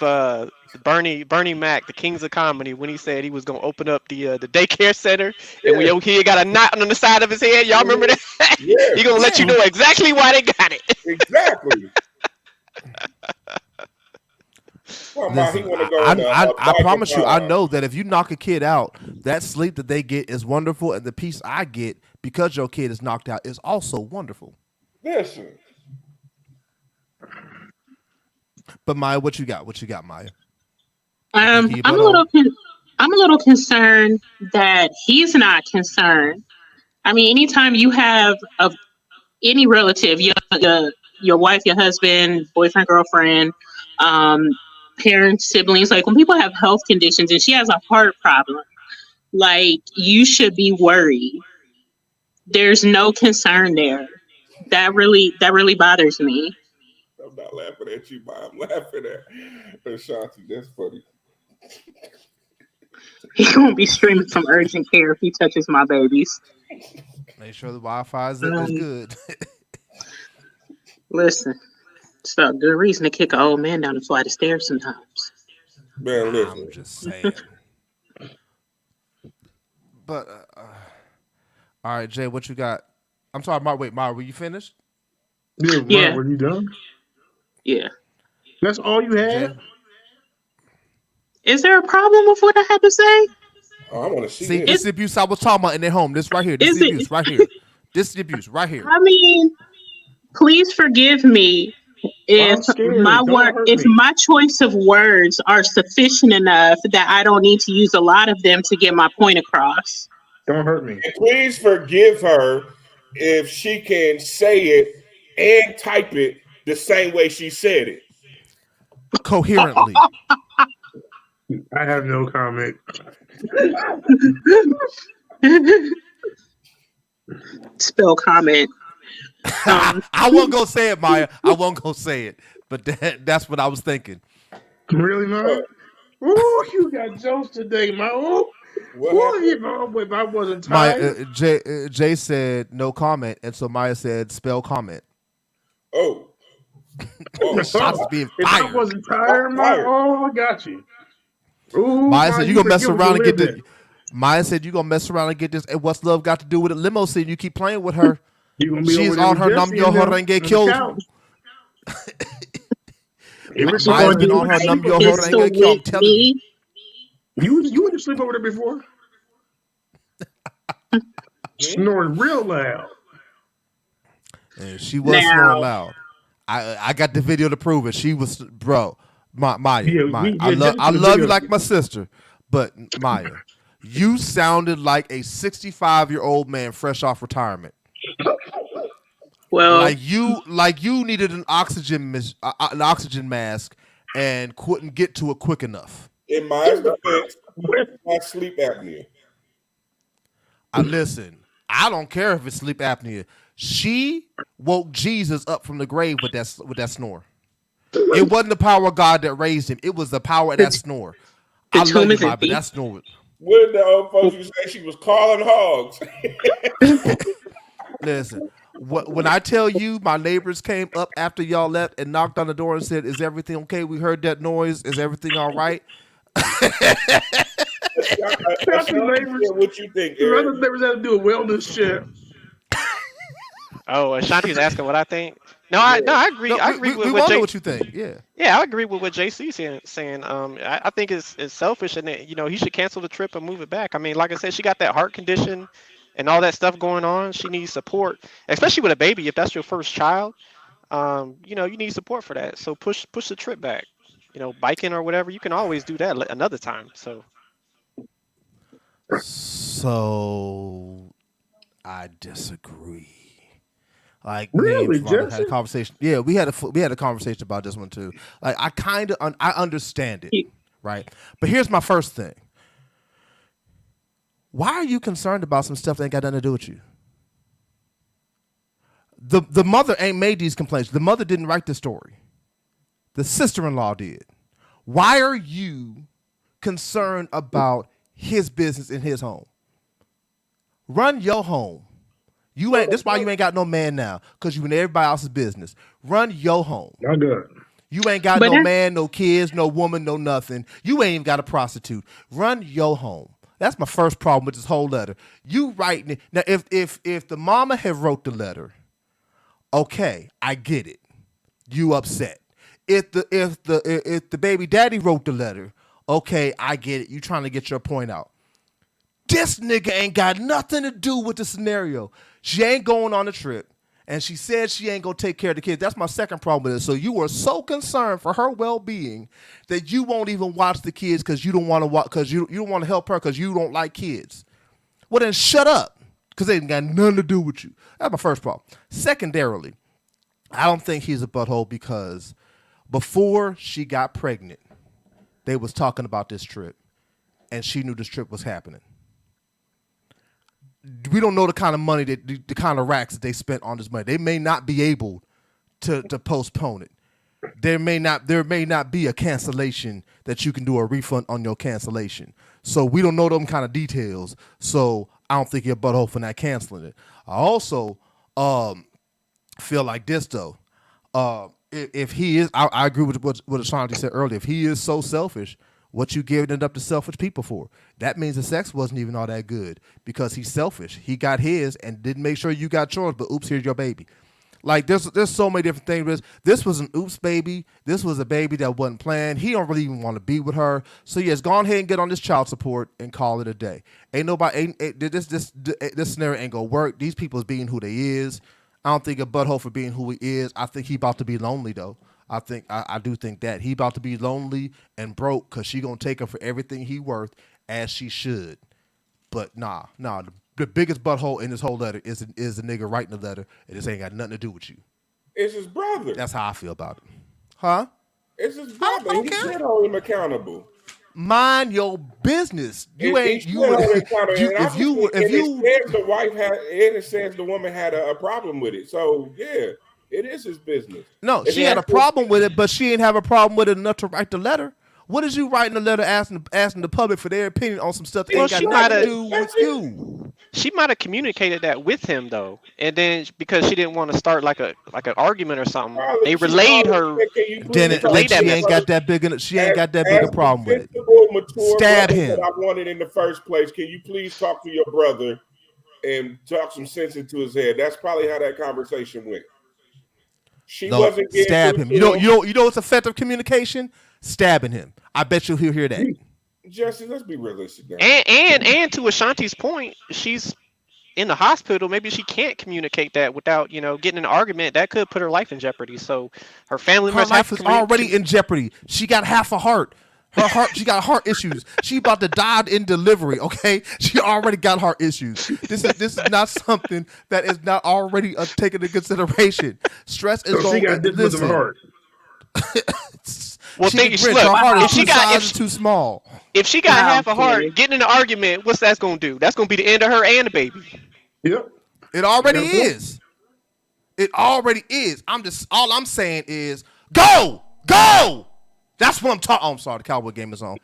Bernie Mac, the Kings of Comedy, when he said he was gonna open up the daycare center, and when your kid got a knot on the side of his head. Y'all remember that? Yeah. He gonna let you know exactly why they got it. Exactly. Listen, I promise you, I know that if you knock a kid out, that sleep that they get is wonderful, and the peace I get because your kid is knocked out is also wonderful. Listen. But Maya, what you got? What you got, Maya? I'm a little concerned that he's not concerned. I mean, anytime you have any relative, your wife, your husband, boyfriend, girlfriend, parents, siblings, like when people have health conditions and she has a heart problem, like you should be worried. There's no concern there. That really bothers me. I'm not laughing at you, but I'm laughing at Ashanti. That's funny. He won't be streaming from urgent care if he touches my babies. Make sure the Wi-Fi is good. Listen, it's a good reason to kick an old man down the flight of stairs sometimes. Man, listen. I'm just saying. But all right, Jay, what you got? I'm sorry, Mark. Wait, Mark, were you finished? Yeah. Were you done? Yeah. That's all you had? Jay? Is there a problem with what I had to say? Oh, I want to see this abuse I was talking about in their home. This right here. This is the abuse right here. This is the abuse right here. I mean, please forgive me if my choice of words are sufficient enough that I don't need to use a lot of them to get my point across. Don't hurt me. And please forgive her if she can say it and type it the same way she said it. Coherently. I have no comment. Spell comment. I won't go say it, Maya. I won't go say it. But that's what I was thinking. Really, Maya? Ooh, you got jokes today, Maya. If I wasn't tired. Maya, Jay said no comment, and so Maya said spell comment. Oh. Shots being fired. If I wasn't tired, Maya, I got you. Ooh, Maya said you gonna mess around and get this. Maya said you gonna mess around and get this. And what's love got to do with it? Limo said you keep playing with her. She's on her Nam Yo Horenge Kyo. Maya's been on her Nam Yo Horenge Kyo. I'm telling you. You went to sleep over there before? Snoring real loud. And she was snoring loud. I got the video to prove it. She was, bro. Maya, I love you like my sister, but Maya, you sounded like a 65-year-old man fresh off retirement. Well, like you needed an oxygen mask and couldn't get to it quick enough. In my defense, my sleep apnea. Listen, I don't care if it's sleep apnea. She woke Jesus up from the grave with that snore. It wasn't the power of God that raised him. It was the power of that snore. The I love tomb you, is but empty. that snore. What did the old folks used to say? She was calling hogs. Listen, when I tell you my neighbors came up after y'all left and knocked on the door and said, "Is everything okay? We heard that noise. Is everything all right?" What you think, The Eric? other neighbors had to do a wellness check. Oh, Ashanti's asking what I think. No, I agree. No, I agree we with want to know Jay. what you think. Yeah. Yeah, I agree with what JC saying. I think it's selfish, and he should cancel the trip and move it back. I mean, like I said, she got that heart condition and all that stuff going on. She needs support, especially with a baby. If that's your first child, you need support for that. So push the trip back. Biking or whatever, you can always do that another time. So I disagree. Like me and Really, Veronica had a Jesse? conversation. Yeah, we had a conversation about this one too. Like I kind of I understand it, right? But here's my first thing. Why are you concerned about some stuff that ain't got nothing to do with you? The mother ain't made these complaints. The mother didn't write the story. The sister-in-law did. Why are you concerned about his business in his home? Run your home. You ain't. That's why you ain't got no man now, because you in everybody else's business. Run your home. Not good. You ain't got no man, no kids, no woman, no nothing. You ain't even got a prostitute. Run your home. That's my first problem with this whole letter. You writing it now. If the mama had wrote the letter, okay, I get it. You upset. If the baby daddy wrote the letter, okay, I get it. You trying to get your point out. This nigga ain't got nothing to do with the scenario. She ain't going on a trip, and she said she ain't gonna take care of the kids. That's my second problem with it. So you are so concerned for her well-being that you won't even watch the kids because you don't want to watch, because you don't want to help her because you don't like kids. Well, then shut up, because they ain't got nothing to do with you. That's my first problem. Secondarily, I don't think he's a butthole because before she got pregnant, they was talking about this trip, and she knew this trip was happening. We don't know the kind of money the kind of racks that they spent on this money. They may not be able to postpone it. There may not be a cancellation that you can do a refund on your cancellation. So we don't know them kind of details. So I don't think you're a butthole for not canceling it. I also feel like this though. If he is, I agree with what Ashanti said earlier. If he is so selfish, what you giving it up to selfish people for? That means the sex wasn't even all that good because he's selfish. He got his and didn't make sure you got yours, but oops, here's your baby. Like there's so many different things. This was an oops baby. This was a baby that wasn't planned. He don't really even want to be with her. So yes, go ahead and get on this child support and call it a day. This scenario ain't gonna work. These people is being who they is. I don't think a butthole for being who he is. I think he about to be lonely though. I do think that he about to be lonely and broke because she gonna take him for everything he worth, as she should. But nah. The biggest butthole in this whole letter is the nigga writing the letter, and this ain't got nothing to do with you. It's his brother. That's how I feel about it. Huh? It's his brother. He should hold him accountable. Mind your business. It says the woman had a problem with it. So yeah, it is his business. No, she had a problem with it, but she didn't have a problem with it enough to write the letter. What is you writing a letter asking the public for their opinion on some stuff that ain't got nothing to do with you? She might have communicated that with him though, and then because she didn't want to start like an argument or something, they relayed her. Then she ain't got that big a problem with it. Stab him. I wanted in the first place. Can you please talk to your brother and talk some sense into his head? That's probably how that conversation went. She wasn't getting stab him. You know what's effective communication? Stabbing him. I bet you'll hear that. Jesse, let's be realistic now. And to Ashanti's point, she's in the hospital. Maybe she can't communicate that without getting an argument that could put her life in jeopardy. So her family her life is already in jeopardy. She got half a heart. Her heart. She got heart issues. She about to die in delivery. Okay, she already got heart issues. This is not something that is not already taken into consideration. Stress is going. She got this much of a heart. Well, She think gets look. rich. Her heart is If she two got sizes too small. if she got Wow, half a heart, Kenny. getting in an argument, what's that gonna do? That's gonna be the end of her and the baby. Yep. It You already got a point. is. It already is. All I'm saying is go. That's what I'm talking. Oh, I'm sorry, the Cowboy game is on.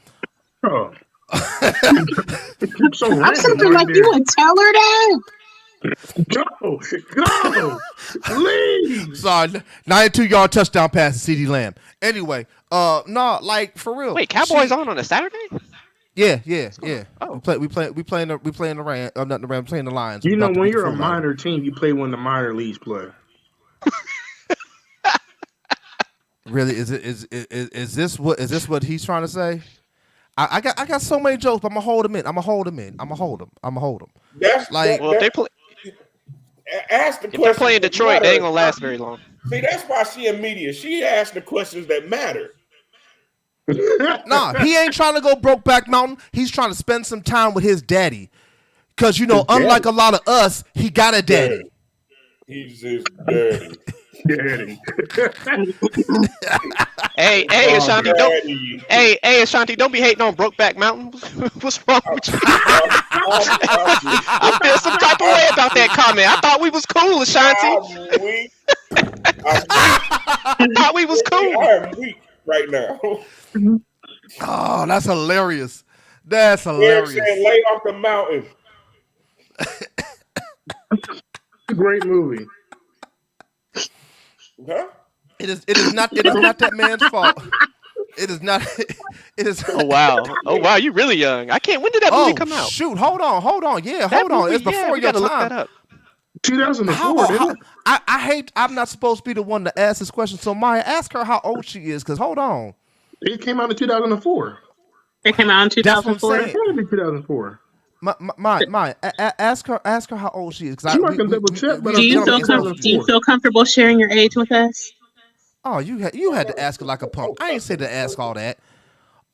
Oh. So I'm random sitting there right like there. you would tell her that. Go, leave. Sorry, 92-yard touchdown pass to CD Lamb. Anyway, no, like for real. Wait, Cowboys on a Saturday? Yeah. Oh. We playing the Rams. Not the Rams. Playing the Lions. You know, About to when beat the you're a 49ers. minor team, you play when the minor leagues play. Really, is this what he's trying to say? I got so many jokes, but I'm gonna hold him in. I'm gonna hold him. That's Like, Well, if they play, ask the if they're questions playing that Detroit, they ain't matter. gonna last very long. See, that's why she in media. She asked the questions that matter. nah, he ain't trying to go Brokeback Mountain. He's trying to spend some time with his daddy. Cause unlike a lot of us, he got a daddy. He's his daddy. Daddy. Hey, Ashanti, Ashanti, don't be hating on Brokeback Mountain. What's wrong with you? I feel some type of way about that comment. I thought we was cool, Ashanti. I'm weak. I thought we was cool. I am weak right now. Oh, that's hilarious. That's Eric hilarious. said, "Lay off the mountain." Great movie. Huh? It is not that man's fault. It is not. It is. Oh wow, you really young. I can't. When did that movie come out? Shoot, hold on. Yeah, That hold on. movie, It's before we your gotta look that time. up. 2004, didn't it? I hate. I'm not supposed to be the one to ask this question. So Maya, ask her how old she is. Cause hold on. It came out in 2004. It came out in That's what I'm 2004. saying. It had to be 2004. Maya, ask her how old she is. Cause I'm not gonna double check, but Do you I'm feel telling do you feel comfortable sharing your age with us? Oh, you had to ask her like a punk. I ain't say to ask all that.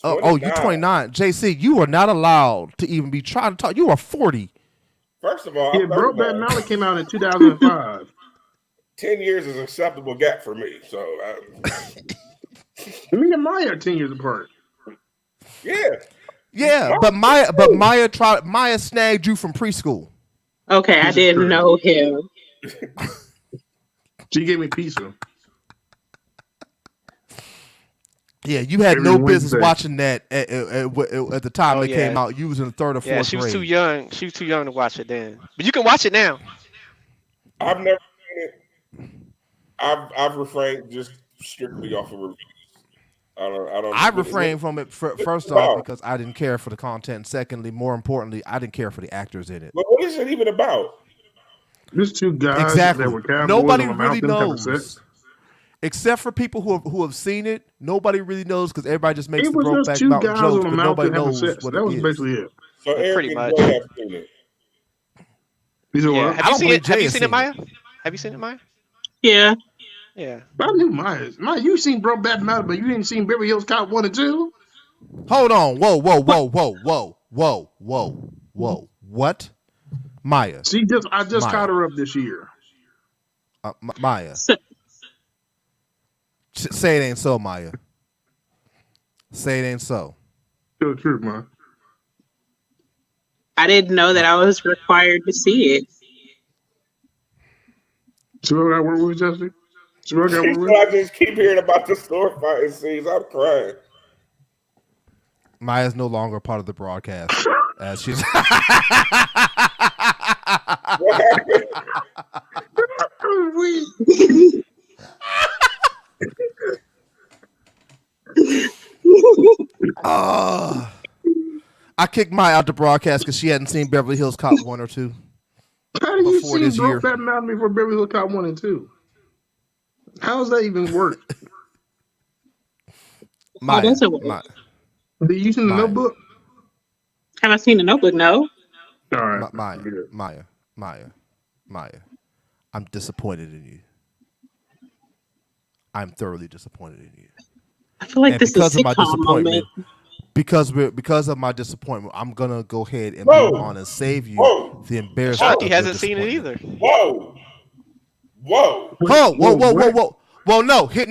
You 29. 29. JC, you are not allowed to even be trying to talk. You are 40. First of all, Yeah, I'm Brokeback 39. Mountain came out in 2005. 10 years is an acceptable gap for me. So, Me and Maya are 10 years apart. yeah. Yeah, but Maya snagged you from preschool. Okay, I didn't know him. She gave me pizza. Yeah, you had Every no Wednesday. business watching that at the time it came out. You was in the third or fourth Yeah, she was grade. too young. She was too young to watch it then. But you can watch it now. I've never seen it. I've refrained just strictly off of reviews. I refrained from it first off because I didn't care for the content. Secondly, more importantly, I didn't care for the actors in it. But what is it even about? There's two guys Exactly. that were cowboys Nobody on a really mountain having knows. sex. Except for people who have seen it, nobody really knows because everybody just makes It the was just Brokeback two Mountain guys jokes, on a but nobody mountain having knows sex. what That it was is. basically it. So Eric Pretty and much. Joy have seen it. You know Yeah. what? Have I you don't seen believe it? Have Jay you has seen it, seen Maya? Have you seen it, Maya? Yeah. Yeah. I knew Maya. Maya, you seen Brokeback Mountain, but you didn't see Beverly Hills Cop 1 and 2? Hold on. Whoa. What? Maya. See, I just Maya. caught her up this year. Maya. So, Say it ain't so, Maya. Say it ain't so. Tell the truth, man. I didn't know that I was required to see it. See what I got work with, Jesse? See what I got She work said, I with? just keep hearing about the store fighting scenes. I'm crying. Maya's no longer part of the broadcast. As she's What happened? I kicked Maya out the broadcast because she hadn't seen Beverly Hills Cop 1 or 2. How do you Before see this year. Brokeback Mountain before Beverly Hills Cop 1 and 2? How does that even work? Maya. does it work? Did you seen the Maya. Notebook? Have I seen the Notebook? No. All right. Maya. I'm disappointed in you. I'm thoroughly disappointed in you. I feel like And this is because of my sitcom disappointment, moment. because of my disappointment, I'm gonna go ahead and Whoa. move on and save you Whoa. the embarrassment. Ashanti of your hasn't seen it disappointment. either. Whoa. Whoa. Well, no. Here's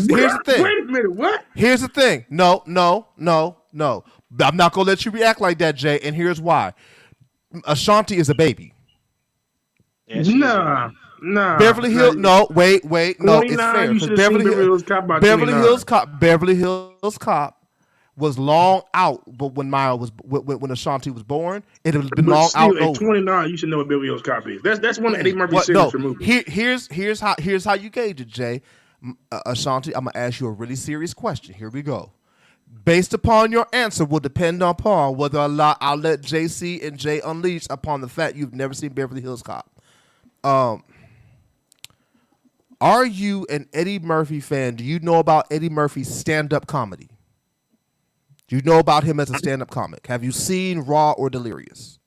the thing. Wait a minute. What? Here's the thing. No. I'm not gonna let you react like that, Jay. And here's why. Ashanti is a baby. Yeah, she is Nah. Beverly Hills. No, wait. No, it's 29, fair you should because have seen Beverly Hills Cop by 29. Beverly Hills Cop was long out, but when when Ashanti was born, it had been But long still, out at over. 29, you should know what Beverly Hills Cop is. That's one of Eddie Murphy's signature movies. Here's how you gauge it, Jay. Ashanti, I'm gonna ask you a really serious question. Here we go. Based upon your answer will depend upon whether or not I'll let JC and Jay unleash upon the fact you've never seen Beverly Hills Cop. Are you an Eddie Murphy fan? Do you know about Eddie Murphy's stand-up comedy? Do you know about him as a stand-up comic? Have you seen Raw or Delirious?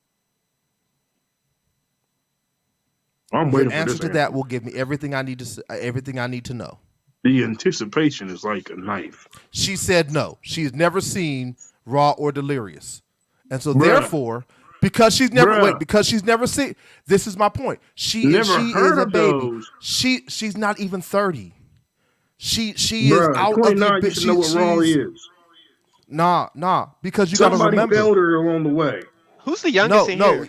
I'm waiting Your for this answer to that will give me everything I need to know. The anticipation is like a knife. She said no. She's never seen Raw or Delirious. And so Bruh. Therefore, because she's never seen, this is my point. She is a baby. Those. She's not even 30. She Bruh, is out 29, of the you should know what Raw is. Nah, because you got to Somebody remember. failed her along the way. Who's the youngest in here?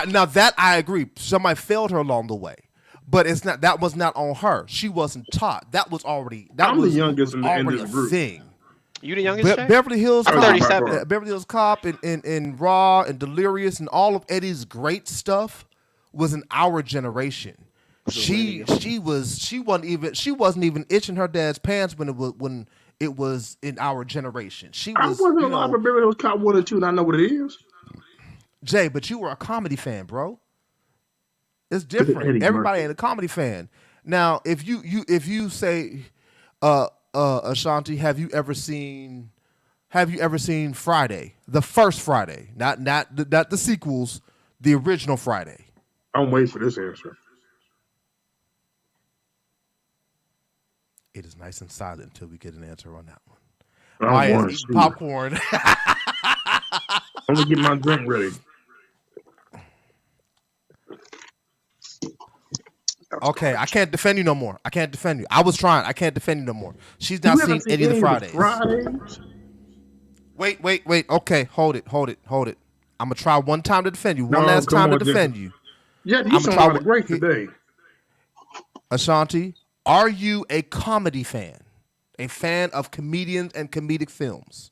Now that I agree. Somebody failed her along the way. But it's not. That was not on her. She wasn't taught. That was already. I'm the youngest in this group. Thing. You the youngest? Beverly Hills. I'm 37. Beverly Hills Cop and Raw and Delirious and all of Eddie's great stuff was in our generation. She wasn't even itching her dad's pants when it was in our generation. I wasn't alive for Beverly Hills Cop 1 and 2, and I know what it is. Jay, but you were a comedy fan, bro. It's different. Everybody ain't a comedy fan. Now, if you say, Ashanti, have you ever seen Friday, the first Friday, not the sequels, the original Friday? I'm waiting for this answer. It is nice and silent until we get an answer on that one. I'm eating popcorn. I'm gonna get my drink ready. Okay, I can't defend you no more. I was trying. I can't defend you no more. She's not seen any of the Fridays. Wait. Okay, hold it. I'm gonna try one time to defend you. One last time to defend you. Yeah, you sound like great today. Ashanti, are you a comedy fan? A fan of comedians and comedic films?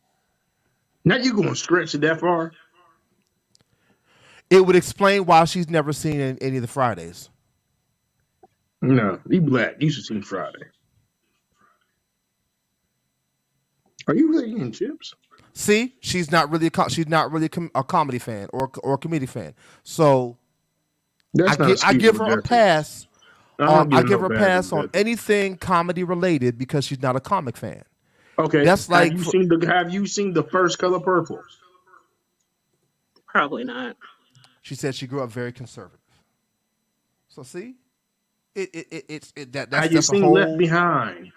Now you gonna stretch it that far? It would explain why she's never seen any of the Fridays. No, you black. You should see Friday. Are you really eating chips? See, she's not really a comedy fan or a comedic fan. So I give her a pass. I give her a pass on anything comedy related because she's not a comic fan. Okay, that's like have you seen The First Color Purple? Probably not. She said she grew up very conservative. So see, that's have you seen Left Behind?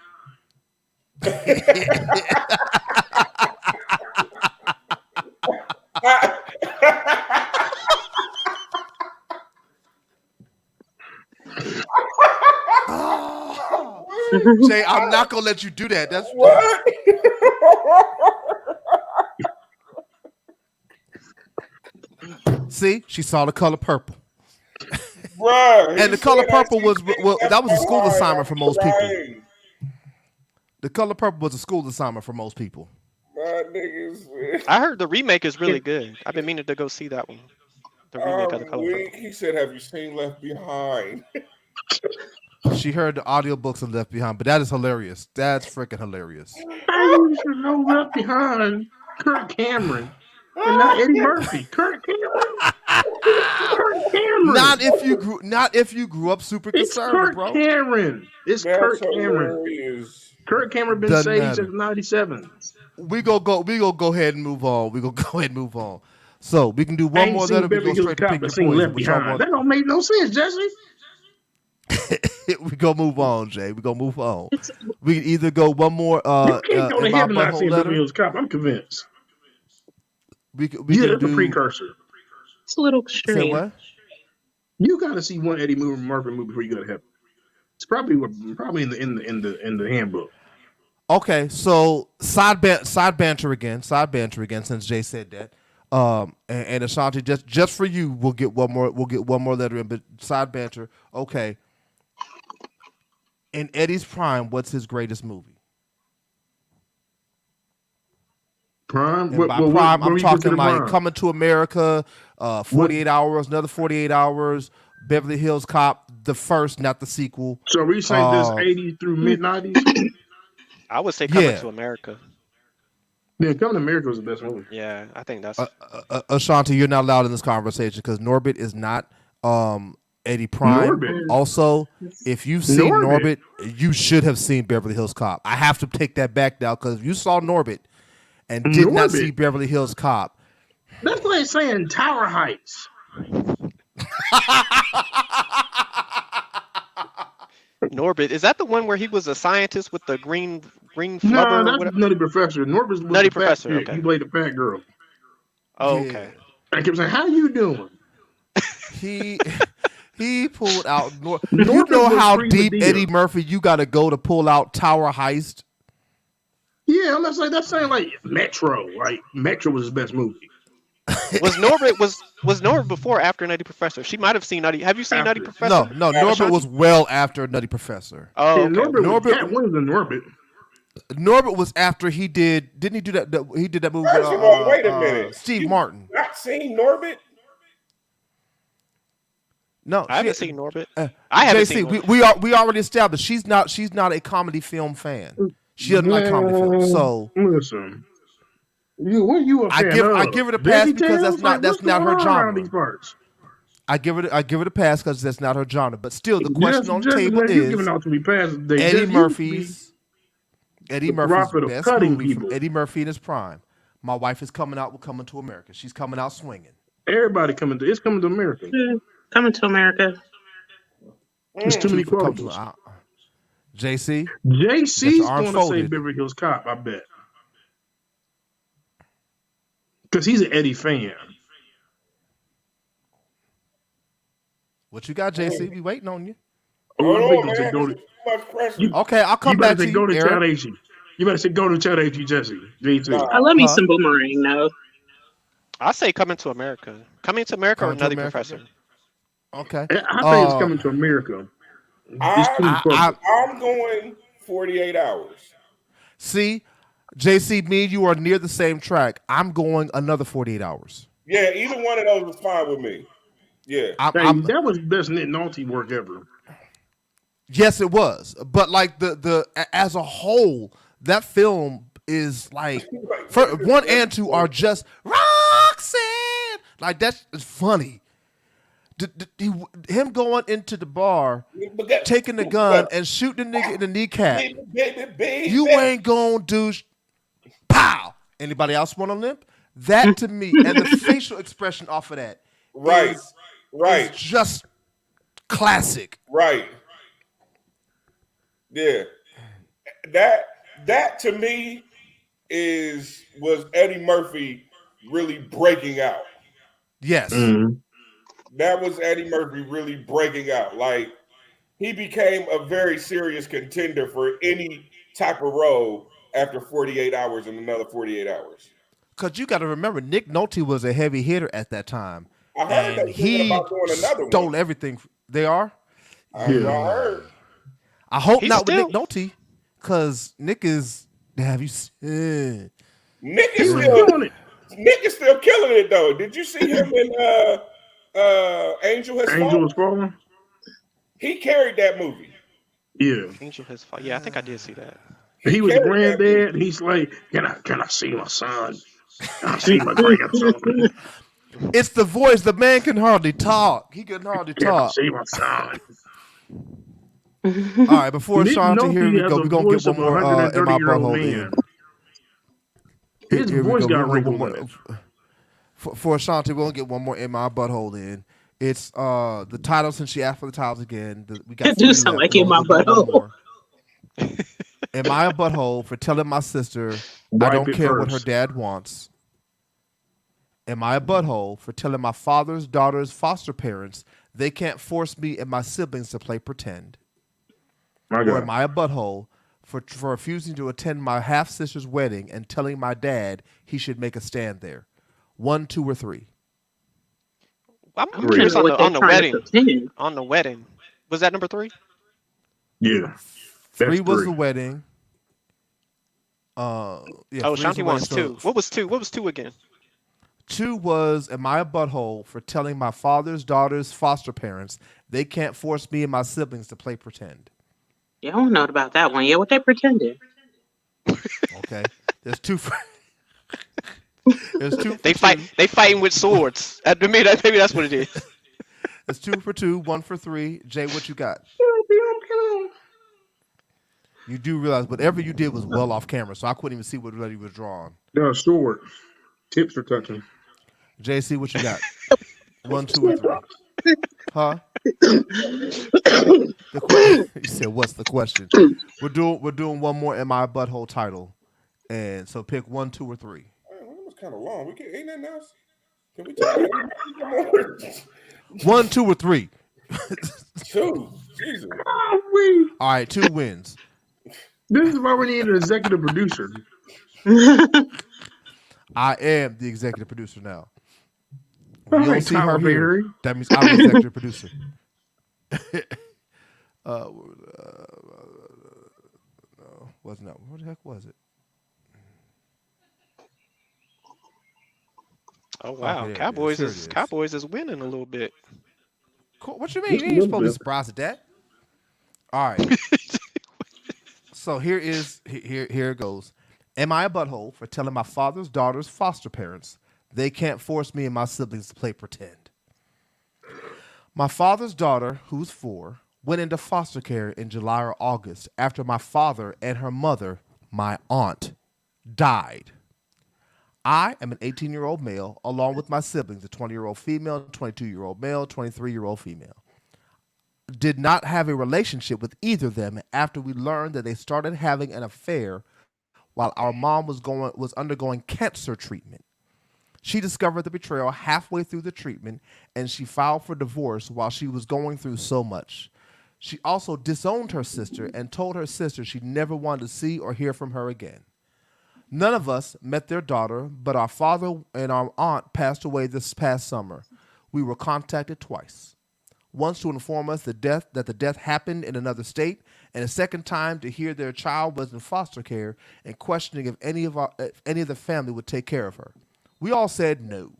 Jay, I'm not gonna let you do that. That's what. See, she saw The Color Purple. Bruh, and The Color Purple was a school assignment for most people. The Color Purple was a school assignment for most people. I heard the remake is really good. I've been meaning to go see that one. The remake of The Color Purple. He said, "Have you seen Left Behind?" She heard the audiobooks of Left Behind, but that is hilarious. That's freaking hilarious. I should know Left Behind. Kirk Cameron. And not Eddie Murphy. Kirk Cameron. Kirk Cameron. Not if you grew up super conservative, bro. Cameron. It's Kirk Cameron. Kirk Cameron been saved since '97. We go ahead and move on. So we can do one more letter. We go straight to pick your poison. That don't make no sense, Jesse. We go move on, Jay. We go move on. We can either go one more. You can't go to heaven not seeing Beverly Hills Cop. I'm convinced. That's a precursor. It's a little extreme. Say what? You got to see one Eddie Murphy movie before you go to heaven. It's probably in the handbook. Okay, so side banter again. Since Jay said that, and Ashanti, just for you, we'll get one more. We'll get one more letter in, but side banter. Okay. In Eddie's prime, what's his greatest movie? Prime? And by What prime, do I'm you talking consider like prime? Coming to America, What? 48 Hours, another 48 Hours, Beverly Hills Cop, the first, not the sequel. So we say this Uh, 80s through mid 90s. I would say Coming yeah. to America. Yeah, Coming to America was the best movie. Yeah, I think that's Ashanti, you're not allowed in this conversation because Norbit is not Eddie Prime. Norbit. Also, if you've seen Norbit. Norbit, you should have seen Beverly Hills Cop. I have to take that back now because if you saw Norbit and did not see Norbit. Beverly Hills Cop, That's like saying Tower Heights. Norbit. Is that the one where he was a scientist with the green No, flubber or that's whatever? Nutty Professor. Norbit was Nutty the fat Professor. chick. Okay. He played the fat girl. Oh, yeah, okay. I kept saying, "How you doing?" he pulled out. You Norbit know was how Free deep Medea. Eddie Murphy you got to go to pull out Tower Heist. Yeah, I'm not saying that's saying like Metro. Like Metro was his best movie. Was Norbit before or after Nutty Professor? She might have seen Nutty. Have you seen Nutty After. Professor? No, Norbit Ashanti? was well after Nutty Professor. Oh, Yeah, okay. Norbit was Cat Norbit Williams and Norbit. Norbit was after he didn't he do that he did that movie with First of all, wait a minute. Steve You Martin. not seen Norbit? No, I haven't seen Norbit. I haven't seen JC, Norbit. we already established she's not a comedy film fan. She doesn't like comedy films. So Listen, what you a I fan give of? her the pass Veggie because Tales? Like, that's what's not going her on around these genre. parts? I give her the pass because that's not her genre. But still, the question on the Just table man, you giving is out to me passes. Eddie You used to be Eddie the Murphy's prophet of best cutting movie from people. Eddie Murphy in his prime. My wife is coming out with Coming to America. She's coming out swinging. Everybody it's coming to America. Coming to America. There's too many Two for Coming quotables. to JC, got your JC's arms going to say folded. Beverly Hills Cop, I bet. Because he's an Eddie fan. What you got, JC? We waiting on you. Oh, I Hold think on, you said man. go This to. is too much pressure. Okay, I'll come You better back to say go you, to Chad Eric. H. You better say go to Chad H. Jesse. JC. Nah. I love me Huh? some Boomerang, though. I say Coming to America. Coming to America or Coming to Nutty America. Professor? Okay. I think it's coming to America. It's too many I quotables. I'm going 48 hours. see, JC, me and you are near the same track. I'm going another 48 hours. Yeah, either one of those is fine with me. Yeah. I'm That was the best Nick Nolte work ever. yes, it was, but like as a whole, that film is like for 1 and 2 are just Roxanne. Like that's funny. Him going into the bar, taking the gun and shooting the nigga in the kneecap. You ain't gonna do pow. Anybody else want to limp? That to me, and the facial expression off of that, Right. is just classic. Right. Yeah. That to me was Eddie Murphy really breaking out. Yes. Mm-hmm. That was Eddie Murphy really breaking out. Like he became a very serious contender for any type of role after 48 hours and another 48 hours. Because you got to remember, Nick Nolte was a heavy hitter at that time. I heard And they thinking he about doing another stole one. everything. They are? I heard. I hope He's not still- with Nick Nolte, because Nick is. Have you seen? Nick He is was still doing it. Nick is still killing it though. Did you see him in Angel Has Angel Fallen? was falling. He carried that movie. Yeah. Angel Has Fallen. Yeah, I think I did see that. He was a carried that granddad. And he's like, can I see my son? Can I see my grandson? It's the voice. The man can hardly talk. He can hardly Can I talk. see my son? All right, before Nick Shanti, Nolte here we has go. a We're going to voice get one of a more in my 130-year-old butthole man. in. His Here we voice go. got We're gonna get wrinkles one in more. it. For Ashanti, we'll get one more in my butthole in. It's the title, since she asked for the titles again. We got It do three sound left. like in my We'll do one butthole. more. Am I a butthole for telling my sister I Wipe don't it care what her first. dad wants? Am I a butthole for telling my father's daughter's foster parents they can't force me and my siblings to play pretend? My Or God. am I a butthole for refusing to attend my half sister's wedding and telling my dad he should make a stand there? 1, 2, or 3. I'm I want to 3. curious know what they're on the trying to wedding. pretend. On the wedding, was that number 3? Yeah, 3 that's was 3. the wedding. Yeah, Oh, 3 is Shanti the wedding. wants So 2. What was 2? What was 2 again? 2 was, am I a butthole for telling my father's daughter's foster parents they can't force me and my siblings to play pretend? Yeah, I don't know about that one. Yeah, what they pretended. Okay, there's 2 for there's 2 for They fight. 2. They fighting with swords. Maybe that's what it is. There's 2 for 2, 1 for 3. Jay, what you got? You do realize whatever you did was well off camera, so I couldn't even see what you was drawing. No, sword. Tips are touching. JC, what you got? 1, 2, or 3? Huh? The question. You said, "What's the question?" We're doing one more. Am I a butthole title? And so pick 1, 2, or 3. That was kind of long. We can ain't nothing else. Can we take it? 1, 2, or 3. 2. Jesus. All right, 2 wins. This is why we need an executive producer. I am the executive producer now. All You don't right, see her Tyler here. Perry. That means I'm the executive producer. No, wasn't that? What the heck was it? Oh wow, Okay, there it is. Here it is. Cowboys is winning a little bit. Cool. What you mean? Just You a ain't little supposed to be bit. surprised at that. All right. So here it goes. Am I a butthole for telling my father's daughter's foster parents they can't force me and my siblings to play pretend? My father's daughter, who's 4, went into foster care in July or August after my father and her mother, my aunt, died. I am an 18-year-old male, along with my siblings, a 20-year-old female, 22-year-old male, 23-year-old female. Did not have a relationship with either of them after we learned that they started having an affair while our mom was undergoing cancer treatment. She discovered the betrayal halfway through the treatment, and she filed for divorce while she was going through so much. She also disowned her sister and told her sister she never wanted to see or hear from her again. None of us met their daughter, but our father and our aunt passed away this past summer. We were contacted twice. Once to inform us that the death happened in another state, and a second time to hear their child was in foster care and questioning if any of the family would take care of her. We all said no.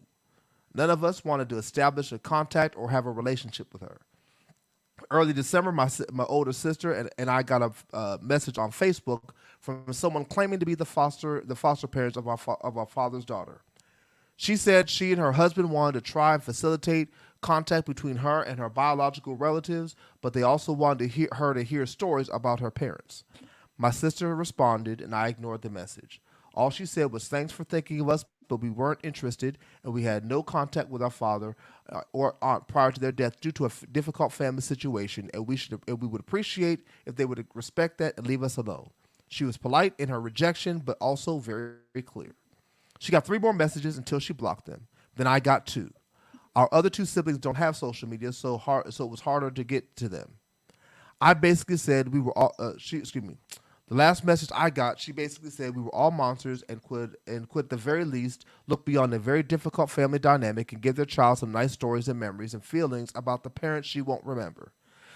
None of us wanted to establish a contact or have a relationship with her. Early December, my older sister and I got a message on Facebook from someone claiming to be the foster parents of our father's daughter. She said she and her husband wanted to try and facilitate contact between her and her biological relatives, but they also wanted her to hear stories about her parents. My sister responded, and I ignored the message. All she said was thanks for thinking of us, but we weren't interested, and we had no contact with our father or aunt prior to their death due to a difficult family situation, and we would appreciate if they would respect that and leave us alone. She was polite in her rejection, but also very, very clear. She got 3 more messages until she blocked them. Then I got 2. Our other 2 siblings don't have social media, so it was harder to get to them. I basically said we were all. The last message I got, she basically said we were all monsters and could at the very least look beyond a very difficult family dynamic and give their child some nice stories and memories and feelings about the parents she won't remember.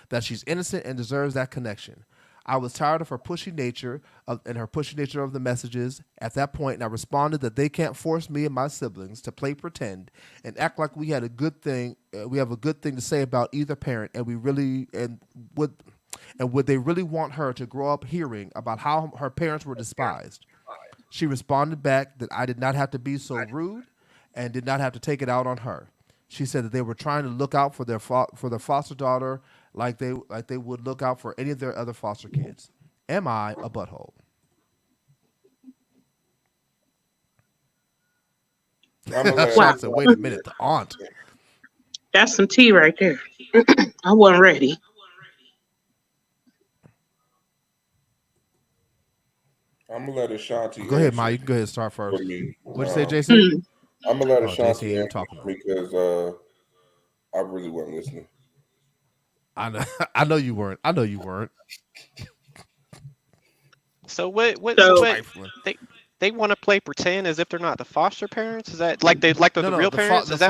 That she's innocent and deserves that connection. I was tired of her pushy nature of the messages at that point, and I responded that they can't force me and my siblings to play pretend and act like we had a good thing. We have a good thing to say about either parent, and would they really want her to grow up hearing about how her parents were despised? She responded back that I did not have to be so rude, and did not have to take it out on her. She said that they were trying to look out for their foster daughter like they would look out for any of their other foster kids. Am I a butthole? Sean said, "Wait a minute, the aunt." That's some tea right there. I wasn't ready. I'm gonna let Ashanti. Go ahead, Ma. You can go ahead and start first. What'd you say, Um, Jason? I'm gonna let Jason, Ashanti you answer talking about. because I really wasn't listening. I know. I know you weren't. I know you weren't. So what? What? So So what? Trifling. They they want to play pretend as if they're not the foster parents. Is that like they're No, the no. real parents? Is that?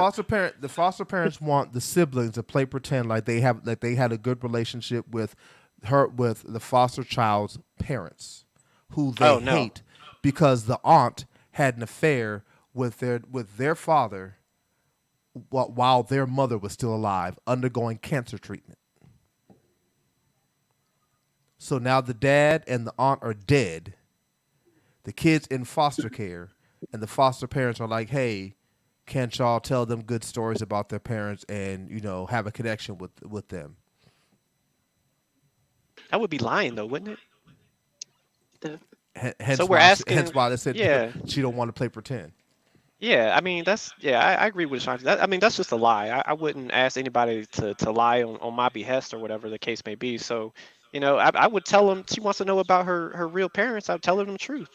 The foster parents want the siblings to play pretend like they had a good relationship with the foster child's parents, who they Oh no. hate because the aunt had an affair with their father while their mother was still alive, undergoing cancer treatment. So now the dad and the aunt are dead. The kids in foster care, and the foster parents are like, "Hey, can't y'all tell them good stories about their parents and have a connection with them?" That would be lying though, wouldn't it? the So Hence we're why asking. they said Yeah. she don't want to play pretend. Yeah, I mean that's yeah, I agree with Shanti. I mean that's just a lie. I wouldn't ask anybody to lie on my behest or whatever the case may be. So, I would tell them she wants to know about her real parents. I'd tell her the truth.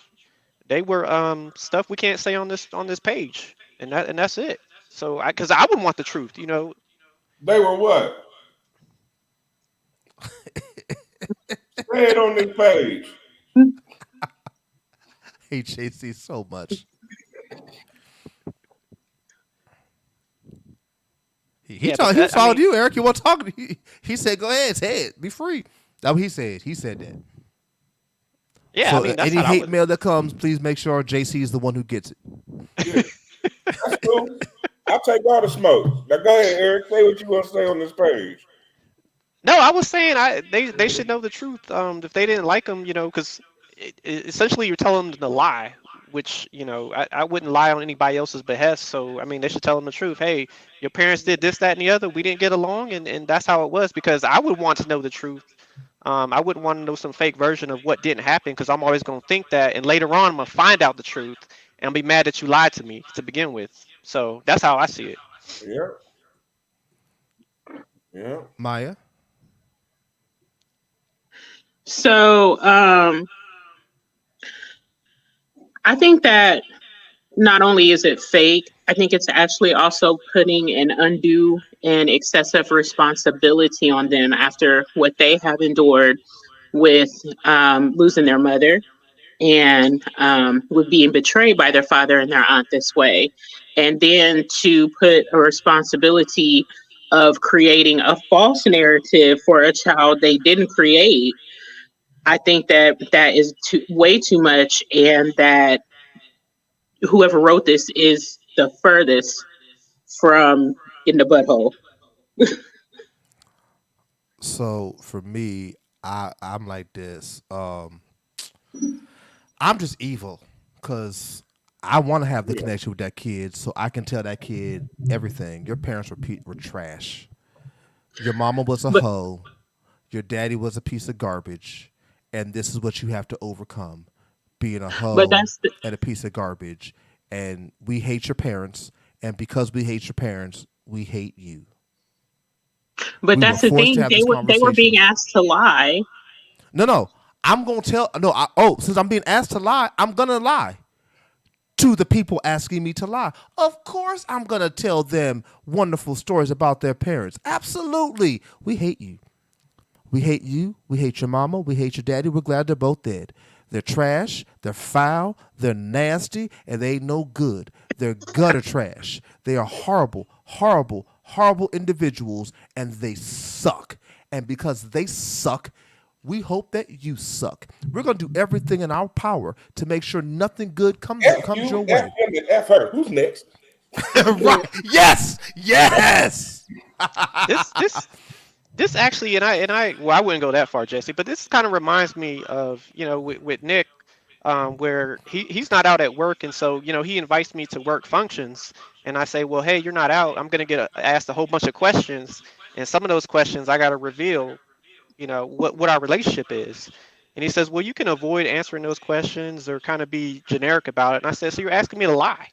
They were stuff we can't say on this page, and that's it. So because I would want the truth. They were what? Say it on this page. Hate JC so much. Yeah, but He that I told mean you, Eric. You want to talk? He said, "Go ahead, say it. Be free." That's what he said. He said that. yeah, I So mean that's any how I hate would. mail that comes, please make sure JC is the one who gets it. Yeah, that's cool. I'll take all the smoke. Now go ahead, Eric. Say what you want to say on this page. No, I was saying they should know the truth. If they didn't like them, because essentially you're telling them to lie, which I wouldn't lie on anybody else's behest. So I mean, they should tell them the truth. Hey, your parents did this, that, and the other. We didn't get along, and that's how it was. Because I would want to know the truth. I wouldn't want to know some fake version of what didn't happen because I'm always going to think that, and later on I'm going to find out the truth and be mad that you lied to me to begin with. So that's how I see it. Yeah, yeah. Maya. so I think that not only is it fake, I think it's actually also putting an undue and excessive responsibility on them after what they have endured with losing their mother and with being betrayed by their father and their aunt this way. And then to put a responsibility of creating a false narrative for a child they didn't create. I think that that is way too much, and that whoever wrote this is the furthest from in the butthole. So for me, I'm like this. I'm just evil because I want to have the connection with that kid, so I can tell that kid everything. Your parents were trash. Your mama was a But hoe. Your daddy was a piece of garbage, and this is what you have to overcome: being a but hoe and a piece of garbage. And we hate your parents, and because we hate your parents, we hate you. We were that's the forced to thing. have this They were being conversation. asked to lie. No, no. I'm gonna tell. No. Since I'm being asked to lie, I'm gonna lie to the people asking me to lie. Of course, I'm gonna tell them wonderful stories about their parents. Absolutely. We hate you. We hate you. We hate your mama. We hate your daddy. We're glad they're both dead. They're trash. They're foul. They're nasty, and they ain't no good. They're gutter trash. They are horrible, horrible, horrible individuals, and they suck. And because they suck, we hope that you suck. We're gonna do everything in our power to make sure nothing good F comes your you, F way. him, and F her. Who's next? Right? Yes. Yes. This this this actually, and I well, I wouldn't go that far, Jesse, but this kind of reminds me of with Nick, where he's not out at work, and so he invites me to work functions, and I say, well, hey, you're not out. I'm gonna get asked a whole bunch of questions, and some of those questions I got to reveal what our relationship is. And he says, well, you can avoid answering those questions or kind of be generic about it. And I said, so you're asking me to lie.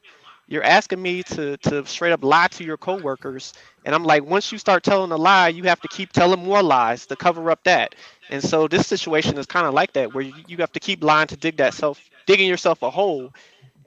You're asking me to straight up lie to your coworkers. And I'm like, once you start telling a lie, you have to keep telling more lies to cover up that. And so this situation is kind of like that, where you have to keep lying to digging yourself a hole.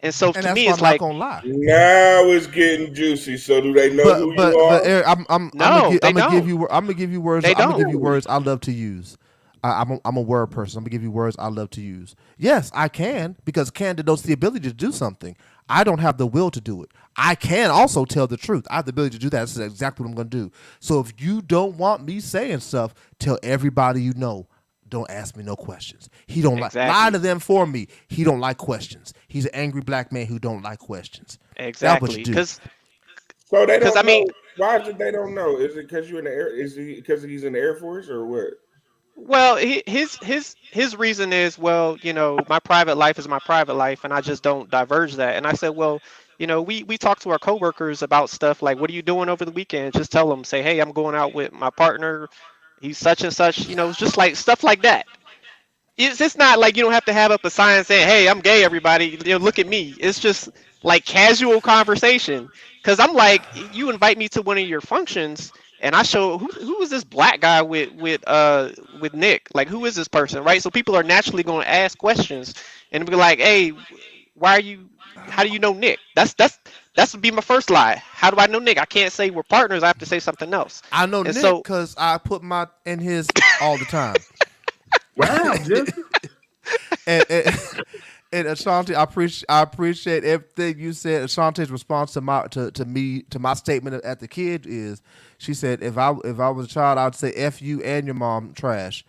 And so And to that's me, why it's I'm not like, gonna lie. Now it's getting juicy. So do they know who you But are? Eric, no, they I'm gonna give don't. you I'm gonna give you words They I'm gonna don't. give you words I love to use. I'm a word person. I'm gonna give you words I love to use. Yes, I can because can denotes the ability to do something. I don't have the will to do it. I can also tell the truth. I have the ability to do that. That's exactly what I'm gonna do. So if you don't want me saying stuff, tell everybody you know. Don't ask me no questions. He don't like lie Exactly. to them for me. He don't like questions. He's an angry black man who don't like questions. That's what you Exactly. do. So they Cause I don't mean, know. Why is it they don't know? Is it because you're in the air? Is he because he's in the Air Force or what? well, his reason is, well, my private life is my private life, and I just don't diverge that. And I said, well, we talk to our coworkers about stuff like, what are you doing over the weekend? Just tell them, say, hey, I'm going out with my partner. He's such and such. It's just like stuff like that. It's not like you don't have to have up a sign saying, "Hey, I'm gay, everybody. Look at me." It's just like casual conversation. Cause I'm like, you invite me to one of your functions, and I show who is this black guy with Nick? Like, who is this person, right? So people are naturally going to ask questions and be like, "Hey, why are you? How do you know Nick?" That's would be my first lie. How do I know Nick? I can't say we're partners. I have to say something else. I know And Nick so because I put my in his all the time. Wow, Jesse. and, and Ashanti, I appreciate everything you said. Ashanti's response to my statement at the kid is, she said, if I was a child, I'd say F you and your mom trash.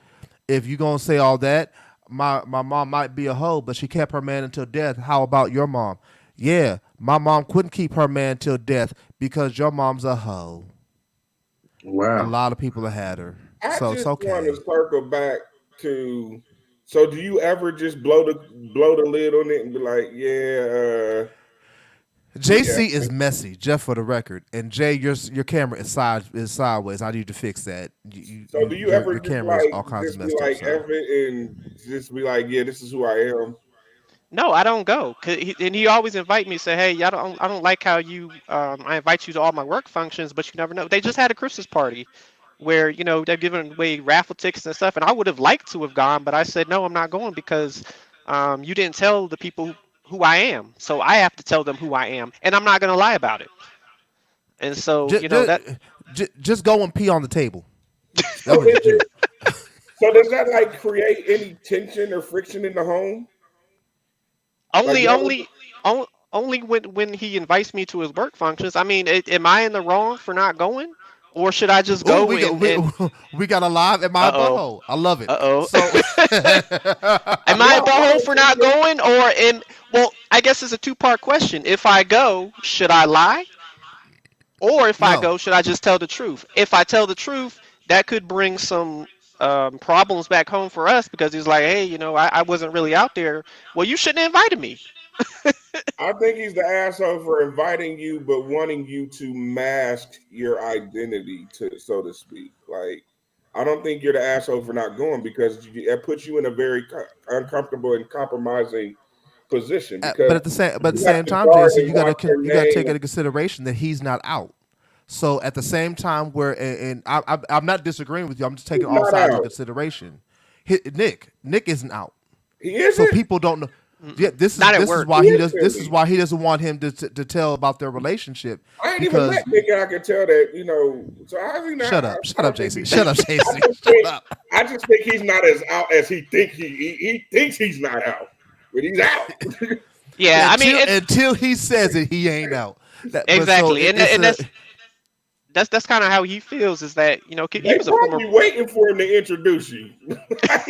If you gonna say all that, my mom might be a hoe, but she kept her man until death. How about your mom? Yeah, my mom couldn't keep her man till death because your mom's a hoe. A Wow. lot of people have had her, I so it's just want to okay. circle back to. So do you ever just blow the lid on it and be like, yeah, we JC is messy, Jeff, for the record, and Jay, your camera is sideways. I need to fix that. So do you ever Your just camera is like all kinds of just be messed up, like sir. F it and just be like, yeah, this is who I am? no, I don't go. And he always invite me. Say, hey, I don't like how you. I invite you to all my work functions, but you never know. They just had a Christmas party where they're giving away raffle tickets and stuff, and I would have liked to have gone, but I said no, I'm not going because you didn't tell the people who I am, so I have to tell them who I am, and I'm not gonna lie about it. And so Just, that. just go and pee on the table. That's So what you is do. it? So does that like create any tension or friction in the home? Like Only, y'all? only, only when he invites me to his work functions. I mean, am I in the wrong for not going, or should I just Oh, go and we got a live. Am I a uh oh, butthole? I love it. uh oh. So Am I a No, I butthole don't for think not going, or am well? I guess it's a two-part question. If I go, should I lie, or if I no, go, should I just tell the truth? If I tell the truth, that could bring some problems back home for us because he's like, hey, I wasn't really out there. Well, you shouldn't have invited me. I think he's the asshole for inviting you, but wanting you to mask your identity, to so to speak. Like, I don't think you're the asshole for not going because it puts you in a very uncomfortable and compromising position because but at the you have same to time, guard JC, and watch your you gotta take name. into consideration that he's not out. So at the same time, where and I'm not disagreeing with you. I'm just taking He's all not sides into out. consideration. Nick isn't out. He So isn't. people don't know. Yeah, Mm-mm. Not at work. He is this is Philly. why he doesn't want him to tell about their relationship I ain't even met because Nick, and I can tell that So how's he not? I shut up, don't think JC, he. shut up, I JC, just shut think. up. I just think he's not as out as he thinks he's not out, but he's out. Yeah, I mean, Until he says it, he ain't out. But so exactly, and it's and a that's kind of how he feels. Is that he They was a former. probably waiting for him to introduce you. Like,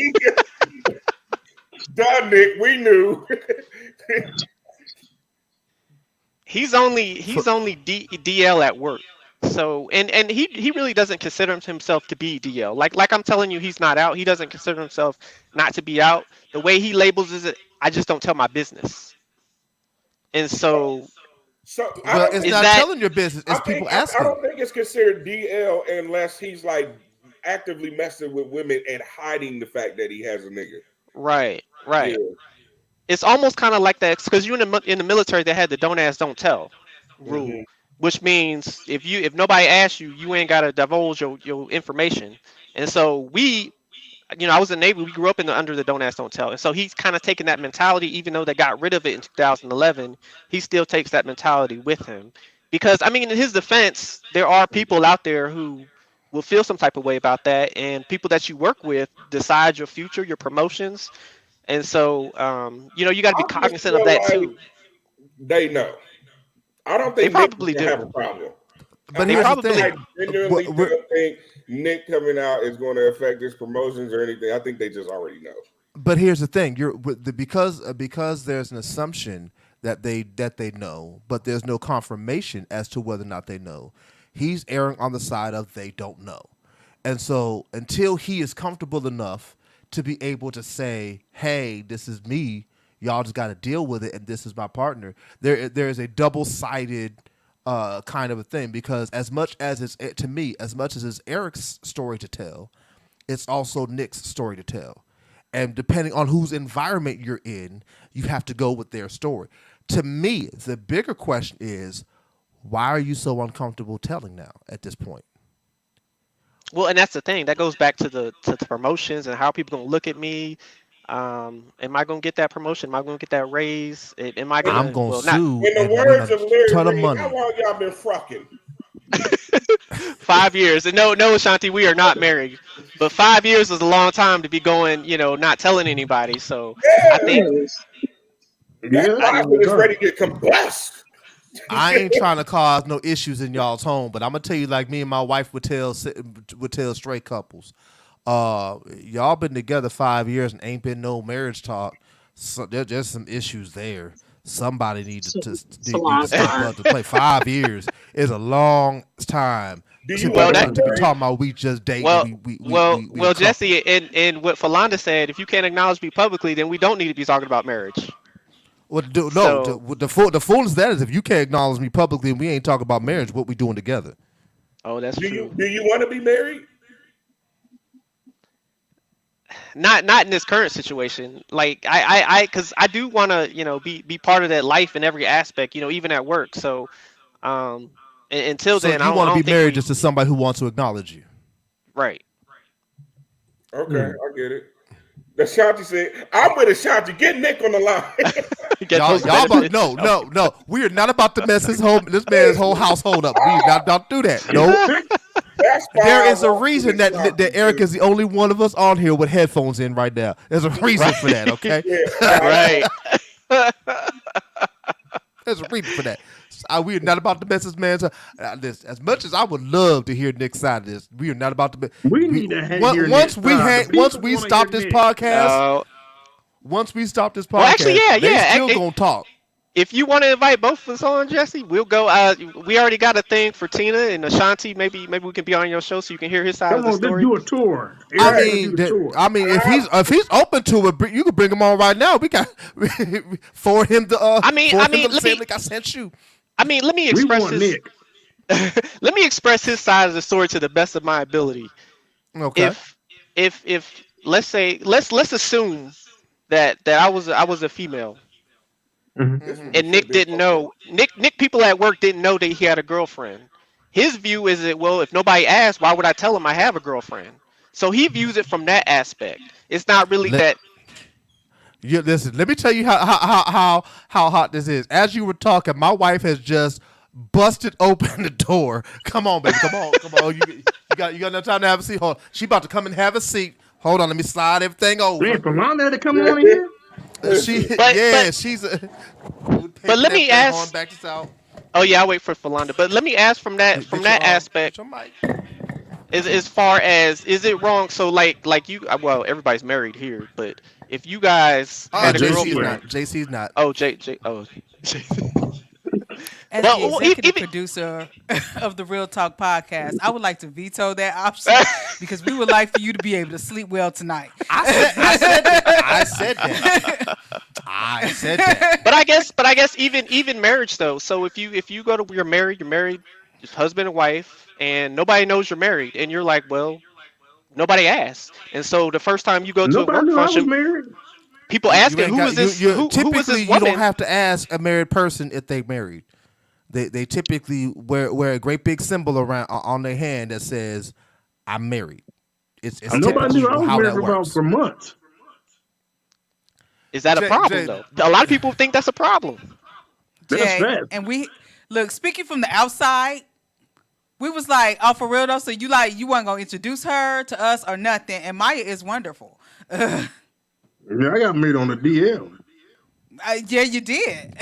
done, Nick. We knew. for, He's only DL at work. So and he really doesn't consider himself to be DL. Like I'm telling you, he's not out. He doesn't consider himself not to be out. The way he labels it, I just don't tell my business. And so So I well, don't it's think. is not that telling your business. I It's think people I asking. don't think it's considered DL unless he's like actively messing with women and hiding the fact that he has a nigga. right, Yeah. right. It's almost kind of like that because you in the military they had the don't ask, don't tell Hmm. rule, which means if nobody asks you, you ain't gotta divulge your information. And so I was in the Navy. We grew up under the don't ask, don't tell, and so he's kind of taking that mentality. Even though they got rid of it in 2011, he still takes that mentality with him. Because I mean, in his defense, there are people out there who will feel some type of way about that, and people that you work with decide your future, your promotions, and so you got to be I just cognizant of feel that like too. they know. I don't They think Nick is probably gonna have a do. problem. But They here's the probably I thing. genuinely don't think Nick coming out is going to affect his promotions or anything. I think they just already know. But here's the thing: because there's an assumption that they know, but there's no confirmation as to whether or not they know. He's erring on the side of they don't know, and so until he is comfortable enough to be able to say, "Hey, this is me. Y'all just got to deal with it, and this is my partner." There is a double sided kind of a thing because as much as it's to me, as much as it's Eric's story to tell, it's also Nick's story to tell. And depending on whose environment you're in, you have to go with their story. To me, the bigger question is, why are you so uncomfortable telling now at this point? Well, and that's the thing. That goes back to the promotions and how people gonna look at me. Am I gonna get that promotion? Am I gonna get that raise? Am I I'm gonna gonna well not sue In the and win words a of Larry ton of Reid, how money. long y'all been fucking? 5 years? And no, Ashanti, we are not married. But 5 years is a long time to be going, not telling anybody. So I Yeah, think Yes. that Yeah, that's I a Bible long is time. ready to get combust. I ain't trying to cause no issues in y'all's home, but I'm gonna tell you like me and my wife would tell straight couples. Y'all been together 5 years and ain't been no marriage talk. So there's some issues there. Somebody need to, It's a need to long step time. up to play. 5 years is a long time Do to you be well want to that be to be married? talking about we just dating. well We a couple. Jesse, and what Falanda said, if you can't acknowledge me publicly, then we don't need to be talking about marriage. What no So the fullness of that is if you can't acknowledge me publicly and we ain't talking about marriage, what we doing together? oh, that's true. Do you want to be married? Not in this current situation. Like because I do want to be part of that life in every aspect. Even at work. So until So then, you want I to be don't think married we just to somebody who wants to acknowledge you? right. Okay, I get it. The Ashanti said, I'm with Ashanti. Get Nick on the line. Get those Y'all about benefits. no. We are not about to mess this man's whole household up. We are not about to do that. Nope. That's why There I is a walk reason with that Ashanti. Eric is the only one of us on here with headphones in right now. There's a reason for that, okay? Yeah, Right. There's a reason for that. We are not about to mess this man's up. This, as much as I would love to hear Nick's side of this, we are not about to. We We, need to hear once Nick's we side. The once people we want to hear stop this Nick. podcast, No. once we stop this Well, actually, podcast, they yeah. still gonna talk. If you want to invite both of us on, Jesse, we'll go. We already got a thing for Tina and Ashanti. Maybe we can be on your show so you can hear his side of Come the on, let's story. do a tour. I Eric's gonna do mean, the tour. if he's open to it, you can bring him on right now. We got for him to I mean, say like I sent you. let me We express want his Nick. let me express his side of the story to the best of my ability. Okay. If let's say let's assume that I was a female This nigga and said Nick this didn't fucking. know. Nick people at work didn't know that he had a girlfriend. His view is that, well, if nobody asked, why would I tell him I have a girlfriend? So he views it from that aspect. It's not really Let that. you listen. Let me tell you how hot this is. As you were talking, my wife has just busted open the door. Come on, baby. Come on. You got enough time to have a seat. Hold on. She about to come and have a seat. Hold on. Let me slide everything over. Man, Palana had to come on here. She But yeah. She's but let me ask. back this out. Oh yeah, I'll wait for Falanda. But let me ask from that Get aspect, your mic. as far as, is it wrong? So like you, well, everybody's married here, but if you guys had a JC's girlfriend. not. JC's not. Oh, J. Oh. As Well, the executive even producer of the Real Talk podcast, I would like to veto that option because we would like for you to be able to sleep well tonight. I said that. I said that. But I guess even marriage though. So if you go to, you're married, just husband and wife, and nobody knows you're married, and you're like, well, nobody asked, and so the first time you go to a Nobody work knew I was function, married. people You asking, ain't who got is this? you. Who is Typically, this you don't woman? have to ask a married person if they married. They typically wear a great big symbol around on their hand that says, "I'm married," It's Nobody typically knew I was how married that for works. months. Is that a problem Jay, though? A lot of people think that's a problem. That's Jay, fast. and we look speaking from the outside. We was like, oh, for real though. So you weren't gonna introduce her to us or nothing. And Maya is wonderful. Yeah, I got married on the DL. Yeah, you did.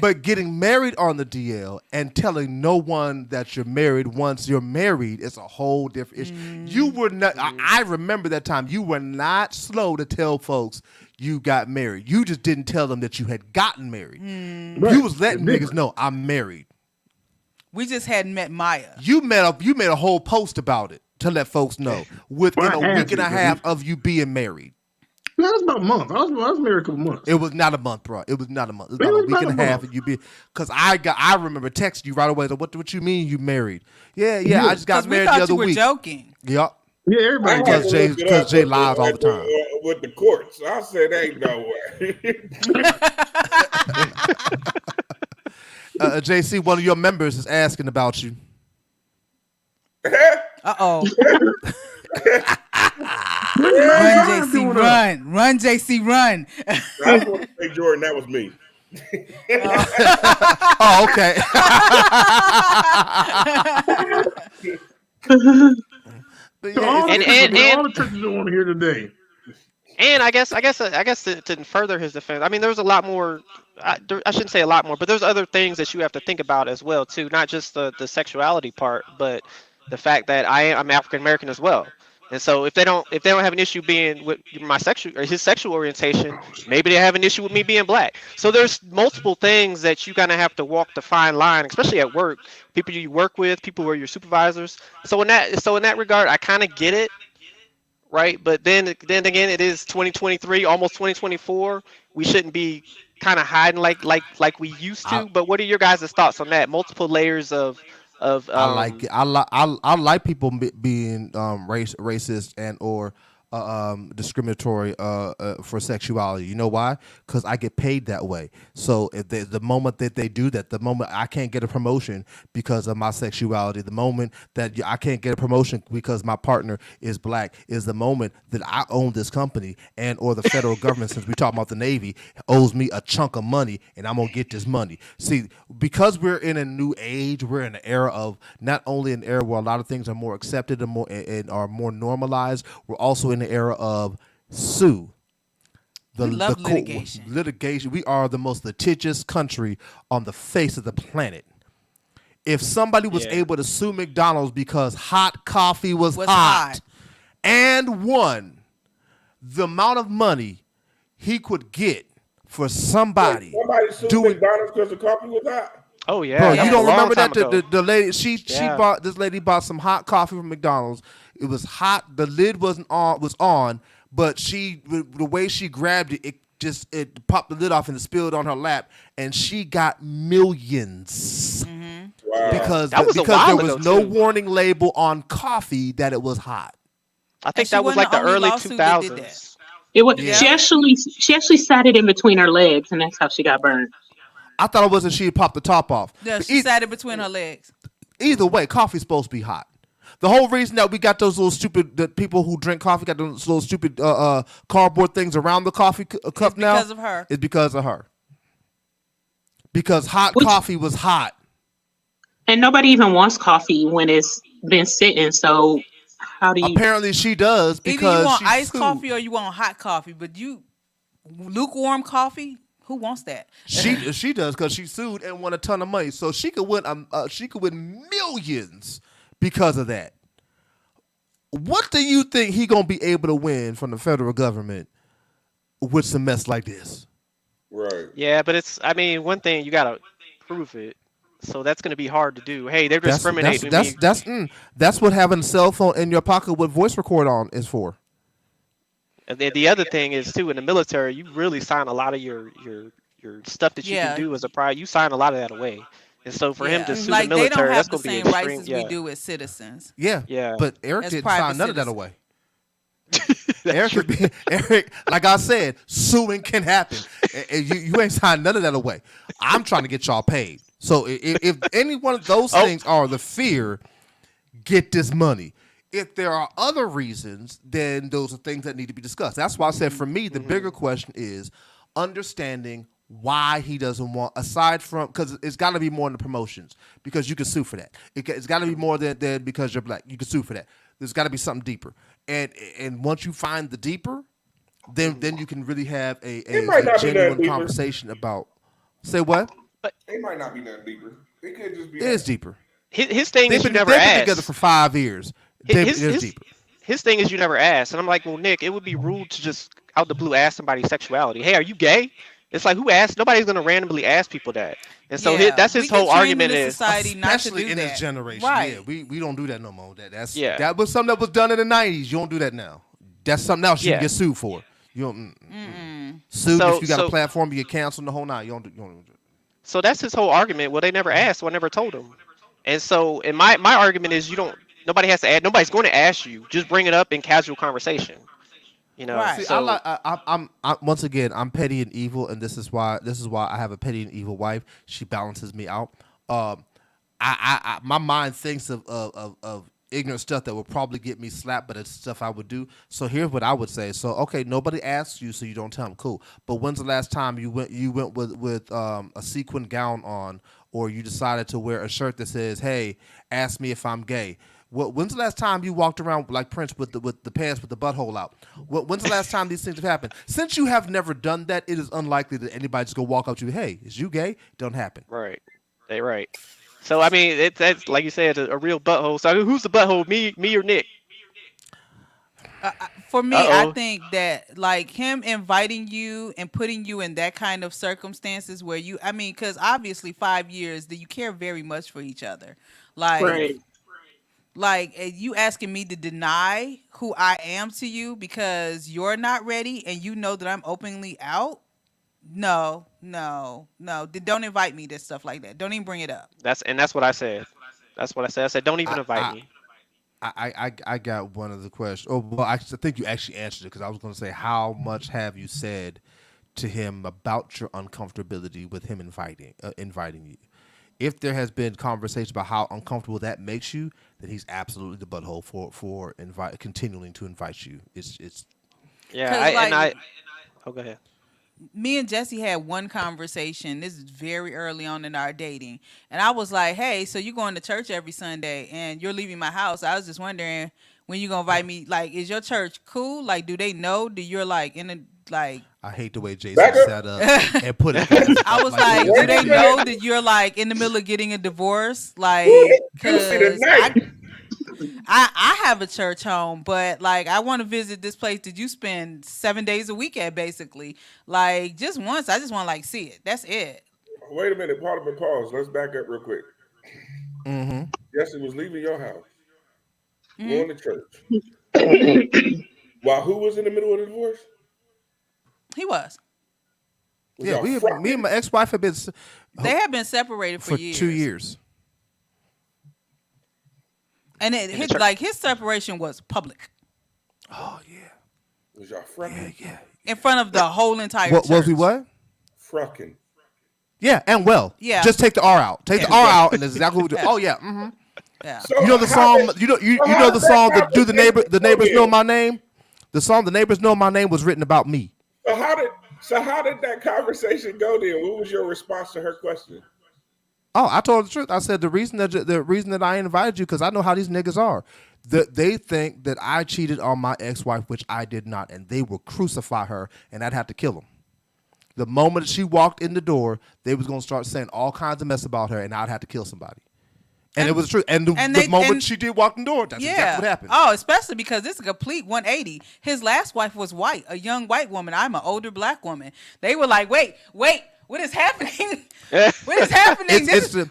But getting married on the DL and telling no one that you're married once you're married is a whole different issue. You were not. I remember that time. You were not slow to tell folks you got married. You just didn't tell them that you had gotten married. Right. You was letting niggas know I'm married. We just hadn't met Maya. You made a whole post about it to let folks know within a week and a half of you being married. No, it was about a month. I was married a couple months. It was not a month, bro. It was not a month. It was about a week and a half, and you be because I remember texting you right away. So what you mean you married? Yeah. I just got married the other week. We joking. Yep. Yeah, everybody because Jay lies all the time with the courts. I said, ain't no way. JC, one of your members is asking about you. Uh-oh. Run, JC, run. Run, JC, run. I just want to say, Jordan, that was me. Oh, okay. All the churches don't want to hear today. And I guess to further his defense, I mean, there's a lot more. I shouldn't say a lot more, but there's other things that you have to think about as well too. Not just the sexuality part, but the fact that I'm African American as well. And so if they don't have an issue being with my his sexual orientation, maybe they have an issue with me being black. So there's multiple things that you kind of have to walk the fine line, especially at work. People you work with, people who are your supervisors. So in that regard, I kind of get it, right? But then again, it is 2023, almost 2024. We shouldn't be kind of hiding like we used to. But what are your guys' thoughts on that? Multiple layers of I like it. I like people being racist and or discriminatory for sexuality. You know why? Because I get paid that way. So if the moment that they do that, the moment I can't get a promotion because of my sexuality, the moment that I can't get a promotion because my partner is black, is the moment that I own this company and or the federal government, since we talk about the Navy, owes me a chunk of money and I'm gonna get this money. See, because we're in a new age, we're in an era of not only an era where a lot of things are more accepted and are more normalized, we're also in the era of sue. Litigation. We are the most litigious country on the face of the planet. If somebody was able to sue McDonald's because hot coffee was hot and won, the amount of money he could get for somebody sued McDonald's because the coffee was hot. Oh yeah, bro, you don't remember that the lady she bought some hot coffee from McDonald's. It was hot. The lid was on, but the way she grabbed it, it popped the lid off and it spilled on her lap, and she got millions. Mm-hmm. Wow. Because there was no warning label on coffee that it was hot. I think that was like the early 2000s. It was. Yeah. She actually sat it in between her legs, and that's how she got burned. I thought it wasn't she had popped the top off. Yeah, she sat it between her legs. Either way, coffee's supposed to be hot. The whole reason that we got those little stupid people who drink coffee got those little stupid cardboard things around the coffee cup now. Because of her. It's because of her. Because coffee was hot. And nobody even wants coffee when it's been sitting. So how do you? Apparently she does, because either you want iced coffee or you want hot coffee. But lukewarm coffee. Who wants that? She does, because she sued and won a ton of money, so she could win millions because of that. What do you think he gonna be able to win from the federal government with some mess like this? Right. Yeah, but one thing, you gotta prove it, so that's gonna be hard to do. Hey, they're discriminating. That's what having a cell phone in your pocket with voice record on is for. And then the other thing is too, in the military, you really sign a lot of your stuff that you can do as a private. You sign a lot of that away, and so for him to sue the military, that's going to be extreme. They don't have the same rights as we do as citizens. Yeah. But Eric didn't sign none of that away. Eric, like I said, suing can happen. You ain't signed none of that away. I'm trying to get y'all paid. So if any one of those things are the fear, get this money. If there are other reasons, then those are things that need to be discussed. That's why I said for me, the bigger question is understanding why he doesn't want, aside from, because it's got to be more than the promotions, because you can sue for that. It's got to be more than because you're black. You can sue for that. There's got to be something deeper. And once you find the deeper, then you can really have a genuine conversation about. Say what? But it might not be nothing deeper. It could just be. It is deeper. His thing is you never they've asked. been together for 5 years. His thing is you never asked, and I'm like, well, Nick, it would be rude to just out the blue ask somebody sexuality. Hey, are you gay? It's like, who asked? Nobody's gonna randomly ask people that. And so that's his whole argument is, especially in this generation. Right. Yeah, we don't do that no more. That was something that was done in the 90s. You don't do that now. That's something else you can get sued for. You don't sued if you got a platform, you get canceled the whole night. You don't do it. So that's his whole argument. Well, they never asked, so I never told them. And so, and my argument is, nobody has to add. Nobody's going to ask you. Just bring it up in casual conversation. Right. See, so, I'm once again, I'm petty and evil, and this is why I have a petty and evil wife. She balances me out. My mind thinks of ignorant stuff that would probably get me slapped, but it's stuff I would do. So here's what I would say. So okay, nobody asks you, so you don't tell them. Cool. But when's the last time you went with a sequin gown on, or you decided to wear a shirt that says, "Hey, ask me if I'm gay"? When's the last time you walked around like Prince with the pants with the butthole out? When's the last time these things have happened? Since you have never done that, it is unlikely that anybody just go walk up to you. Hey, is you gay? Don't happen. Right. They right. So I mean, that's like you said, a real butthole. So who's the butthole? Me or Nick? For me, I think that like him inviting you and putting you in that kind of circumstances where because obviously 5 years that you care very much for each other, like. Right. Like, you asking me to deny who I am to you because you're not ready and you know that I'm openly out? No. Don't invite me to stuff like that. Don't even bring it up. That's what I said. That's what I said. I said, don't even invite me. I got one of the questions. Oh, well, I think you actually answered it because I was going to say, how much have you said to him about your uncomfortability with him inviting you? If there has been conversation about how uncomfortable that makes you, then he's absolutely the butthole for continuing to invite you. It's yeah. Go ahead. Me and Jesse had one conversation. This is very early on in our dating, and I was like, "Hey, so you going to church every Sunday, and you're leaving my house? I was just wondering when you gonna invite me. Like, is your church cool? Like, do they know that you're like in a like?" I hate the way Jason set up and put it. I was like, do they know that you're like in the middle of getting a divorce? Like, because I have a church home, but like I want to visit this place that you spend 7 days a week at, basically. Like just once, I just want to like see it. That's it. Wait a minute, Parliament, pause. Let's back up real quick. Mm-hmm. Jesse was leaving your house, going to church. While who was in the middle of the divorce? He was. Yeah, me and my ex-wife have been. They have been separated for years. 2 years. And his separation was public. Oh yeah. Was y'all fracking? Yeah. In front of the whole entire church. Was we what? Fracking. Yeah, and yeah. Just take the R out. Take the R out, and that's exactly what we do. Oh yeah. Mm-hmm. Yeah. So you know the song. You know the song that "Do the neighbors know my name." The song "The Neighbors Know My Name" was written about me. So how did that conversation go then? What was your response to her question? Oh, I told her the truth. I said the reason that I invited you because I know how these niggas are. They think that I cheated on my ex-wife, which I did not, and they will crucify her, and I'd have to kill them. The moment that she walked in the door, they was gonna start saying all kinds of mess about her, and I'd have to kill somebody. And it was true. And the moment she did walk in the door, that's exactly what happened. Oh, especially because it's a complete 180. His last wife was white, a young white woman. I'm an older black woman. They were like, wait, what is happening? What is happening?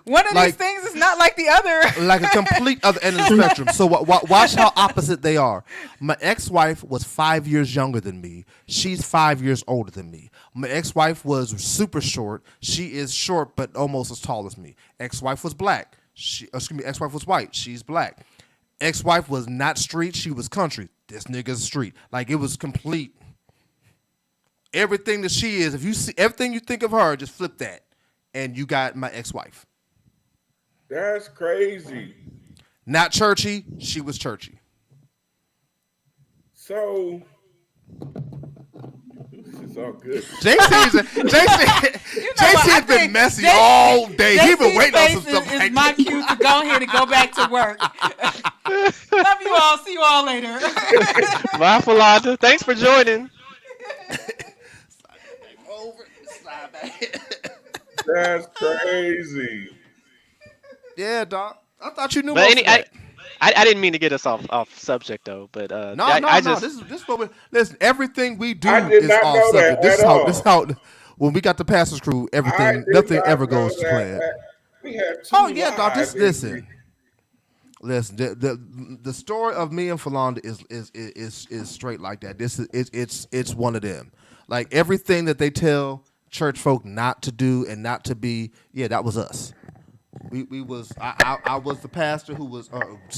One of these things is not like the other. Like a complete other end of the spectrum. So watch how opposite they are. My ex-wife was 5 years younger than me. She's 5 years older than me. My ex-wife was super short. She is short, but almost as tall as me. Ex-wife was black. Ex-wife was white. She's black. Ex-wife was not street. She was country. This nigga's street. Like it was complete. Everything that she is, if you see everything you think of her, just flip that, and you got my ex-wife. That's crazy. Not churchy. She was churchy. So this is all good. JC's been messy all day. He been waiting on some stuff. It's my cue to go ahead and go back to work. Love you all. See you all later. Bye, Philonda. Thanks for joining. That's crazy. Yeah, Doc. I thought you knew But most of that. I didn't mean to get us off subject though, but No. This is what we listen. Everything we do I did is not off know subject. that This is how when we got the Pastors Crew, nothing ever goes to plan. We had two Oh yeah, Doc. lives Listen. The story of me and Philonda is straight like that. This is it's one of them. Like everything that they tell church folk not to do and not to be. Yeah, that was us. We was I was the pastor who was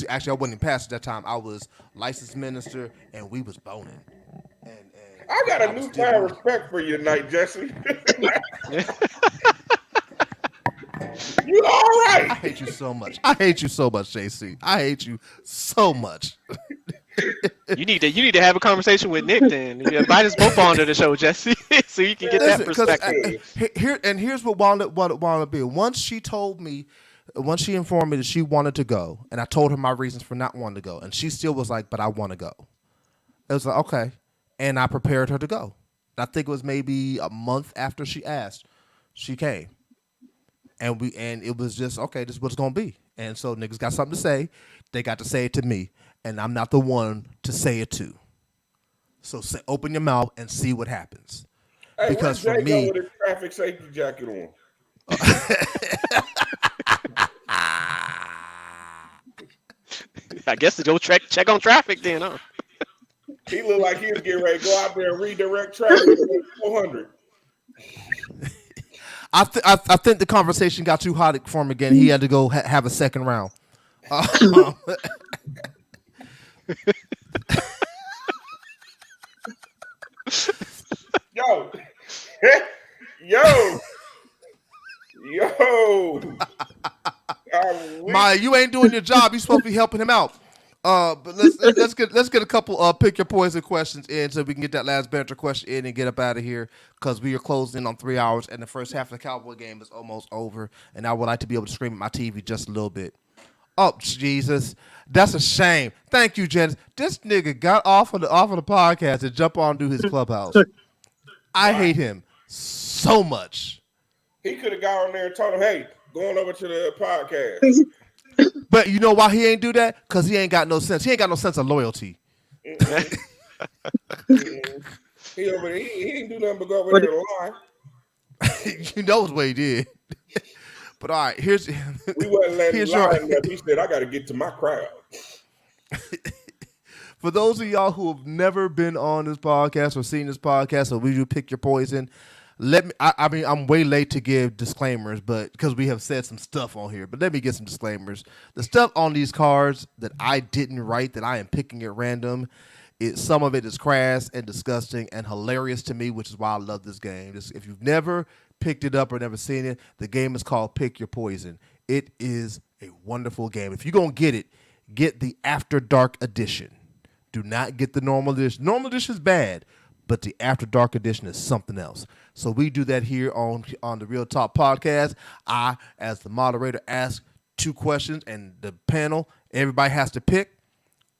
actually I wasn't pastor at that time. I was licensed minister and we was boning. And I got a newfound respect for you tonight, Jesse. You all right? I hate you so much. JC. I hate you so much. You need to have a conversation with Nick then. You invite us both onto the show, Jesse, so you can get that perspective. Here's what wound up being. Once she informed me that she wanted to go, and I told her my reasons for not wanting to go, and she still was like, "But I want to go." It was like, okay, and I prepared her to go. I think it was maybe a month after she asked, she came, and it was just okay. This is what it's gonna be. And so niggas got something to say. They got to say it to me. And I'm not the one to say it to. So open your mouth and see what happens. Hey, because for me, with his traffic safety jacket on. I guess to go check on traffic then, huh? He looked like he was getting ready to go out there and redirect traffic 400. I think the conversation got too hot for him again. He had to go have a second round. Yo. Maya, you ain't doing your job. You supposed to be helping him out. But let's get a couple pick your poison questions in so we can get that last banter question in and get up out of here because we are closing in on 3 hours and the first half of the Cowboy game is almost over and I would like to be able to scream at my TV just a little bit. Oh Jesus, that's a shame. Thank you, Janice. This nigga got off of the podcast and jump on and do his clubhouse. I hate him so much. He could have got on there and told him, "Hey, going over to the podcast." But you know why he ain't do that? Because he ain't got no sense. He ain't got no sense of loyalty. He ain't do nothing but go over there and lie. You know what he did. But all right, we wasn't letting him lie enough. He said, "I got to get to my crowd." For those of y'all who have never been on this podcast or seen this podcast, or we do pick your poison. I'm way late to give disclaimers, but because we have said some stuff on here, but let me get some disclaimers. The stuff on these cards that I didn't write, that I am picking at random, some of it is crass and disgusting and hilarious to me, which is why I love this game. If you've never picked it up or never seen it, the game is called Pick Your Poison. It is a wonderful game. If you're going to get it, get the After Dark edition. Do not get the normal edition. Normal edition is bad, but the After Dark edition is something else. So we do that here on the Real Talk podcast. I, as the moderator, ask 2 questions, and the panel, everybody has to pick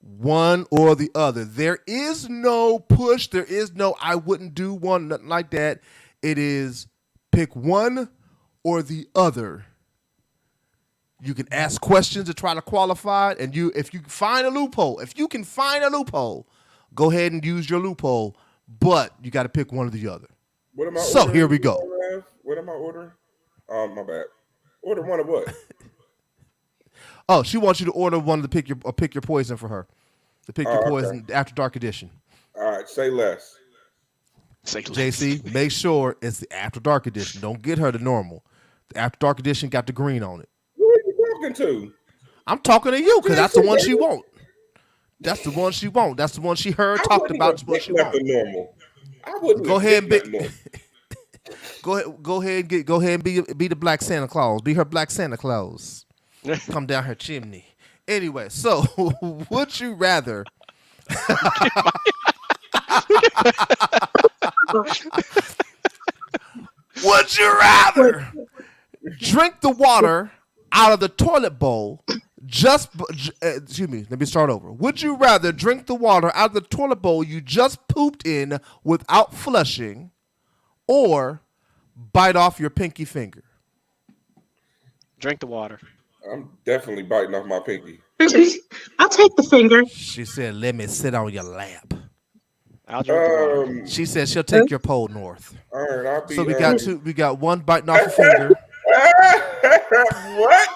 one or the other. There is no push. There is no I wouldn't do one, nothing like that. It is pick one or the other. You can ask questions to try to qualify it, and if you can find a loophole, go ahead and use your loophole, but you got to pick one or the other. What am I so ordering? Here we go. What am I ordering? Oh, my bad. Order one of what? Oh, she wants you to order one to pick your poison for her. The Pick Your Poison After Dark edition. All right, say less. JC, make sure it's the After Dark edition. Don't get her the normal. The After Dark edition got the green on it. Who are you talking to? I'm talking to you because that's the one she wants. That's the one she wants. That's the one she heard talked about. That's what she wants. Normal. I wouldn't go ahead and be the Black Santa Claus. Be her Black Santa Claus. Come down her chimney. Anyway, so would you rather? Would you rather drink the water out of the toilet bowl excuse me, let me start over. Would you rather drink the water out of the toilet bowl you just pooped in without flushing, or bite off your pinky finger? Drink the water. I'm definitely biting off my pinky. I'll take the finger. She said, let me sit on your lap. I'll drink the water. She said she'll take your pole north. All right, I'll be. So we got two. We got one biting off a finger. What?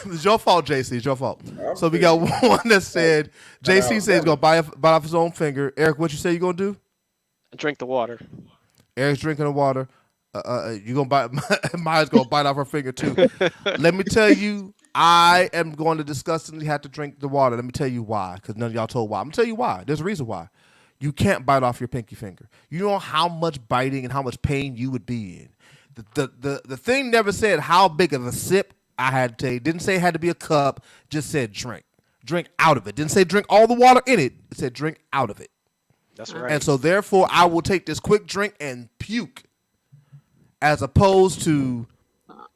It's your fault, JC. It's your fault. So we got one that said JC said he's gonna bite off his own finger. Eric, what you say you gonna do? Drink the water. Eric's drinking the water. You gonna bite? Maya's gonna bite off her finger too. Let me tell you, I am going to disgustingly have to drink the water. Let me tell you why, because none of y'all told why. I'm gonna tell you why. There's a reason why. You can't bite off your pinky finger. You know how much biting and how much pain you would be in. The thing never said how big of a sip I had to take. Didn't say it had to be a cup. Just said drink. Drink out of it. Didn't say drink all the water in it. It said drink out of it. That's right. And so therefore, I will take this quick drink and puke, as opposed to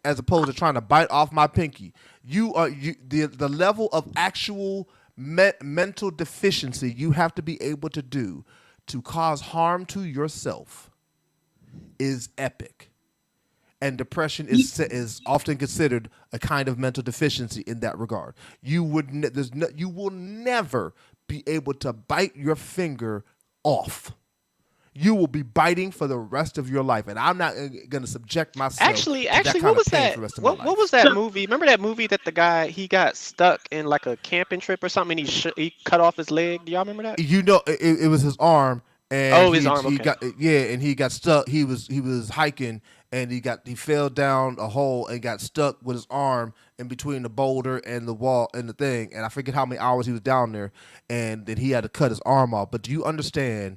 trying to bite off my pinky. The level of actual mental deficiency you have to be able to do to cause harm to yourself is epic. And depression is often considered a kind of mental deficiency in that regard. You will never be able to bite your finger off. You will be biting for the rest of your life, and I'm not going to subject myself. Actually, what was that? What was that movie? Remember that movie that the guy he got stuck in like a camping trip or something, and he cut off his leg? Do y'all remember that? You know, it was his arm. And his arm. Okay. And he got stuck. He was hiking, and he fell down a hole and got stuck with his arm in between the boulder and the wall and the thing. And I forget how many hours he was down there, and then he had to cut his arm off. But do you understand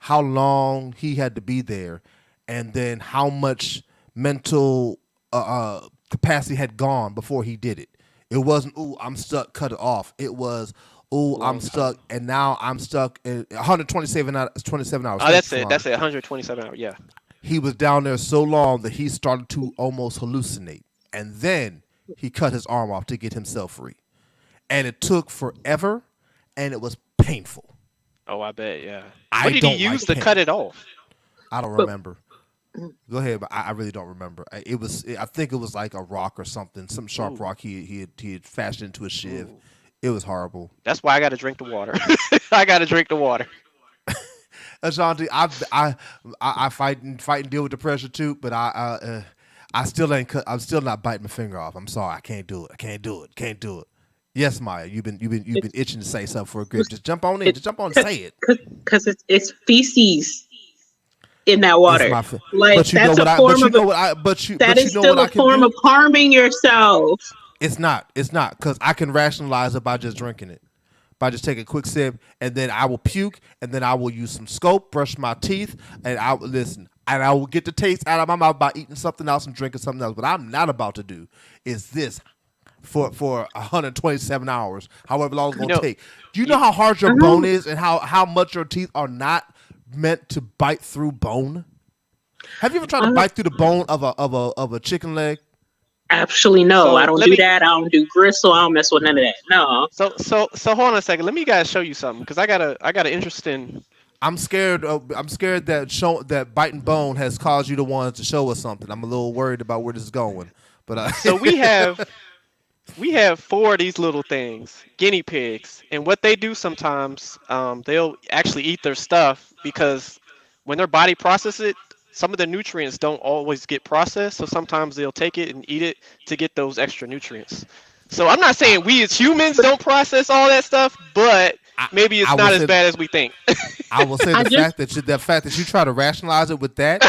how long he had to be there, and then how much mental capacity had gone before he did it? It wasn't, ooh, I'm stuck, cut it off. It was, ooh, I'm stuck, and now I'm stuck in 127 hours. Oh, that's it. That's it. 127 hours. Yeah. He was down there so long that he started to almost hallucinate, and then he cut his arm off to get himself free, and it took forever, and it was painful. Oh, I bet. Yeah. What did he use to cut it off? I don't remember. Go ahead, but I really don't remember. I think it was like a rock or something, some sharp rock he had fashioned into a shiv. Ooh. It was horrible. That's why I got to drink the water. I got to drink the water. Ashanti, I fight and deal with depression too, but I still ain't. I'm still not biting my finger off. I'm sorry, I can't do it. Can't do it. Yes, Maya, you've been itching to say something for a grip. Just jump on in. Just jump on and say it. Because it's feces in that water. Like that's a form of a form of harming yourself. It's not because I can rationalize it by just drinking it. By just taking a quick sip, and then I will puke, and then I will use some scope, brush my teeth, and I will listen. And I will get the taste out of my mouth by eating something else and drinking something else. What I'm not about to do is this for 127 hours, however long it's going to take. Do you know how hard your bone is and how much your teeth are not meant to bite through bone? Have you ever tried to bite through the bone of a chicken leg? Actually, no. So I don't do that. I don't do gristle. I don't mess with none of that. No. So hold on a second. Let me guys show you something because I got an interesting. I'm scared that biting bone has caused you to want to show us something. I'm a little worried about where this is going. But so we have 4 of these little things, guinea pigs, and what they do sometimes, they'll actually eat their stuff because when their body processes it, some of the nutrients don't always get processed. So sometimes they'll take it and eat it to get those extra nutrients. So I'm not saying we as humans don't process all that stuff, but maybe it's not as bad as we think. I will say the fact that you try to rationalize it with that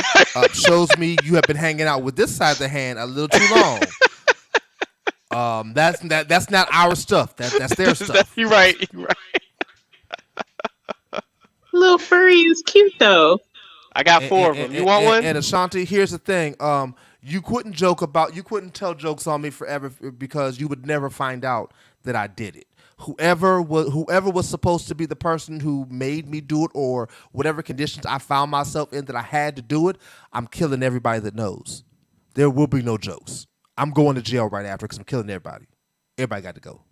shows me you have been hanging out with this side of the hand a little too long. That's not our stuff. That's their stuff. You're right. Little furry is cute though. I got 4 of them. You want one? And Ashanti, here's the thing. You couldn't tell jokes on me forever because you would never find out that I did it. whoever was supposed to be the person who made me do it, or whatever conditions I found myself in that I had to do it, I'm killing everybody that knows. There will be no jokes. I'm going to jail right after because I'm killing everybody. Everybody got to go.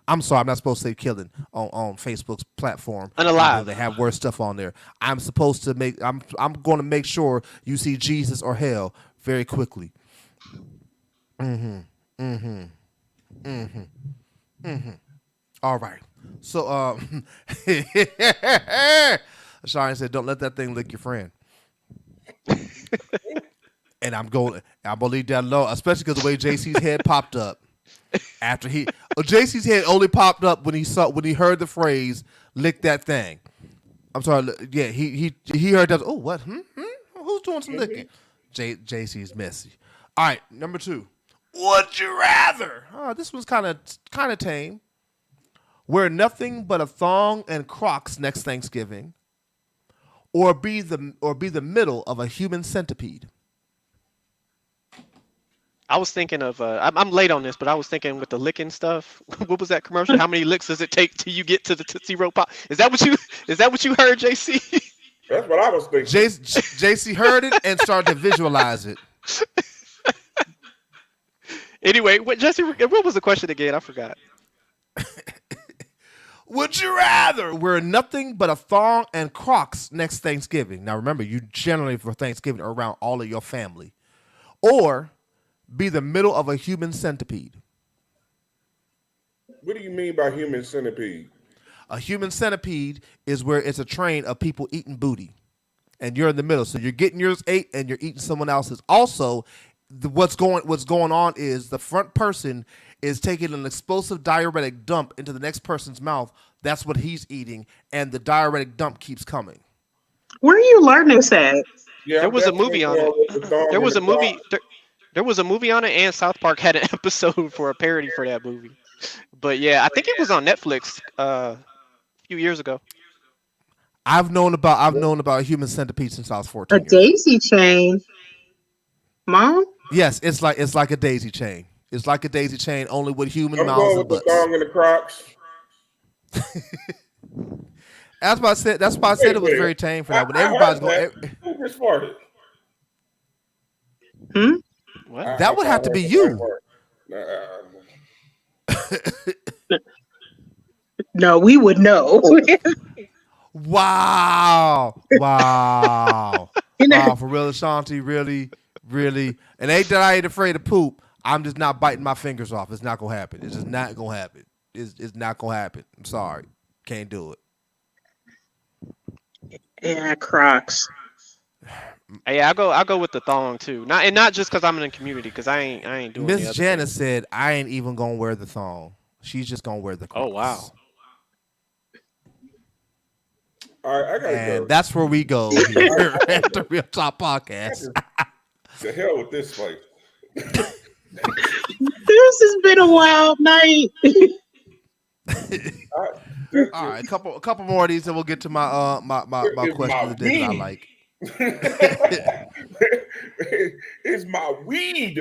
I'm sorry, I'm not supposed to say killing on Facebook's platform. Unalive. They have worse stuff on there. I'm supposed to I'm going to make sure you see Jesus or hell very quickly. All right. So Shine said, "Don't let that thing lick your friend." And I'm gonna leave that alone, especially because the way JC's head popped up after JC's head only popped up when he heard the phrase "lick that thing." I'm sorry. Yeah, he heard that. Oh, what? Who's doing some licking? JC's messy. All right, number 2. Would you rather? Oh, this one's kind of tame. Wear nothing but a thong and Crocs next Thanksgiving, or be the middle of a human centipede. I was thinking of I'm late on this, but I was thinking with the licking stuff. What was that commercial? How many licks does it take till you get to the Tootsie Roll Pop? Is that what you heard, JC? That's what I was thinking. JC heard it and started to visualize it. Anyway, what was the question again? I forgot. Would you rather wear nothing but a thong and Crocs next Thanksgiving? Now remember, you generally for Thanksgiving are around all of your family, or be the middle of a human centipede. What do you mean by human centipede? A human centipede is where it's a train of people eating booty, and you're in the middle. So you're getting yours ate, and you're eating someone else's. Also, what's going on is the front person is taking an explosive diuretic dump into the next person's mouth. That's what he's eating, and the diuretic dump keeps coming. Where are you learning this at? Yeah, there was a movie on it. There was a movie. There was a movie on it, and South Park had an episode for a parody for that movie. But yeah, I think it was on Netflix a few years ago. I've known about human centipede since I was 14. A daisy chain, Mom? Yes, it's like a daisy chain. It's like a daisy chain, only with human mouths going and with butts. The thong and the Crocs. That's why I said. That's why I said it was very tame for that. But everybody's going. Who just farted? What? That would have to be you. No, we would know. Wow. For real, Ashanti, really. And ain't that I ain't afraid of poop. I'm just not biting my fingers off. It's not gonna happen. It's just not gonna happen. It's not gonna happen. I'm sorry. Can't do it. Yeah, Crocs. Yeah, I'll go with the thong too. Not just because I'm in the community, because I ain't doing. Miss Janice said I ain't even gonna wear the thong. She's just gonna wear the Crocs. Oh wow. All right, I gotta go. And that's where we go here at the Real Talk Podcast. The hell with this place. This has been a wild night. All right, a couple more of these, and we'll get to my my question of the day that I like. It's my weed.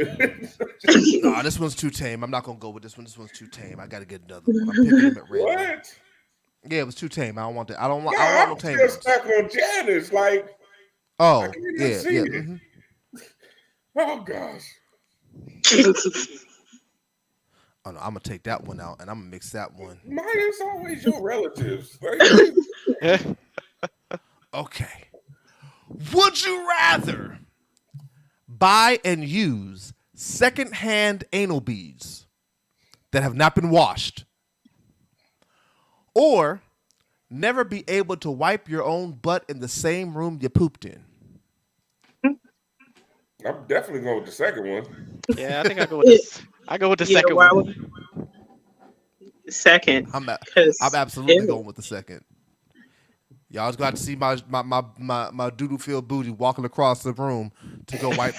No, this one's too tame. I'm not gonna go with this one. This one's too tame. I gotta get another one. I'm picking them at random. What? Yeah, it was too tame. I don't want that. I don't want I'm no tame. still stuck on Janice. Like, oh I can't even yeah. see it. Mm-hmm. Oh gosh. Oh no, I'm gonna take that one out and I'm gonna mix that one. Mine's always your relatives. Okay. Would you rather buy and use secondhand anal beads that have not been washed, or never be able to wipe your own butt in the same room you pooped in? I'm definitely going with the second one. Yeah, I think I go with the second one. Second. I'm absolutely going with the second. Y'all just got to see my doodle filled booty walking across the room to go wipe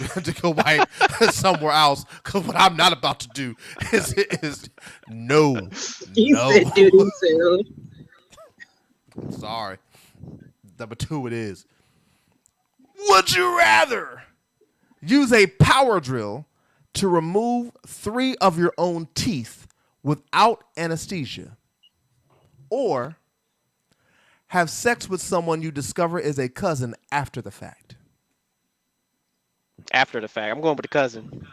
somewhere else. Because what I'm not about to do is no. Sorry. Number 2 it is. Would you rather use a power drill to remove 3 of your own teeth without anesthesia, or have sex with someone you discover is a cousin after the fact? After the fact, I'm going with the cousin.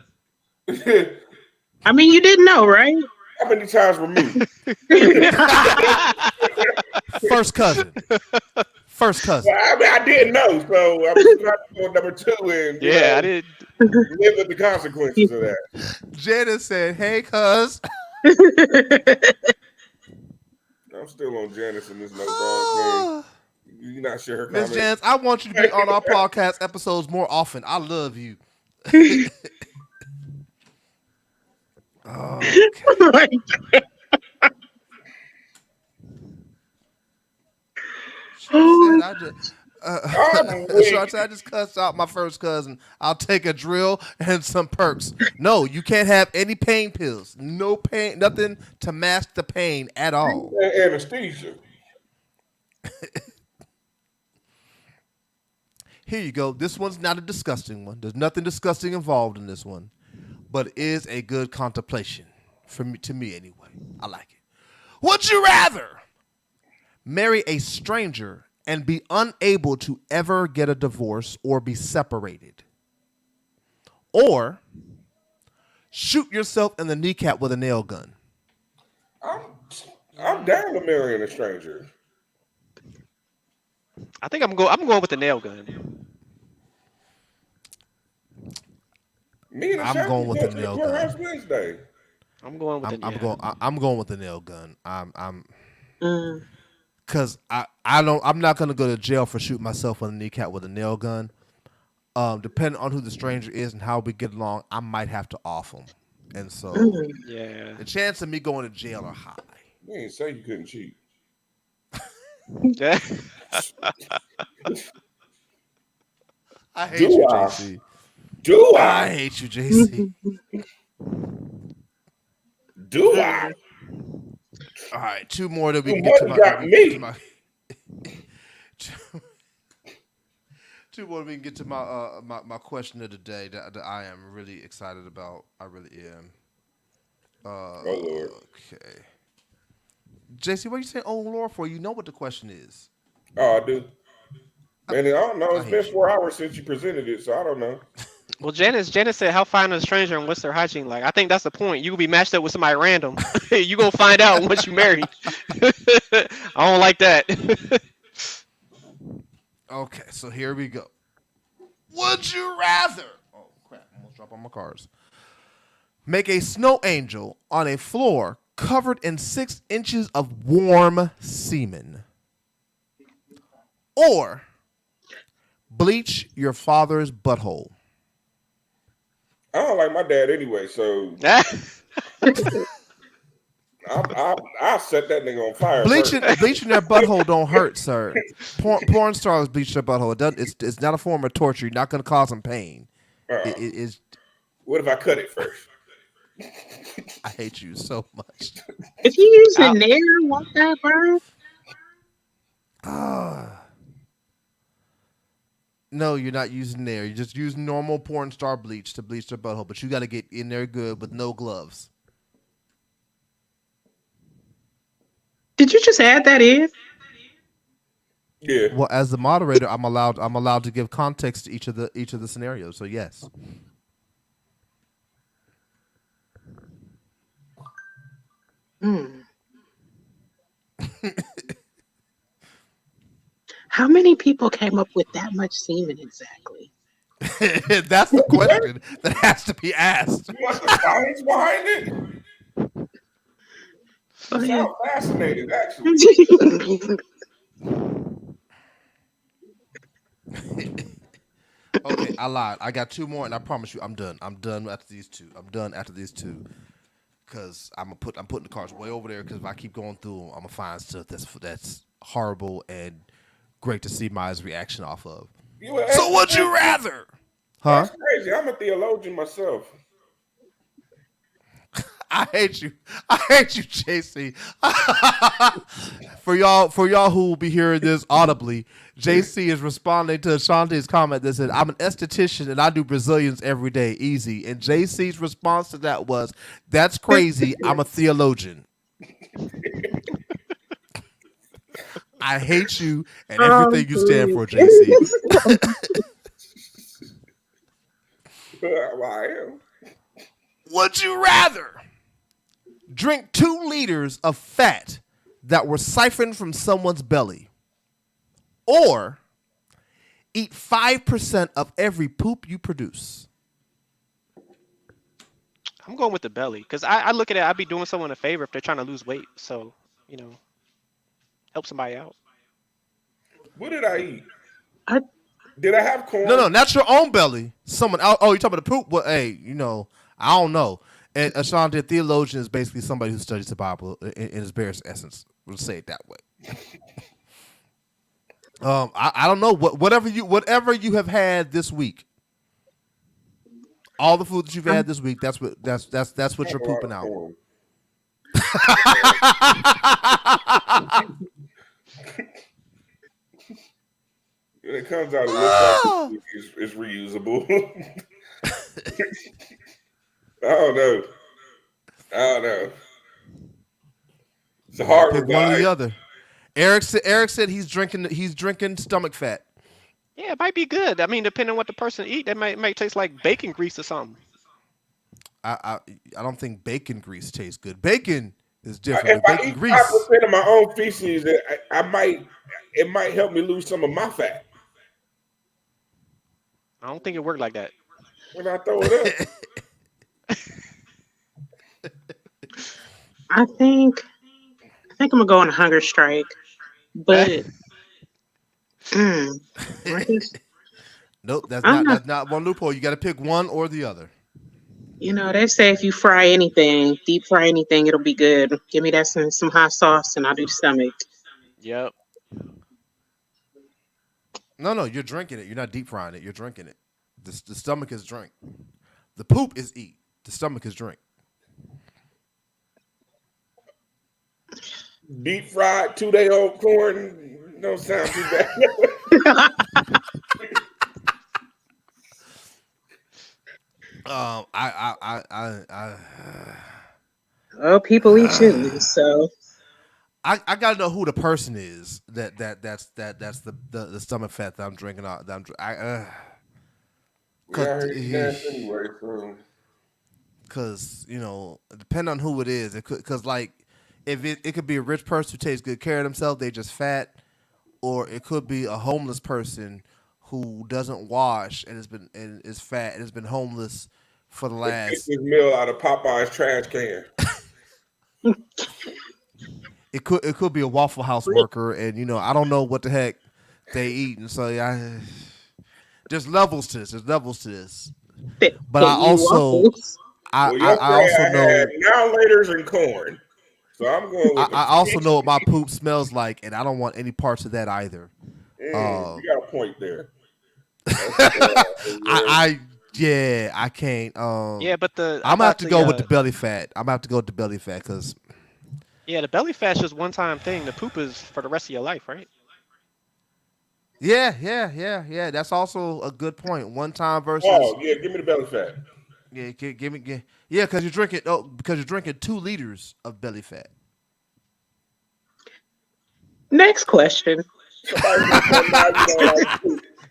I mean, you didn't know, right? How many times were me? First cousin. First cousin. Well, I mean, I didn't know, so I'm just trying to go number 2 and Yeah, I did. live with the consequences of that. Janice said, "Hey, cuz." I'm still on Janice in this no wrong thing. You not share her Miss comment? Janice, I want you to be on our podcast episodes more often. I love you. Okay. She said, I just cussed out my first cousin. I'll take a drill and some perks. No, you can't have any pain pills. No pain, nothing to mask the pain at all. Anesthesia. Here you go. This one's not a disgusting one. There's nothing disgusting involved in this one, but it is a good contemplation to me anyway. I like it. Would you rather marry a stranger and be unable to ever get a divorce or be separated, or shoot yourself in the kneecap with a nail gun? I'm down to marrying a stranger. I think I'm going with the nail gun. I'm going with the nail gun. Wednesday. I'm going with I'm going with the nail gun. Cause I'm not gonna go to jail for shooting myself in the kneecap with a nail gun. Depending on who the stranger is and how we get along, I might have to off them. And so the chance of me going to jail are high. You ain't say you couldn't cheat. I hate you, JC. I hate you, JC. Do I? All right, 2 more that we can get to my. 2 more we can get to my my question of the day that I am really excited about. I really am. Oh Lord. Okay. JC, what are you saying, "Oh Lord," for? You know what the question is. Oh, I do. Man, I don't know. It's been 4 hours since you presented it, so I don't know. Well, Janice said, "How fine is a stranger and what's their hygiene like?" I think that's the point. You will be matched up with somebody random. You gonna find out once you marry. I don't like that. Okay, so here we go. Would you rather? Oh crap! I almost dropped on my cards. Make a snow angel on a floor covered in 6 inches of warm semen, or bleach your father's butthole? I don't like my dad anyway, so I'll set that nigga on fire. Bleaching their butthole don't hurt, sir. Porn stars bleach their butthole. It's not a form of torture. You're not going to cause them pain. It is. What if I cut it first? I hate you so much. If you use a nair, won't that burn? No, you're not using nair. You just use normal porn star bleach to bleach their butthole, but you got to get in there good with no gloves. Did you just add that in? Yeah. Well, as the moderator, I'm allowed to give context to each of the scenarios. So yes. How many people came up with that much semen exactly? That's the question that has to be asked. You want the science behind it? You sound fascinated, actually. Okay, I lied. I got 2 more, and I promise you, I'm done. I'm done after these 2. Because I'm putting the cards way over there. Because if I keep going through them, I'm gonna find stuff that's horrible and great to see Maya's reaction off of. So would you rather? Huh? That's crazy. I'm a theologian myself. I hate you, JC. For y'all who will be hearing this audibly, JC is responding to Ashanti's comment that said, "I'm an esthetician and I do Brazilians every day, easy." And JC's response to that was, "That's crazy. I'm a theologian." I hate you and everything you stand for, JC. I am. Would you rather drink 2 liters of fat that were siphoned from someone's belly, or eat 5% of every poop you produce? I'm going with the belly because I look at it. I'd be doing someone a favor if they're trying to lose weight. So, help somebody out. What did I eat? I, Did I have corn? No, not your own belly. Someone else. Oh, you talking about the poop? Well, hey, I don't know. And Ashanti, a theologian, is basically somebody who studies the Bible in its barest essence. We'll say it that way. I don't know whatever you have had this week. All the food that you've had this week, that's what you're pooping out. When it comes out, it looks like it's reusable. I don't know. It's a hard pick one or the other. Eric said he's drinking stomach fat. Yeah, it might be good. I mean, depending on what the person eat, that might taste like bacon grease or something. I don't think bacon grease tastes good. Bacon is different. If I eat 5% of my own feces, it might help me lose some of my fat. I don't think it worked like that. When I throw it up. I think I'm gonna go on a hunger strike, but nope, that's not one loophole. You got to pick one or the other. They say if you fry anything, deep fry anything, it'll be good. Give me that some hot sauce, and I'll do the stomach. Yep. No, you're drinking it. You're not deep frying it. You're drinking it. The stomach is drink. The poop is eat. The stomach is drink. Deep fried 2-day-old corn don't sound too bad. People eat too, so I gotta know who the person is that's the stomach fat that I'm drinking out. Because depending on who it is, it could if it could be a rich person who takes good care of themselves, they just fat, or it could be a homeless person who doesn't wash and is fat and has been homeless for the last. Takes his meal out of Popeye's trash can. It could be a Waffle House worker, and I don't know what the heck they eat, and so there's levels to this. But I also know now-laters and corn. So I'm going with I also know what my poop smells like, and I don't want any parts of that either. You got a point there. I can't. Yeah, but I'm gonna have to go with the belly fat. Because the belly fat's just one-time thing. The poop is for the rest of your life, right? Yeah. That's also a good point. One time versus. Oh yeah, give me the belly fat. Yeah, give me. Yeah, because you're drinking 2 liters of belly fat. Next question.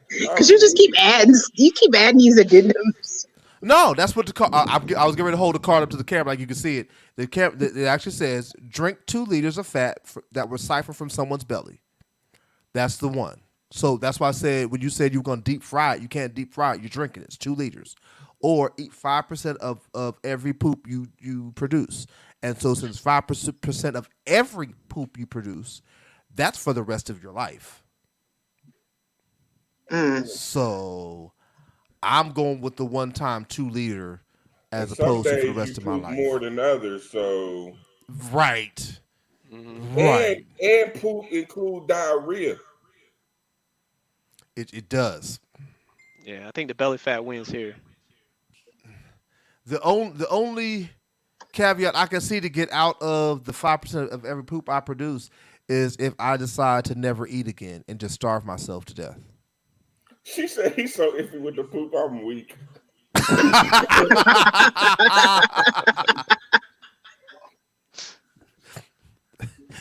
Because you just keep adding. You keep adding these addendums. No, that's what the card. I was getting ready to hold the card up to the camera, like you can see it. It actually says, "Drink 2 liters of fat that were siphoned from someone's belly." That's the one. So that's why I said when you said you were going to deep fry it, you can't deep fry it. You're drinking it. It's 2 liters. Or eat 5% of every poop you produce. And so since 5% of every poop you produce, that's for the rest of your life. So I'm going with the one-time 2 liter as opposed to for the rest of my life. More than others, so right. Right. And poop include diarrhea. It does. Yeah, I think the belly fat wins here. The only caveat I can see to get out of the 5% of every poop I produce is if I decide to never eat again and just starve myself to death. She said he's so iffy with the poop, I'm weak.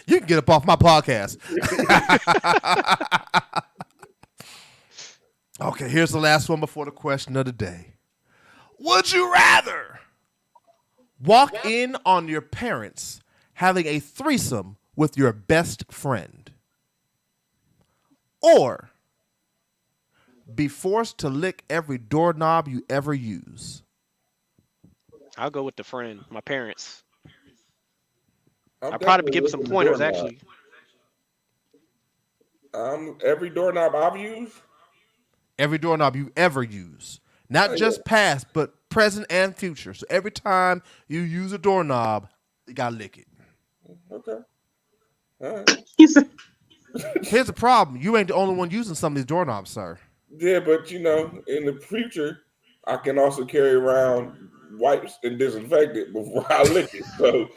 You can get up off my podcast. Okay, here's the last one before the question of the day. Would you rather walk in on your parents having a threesome with your best friend, or be forced to lick every doorknob you ever use? I'll go with the friend, my parents. I'm I'll probably be definitely giving some looking the pointers doorknob. actually. Every doorknob I've used. Every doorknob you ever use. Not Oh, just past, but present and future. So every time you use a doorknob, you gotta lick it. yeah. Okay. All right. Here's the problem. You ain't the only one using some of these doorknobs, sir. Yeah, but in the future, I can also carry around wipes and disinfectant before I lick it. So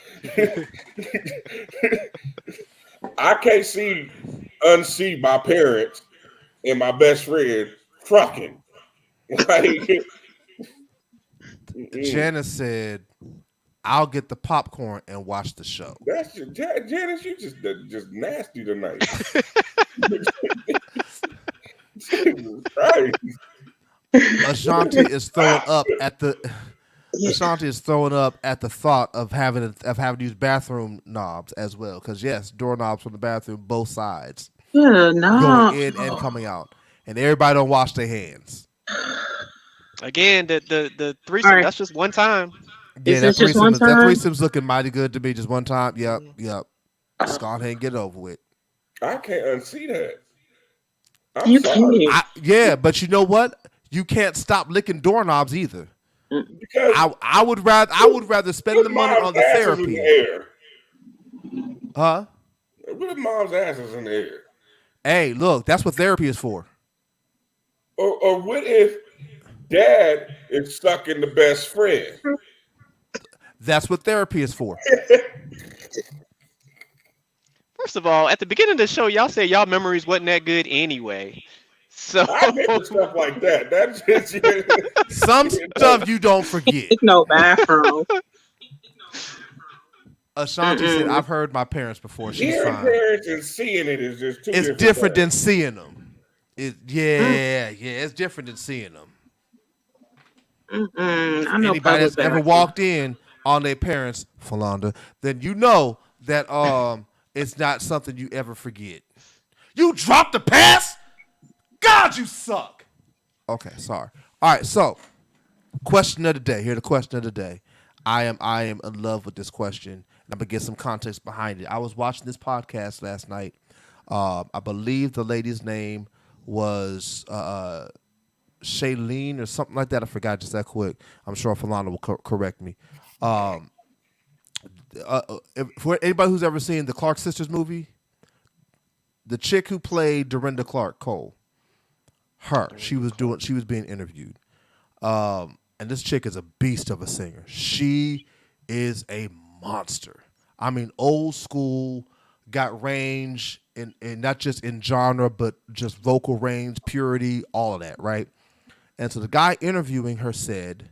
I can't unsee my parents and my best friend fucking. Like, Janice said, I'll get the popcorn and watch the show. that's just, Janice, you just nasty tonight. Jesus Christ. Ashanti is throwing up at the thought of having to use bathroom knobs as well. Because yes, doorknobs from the bathroom, both sides, Yeah, no. going in and coming out, and everybody don't wash their hands. Again, the threesome. Right. That's just one time. Yeah, Is this just one that time? threesome's looking mighty good to me. Just one time. Yep. Just go ahead and get it over with. I can't unsee that. I'm You sorry. can't. Yeah, but you know what? You can't stop licking doorknobs either. Because I would rather spend the what if money mom's on the ass is in therapy. the air? Huh? What if mom's ass is in the air? Hey, look, that's what therapy is for. Or what if dad is sucking the best friend? That's what therapy is for. First of all, at the beginning of the show, y'all said y'all memories wasn't that good anyway. So I remember stuff like that. That's just some stuff you don't forget. No bathroom. Ashanti said, "I've heard my parents before. She's hearing fine. parents and seeing it is just two It's different different than things. seeing them. It's different than seeing them. I know Anybody public that's ever bathroom. walked in on their parents, Philanda, then you know that it's not something you ever forget. You dropped the pass? God, you suck. Okay, sorry. All right, so question of the day. Here, the question of the day. I am in love with this question. I'm gonna get some context behind it. I was watching this podcast last night. I believe the lady's name was Shailene or something like that. I forgot just that quick. I'm sure Philanda will correct me. For anybody who's ever seen the Clark Sisters movie, the chick who played Dorinda Clark Cole, she was being interviewed. And this chick is a beast of a singer. She is a monster. I mean, old school, got range in not just in genre, but just vocal range, purity, all of that, right? And so the guy interviewing her said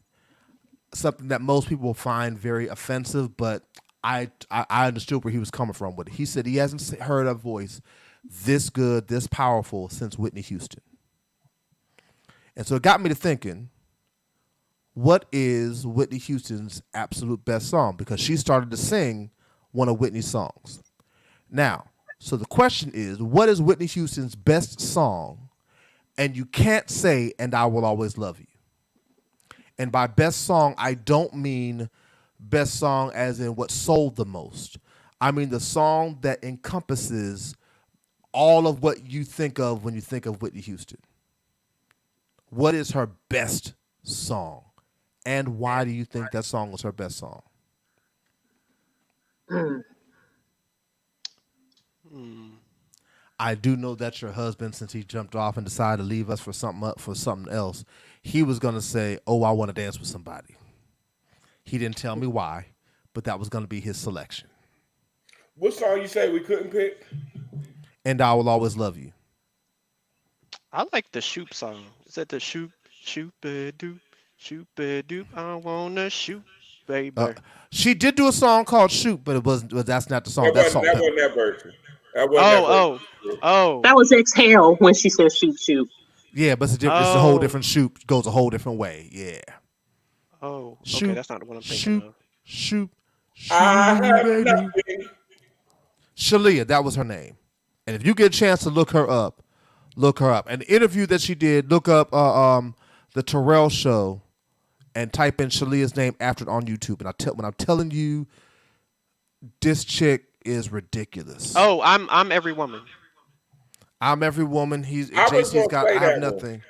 something that most people will find very offensive, but I understood where he was coming from with it. He said he hasn't heard a voice this good, this powerful since Whitney Houston. And so it got me to thinking, what is Whitney Houston's absolute best song? Because she started to sing one of Whitney's songs. Now, so the question is, what is Whitney Houston's best song? And you can't say, "And I Will Always Love You." And by best song, I don't mean best song as in what sold the most. I mean the song that encompasses all of what you think of when you think of Whitney Houston. What is her best song? And why do you think that song was her best song? I do know that your husband, since he jumped off and decided to leave us for something else, he was gonna say, "Oh, I want to dance with somebody." He didn't tell me why, but that was gonna be his selection. What song you say we couldn't pick? "And I Will Always Love You." I like the Shoop song. Is that the Shoop a doop, Shoop a doop? I wanna shoot. Baby. She did do a song called "Shoot," but it wasn't. That's not the song. That's Salt and Pepper. that version. That wasn't that Oh, version. That was exhale when she said shoot shoot. Yeah, but it's a whole different shoot. Goes a whole different way. Yeah. Okay, Shoot, that's not the one I'm thinking shoot, of. shoot, I shoot, have baby. nothing. Shalia, that was her name. And if you get a chance to look her up. And the interview that she did, look up the Terrell Show and type in Shalia's name after it on YouTube. And when I'm telling you, this chick is ridiculous. Oh, I'm Every Woman. I'm Every Woman. JC's got I Have Nothing. One.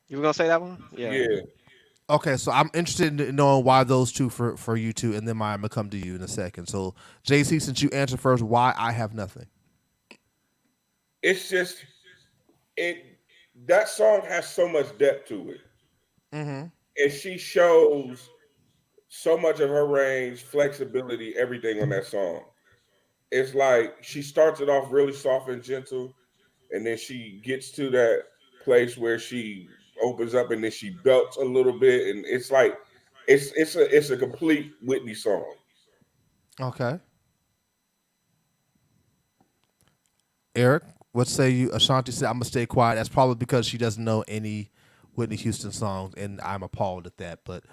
You were gonna say that one? Yeah. Okay, so I'm interested in knowing why those two for you two, and then I'm gonna come to you in a second. So JC, since you answered first, why I Have Nothing? It's just that song has so much depth to it. Mm-hmm. And she shows so much of her range, flexibility, everything on that song. It's like she starts it off really soft and gentle, and then she gets to that place where she opens up and then she belts a little bit, and it's like it's a complete Whitney song. Okay. Eric, what say you? Ashanti said, "I'm gonna stay quiet." That's probably because she doesn't know any Whitney Houston songs, and I'm appalled at that. But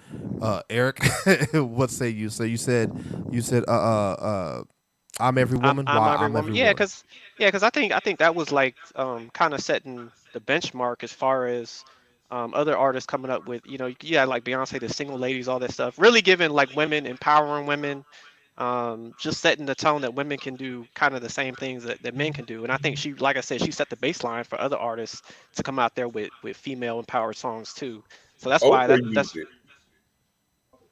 Eric, what say you? So you said I'm Every Woman. Why I'm Every Woman? Yeah, because I think that was like kind of setting the benchmark as far as other artists coming up with, like Beyonce, the single ladies, all that stuff. Really giving like women, empowering women, just setting the tone that women can do kind of the same things that men can do. And I think she, like I said, she set the baseline for other artists to come out there with female empowered songs too. So that's why that's.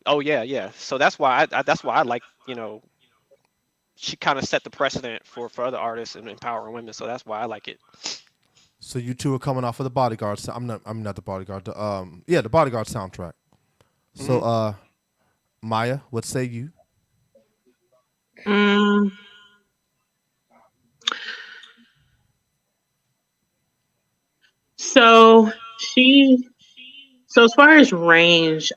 Oh yeah. So that's why I like, she kind of set the precedent for other artists and empowering women. So that's why I like it. So you two are coming off of the Bodyguard. I'm not the Bodyguard. The Bodyguard soundtrack. So Maya, what say you? So as far as range,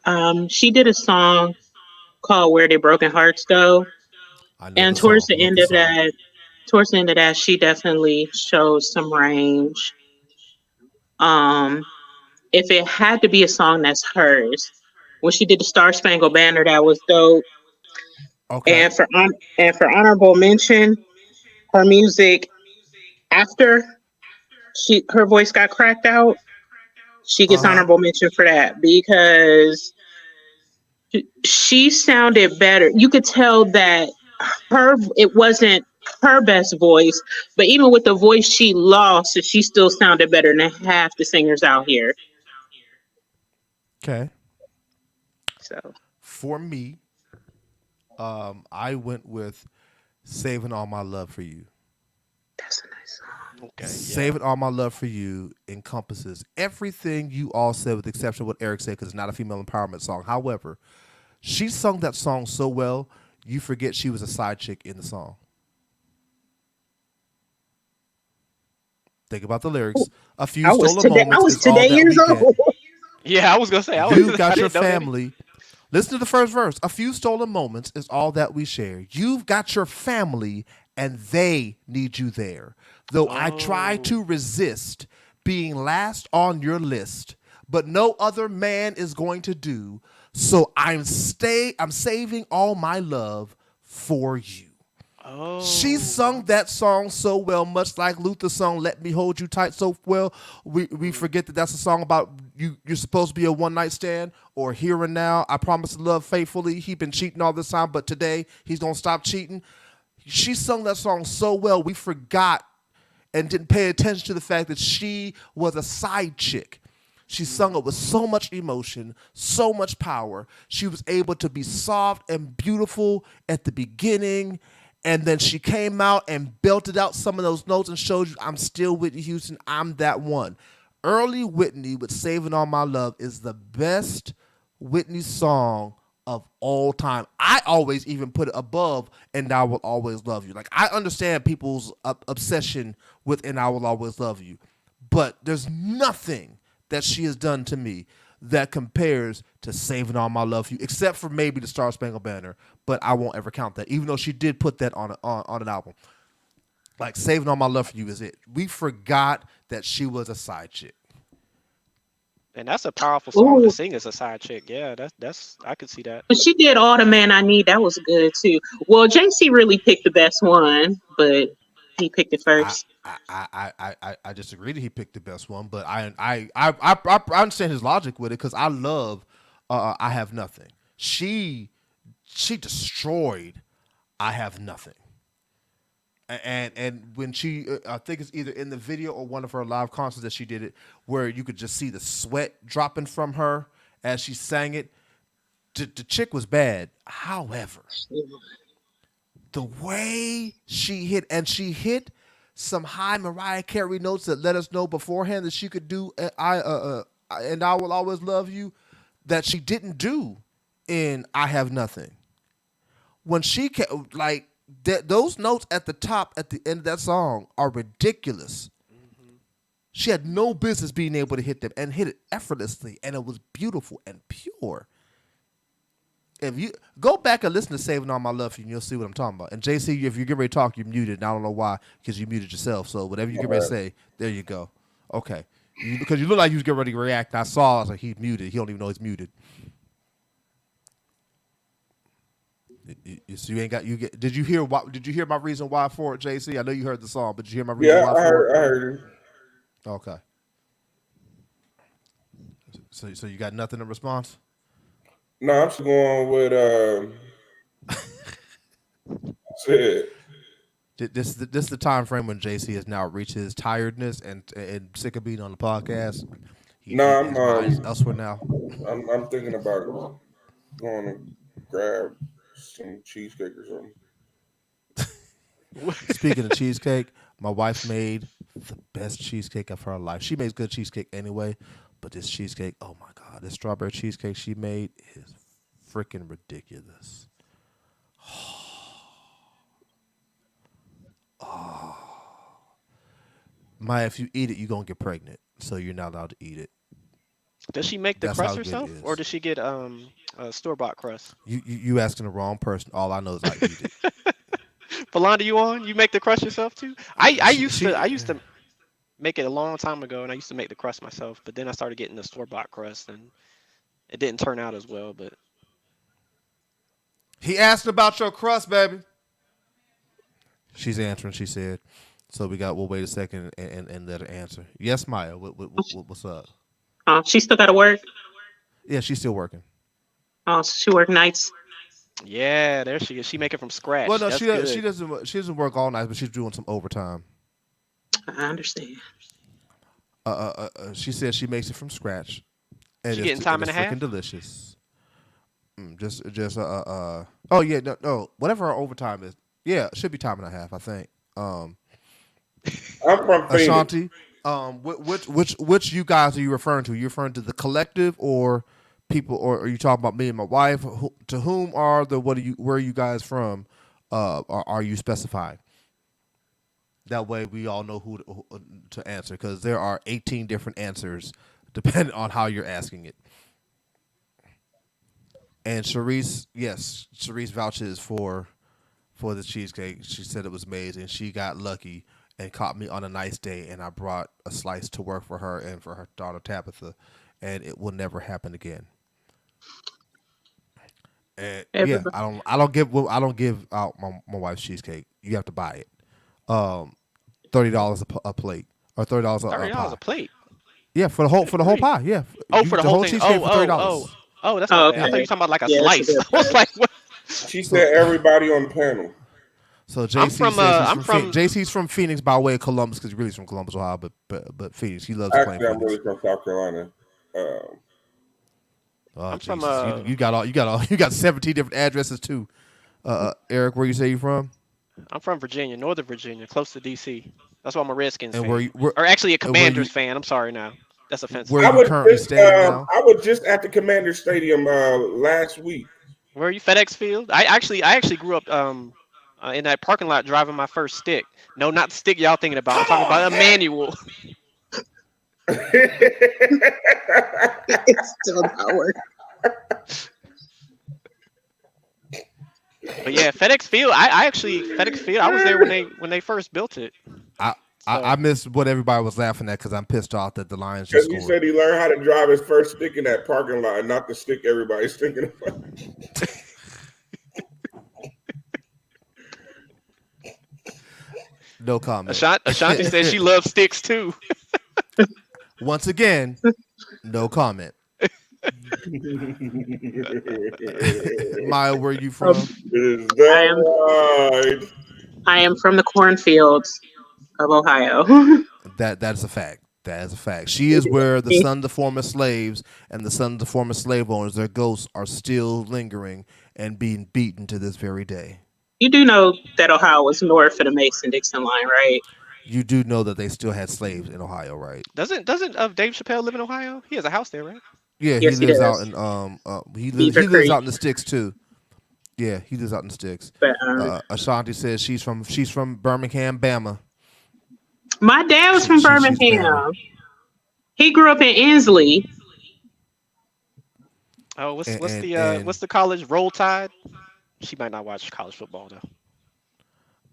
she did a song called "Where Did Broken Hearts Go," and towards the end of that, she definitely shows some range. If it had to be a song that's hers, when she did the Star Spangled Banner, that was dope. Okay. And for honorable mention, her music after her voice got cracked out, she gets honorable mention for that because she sounded better. You could tell that it wasn't her best voice, but even with the voice she lost, she still sounded better than half the singers out here. Okay. So for me, I went with "Saving All My Love for You." That's a nice song. Okay. "Saving All My Love for You" encompasses everything you all said, with the exception of what Eric said, because it's not a female empowerment song. However, she sung that song so well, you forget she was a side chick in the song. Think about the lyrics. A few stolen moments. I was today years old. Yeah, I was gonna say. You've got your family. Listen to the first verse. A few stolen moments is all that we share. You've got your family, and they need you there. Though I try to resist being last on your list, but no other man is going to do. So I'm saving all my love for you. Oh. She sung that song so well, much like Luther's song "Let Me Hold You Tight" so well. We forget that that's a song about you're supposed to be a one-night stand, or here and now, I promise to love faithfully. He been cheating all this time, but today he's gonna stop cheating. She sung that song so well, we forgot and didn't pay attention to the fact that she was a side chick. She sung it with so much emotion, so much power. She was able to be soft and beautiful at the beginning, and then she came out and belted out some of those notes and showed you, I'm still Whitney Houston. I'm that one. Early Whitney with "Saving All My Love" is the best Whitney song of all time. I always even put it above "And I Will Always Love You." Like, I understand people's obsession with "And I Will Always Love You," but there's nothing that she has done to me that compares to Saving All My Love for You, except for maybe the Star Spangled Banner. But I won't ever count that, even though she did put that on an album. Like Saving All My Love for You is it. We forgot that she was a side chick. And that's a powerful song to Ooh, sing as a side chick. Yeah, that's I could see that. but she did All the Man I Need. That was good too. Well, JC really picked the best one, but he picked it I first. I disagree that he picked the best one, but I understand his logic with it because I love I Have Nothing. She destroyed I Have Nothing. And when she I think it's either in the video or one of her live concerts that she did it where you could just see the sweat dropping from her as she sang it. The chick was bad. However, the way she hit some high Mariah Carey notes that let us know beforehand that she could do and I Will Always Love You that she didn't do in I Have Nothing. When she like those notes at the top at the end of that song are ridiculous. She had no business being able to hit them and hit it effortlessly, and it was beautiful and pure. If you go back and listen to Saving All My Love for You, you'll see what I'm talking about. And JC, if you get ready to talk, you're muted. And I don't know why, because you muted yourself. So whatever you get ready to say, there you go. Okay. Because you look like you was getting ready to react. And I was like, he's muted. He don't even know he's muted. So you ain't got you get. Did you hear my reason why for it, JC? I know you heard the song, but did you hear my reason Yeah, why I for heard. I heard it. it? Okay. So you got nothing in response? No, I'm just going with shit. This is the time frame when JC has now reached his tiredness and sick of being on the podcast. No, His mind is elsewhere now. I'm thinking about going to grab some cheesecake or something. Speaking of cheesecake, my wife made the best cheesecake of her life. She makes good cheesecake anyway, but this cheesecake, oh my god, this strawberry cheesecake she made is freaking ridiculous. Maya, if you eat it, you're gonna get pregnant, so you're not allowed to eat it. Does she make the That's how crust good it herself, or is. does she get a store bought crust? You asking the wrong person. All I know is I eat it. Falanda, you on? You make the crust yourself too? I used to She make it a long time ago, and I used to make the crust myself. But then I started getting the store bought crust, and it didn't turn out as well. But he asked about your crust, baby. She's answering. She said, "So we'll wait a second and let her answer." Yes, Maya. What's up? She still got to work. Yeah, she's still working. Oh, so she work nights. yeah, there she is. She make it from Well, scratch. no, That's good. she doesn't work all night, but she's doing some overtime. I understand. She says she makes it from scratch, and She getting and time and it's a half. freaking delicious. Oh yeah, no, whatever her overtime is. Yeah, it should be time and a half, I think. I'm from Phoenix. Ashanti, which you guys are you referring to? You referring to the collective or people, or are you talking about me and my wife? To whom are the where are you guys from? Are you specifying? That way we all know who to answer because there are 18 different answers depending on how you're asking it. And Sharice vouches for the cheesecake. She said it was amazing. She got lucky and caught me on a nice day, and I brought a slice to work for her and for her daughter Tabitha, and it will never happen again. And yeah, Everybody. I don't give out my wife's cheesecake. You have to buy it. $30 a plate or $30 a $30 a pie. plate. Yeah, for the whole Great. pie. Yeah, Oh, for the the whole whole thing. cheesecake for $30. Oh, that's Oh, not bad. I okay. thought you were talking about like a Yeah, that's a slice. good I was price. like, what? She So said everybody on the panel. so I'm JC from says I'm from JC's from Phoenix by way of Columbus because he really is from Columbus, Ohio, but Phoenix. He loves playing Actually, I'm Phoenix. really from South Carolina. Oh I'm from Jesus, you got 17 different addresses too. Eric, where you say you from, I'm from Virginia, Northern Virginia, close to DC. That's why I'm a Redskins and fan. Or actually a where Commanders fan. I'm sorry now. That's offensive. where you currently staying now? I was just at the Commander Stadium last week. Where are you? FedEx Field? I actually grew up in that parking lot driving my first stick. No, not the stick y'all thinking about. I'm Come talking on, about a man. manual. It's still not working. But yeah, FedEx Field. I actually FedEx Field. I was there when they first built it. I, I So missed what everybody was laughing at because I'm pissed off that the Lions just Because he scored. said he learned how to drive his first stick in that parking lot, and not the stick everybody's thinking about. No comment. Ashanti said she loves sticks too. Once again, no comment. Maya, where you from? Is I that am right? I am from the cornfields of Ohio. That's a fact. That is a fact. She is where the sons of former slaves and the sons of former slave owners, their ghosts are still lingering and being beaten to this very day. You do know that Ohio was north of the Mason-Dixon line, right? You do know that they still had slaves in Ohio, right? Doesn't Dave Chappelle live in Ohio? He has a house there, right? Yeah, he Yes, he lives out does. in Beaver he lives Creek. out in the sticks too. Yeah, he lives out in the sticks. But Ashanti says she's from Birmingham, Bama. my dad was from She's Bama. Birmingham. He grew up in Inslee. Oh, And what's the college? Roll Tide. She might not watch college football though.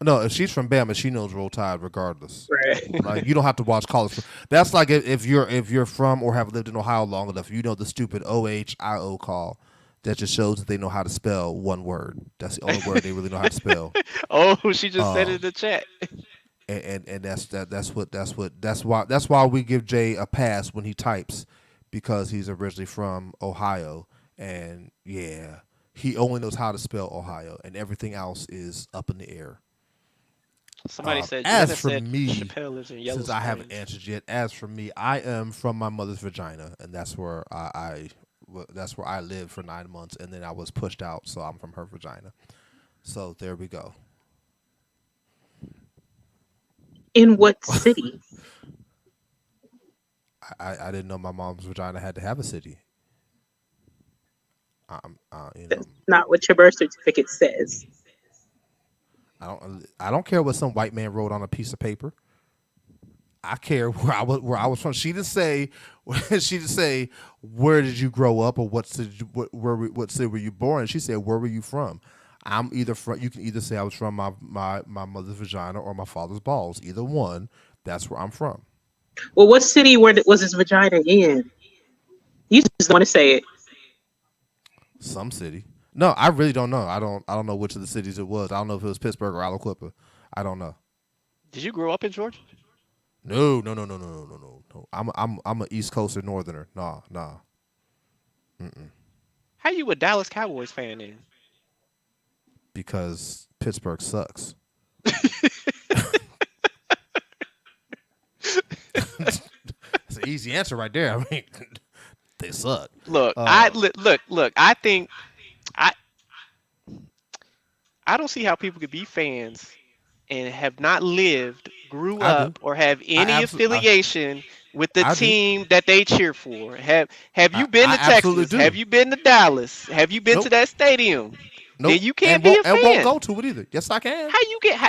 no, if she's from Bama, she knows Roll Tide regardless. Right. Like you don't have to watch college. That's like if you're from or have lived in Ohio long enough, you know the stupid OHIO call that just shows that they know how to spell one word. That's the only word they really know how to spell. Oh, she just said it in Um, the chat. and that's why we give Jay a pass when he types because he's originally from Ohio and yeah, he only knows how to spell Ohio and everything else is up in the air. Somebody said As Jenna for said me, Chappelle lives in Yellow since I haven't Springs. answered yet, as for me, I am from my mother's vagina, and that's where I lived for 9 months, and then I was pushed out, so I'm from her vagina. So there we go. In what city? I didn't know my mom's vagina had to have a city. You know, That's not what your birth certificate says. I don't care what some white man wrote on a piece of paper. I care where I was from. She didn't say she didn't say where did you grow up or what city what city were you born. She said where were you from. I'm either from. You can either say I was from my mother's vagina or my father's balls. Either one. That's where I'm from. Well, what city was his vagina in? You just want to say it. Some city. No, I really don't know. I don't know which of the cities it was. I don't know if it was Pittsburgh or Aliquippa. I don't know. Did you grow up in Georgia? No. I'm an East Coaster Northerner. Nah. How you a Dallas Cowboys fan then? Because Pittsburgh sucks. That's an easy answer right there. I mean, they suck. Look, look. I think I I don't see how people could be fans and have not lived, grew I do. up, or have I any absolutely. affiliation with the I do. team that they cheer for. Have you been I to absolutely Texas? Have do. you been to Dallas? Have you been to Nope. that stadium? Then Nope. you can't be a And won't go fan. to it either. Yes, I can. How you get no?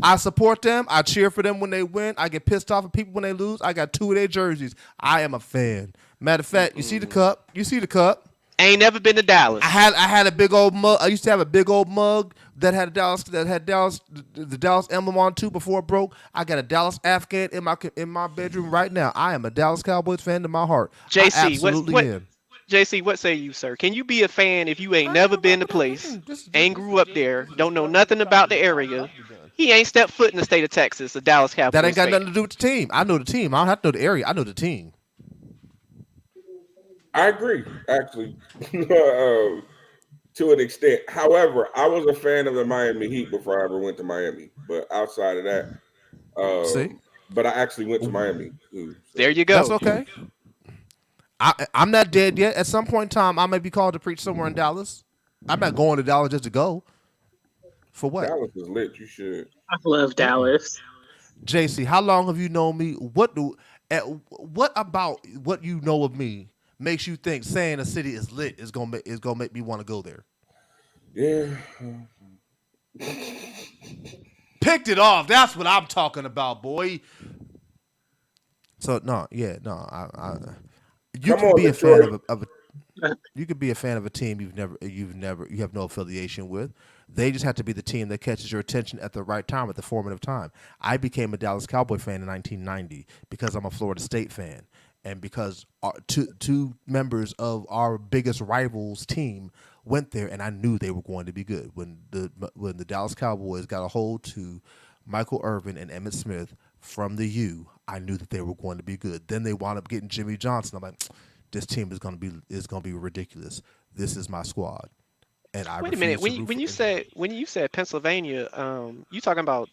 I support them. I cheer for them when they win. I get pissed off at people when they lose. I got 2 of their jerseys. I am a fan. Matter of fact, you see the cup. You see the cup. Ain't never been to Dallas. I had a big old mug. I used to have a big old mug that had the Dallas emblem on too before it broke. I got a Dallas Afghan in my bedroom right now. I am a Dallas Cowboys fan in my heart. I JC, absolutely am. JC, what say you, sir? Can you be a fan if you ain't never been to place, ain't grew up there, don't know nothing about the area? He ain't stepped foot in the state of Texas, a Dallas That ain't Cowboys got fan. nothing to do with the team. I know the team. I don't have to know the area. I know the team. I agree, actually, to an extent. However, I was a fan of the Miami Heat before I ever went to Miami. But outside of that, See, but I actually went to Miami too. There So. you that's go. okay. I'm not dead yet. At some point in time, I may be called to preach somewhere in Dallas. I'm not going to Dallas just to go. For what? Dallas is lit. You should. I love Dallas. JC, how long have you known me? What about what you know of me makes you think saying a city is lit is gonna make me want to go there? Yeah. Picked it off. That's what I'm talking about, boy. So no, yeah, no. You Come can on, be a fan Detroit. of a you could be a fan of a team you have no affiliation with. They just have to be the team that catches your attention at the right time, at the formative time. I became a Dallas Cowboy fan in 1990 because I'm a Florida State fan, and because two members of our biggest rivals team went there, and I knew they were going to be good. When the Dallas Cowboys got a hold to Michael Irvin and Emmitt Smith from the U, I knew that they were going to be good. Then they wound up getting Jimmy Johnson. I'm like, this team is gonna be ridiculous. This is my squad, and I Wait a minute. refuse to root for. When you said Pennsylvania, you talking about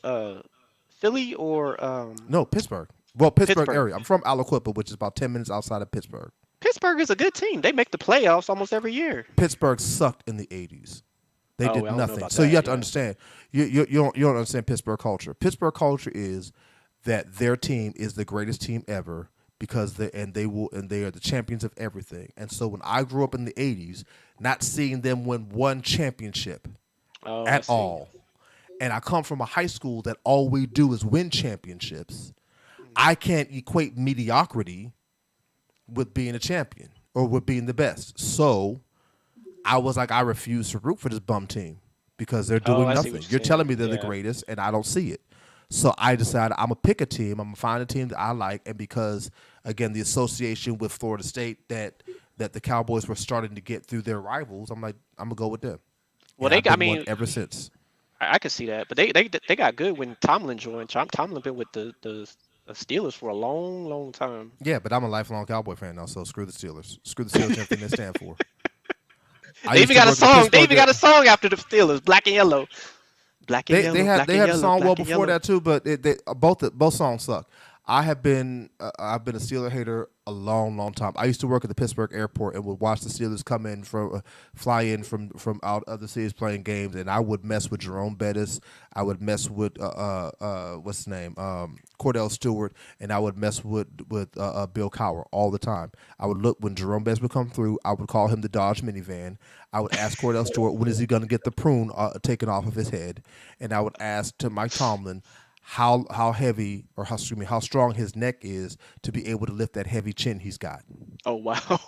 Philly or No, Pittsburgh. Well, Pittsburgh Pittsburgh? area. I'm from Aliquippa, which is about 10 minutes outside of Pittsburgh. Pittsburgh is a good team. They make the playoffs almost every year. Pittsburgh sucked in the '80s. They Oh, did I don't know nothing. about So you that. have to Yeah. understand. You don't understand Pittsburgh culture. Pittsburgh culture is that their team is the greatest team ever because they are the champions of everything. And so when I grew up in the '80s, not seeing them win one championship Oh, I at see. all, and I come from a high school that all we do is win championships, I can't equate mediocrity with being a champion or with being the best. So I was like, I refuse to root for this bum team because they're Oh, doing I see nothing. what You're you're telling saying. me they're the Yeah. greatest, and I don't see it. So I decided I'm gonna pick a team. I'm gonna find a team that I like, and because again, the association with Florida State that the Cowboys were starting to get through their rivals, I'm like, I'm gonna go with them, Well, and they I've got. I been one mean, ever since. I could see that, but they got good when Tomlin joined. Tomlin been with the Steelers for a long, long time. Yeah, but I'm a lifelong Cowboy fan now, so screw the Steelers. Screw the Steelers and everything they stand for. I They used even to got a work at the song. They Pittsburgh. even got a song after the Steelers, Black and Yellow. Black and They yellow, had black they and had a yellow, song well black and before yellow. that too, but both songs suck. I've been a Steeler hater a long, long time. I used to work at the Pittsburgh airport and would watch the Steelers come in fly in from out other cities playing games, and I would mess with Jerome Bettis. I would mess with what's his name, Cordell Stewart, and I would mess with Bill Cowher all the time. I would look when Jerome Bettis would come through. I would call him the Dodge minivan. I would ask Cordell Stewart when is he going to get the prune taken off of his head, and I would ask to Mike Tomlin how heavy or how strong his neck is to be able to lift that heavy chin he's got Oh wow.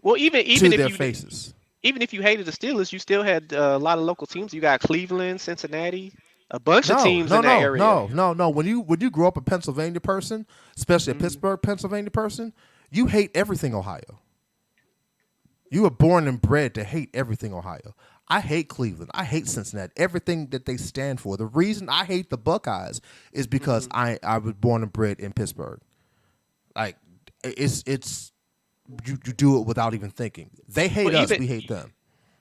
Well, to their faces. even if you hated the Steelers, you still had a lot of local teams. You got Cleveland, Cincinnati, a bunch of No, teams no, in that no, area. no, no, no. When you grow up a Pennsylvania person, especially a Pittsburgh, Pennsylvania person, you hate everything Ohio. You were born and bred to hate everything Ohio. I hate Cleveland. I hate Cincinnati. Everything that they stand for. The reason I hate the Buckeyes is because I was born and bred in Pittsburgh. Like it's you do it without even thinking. They hate Well, us. even We hate them.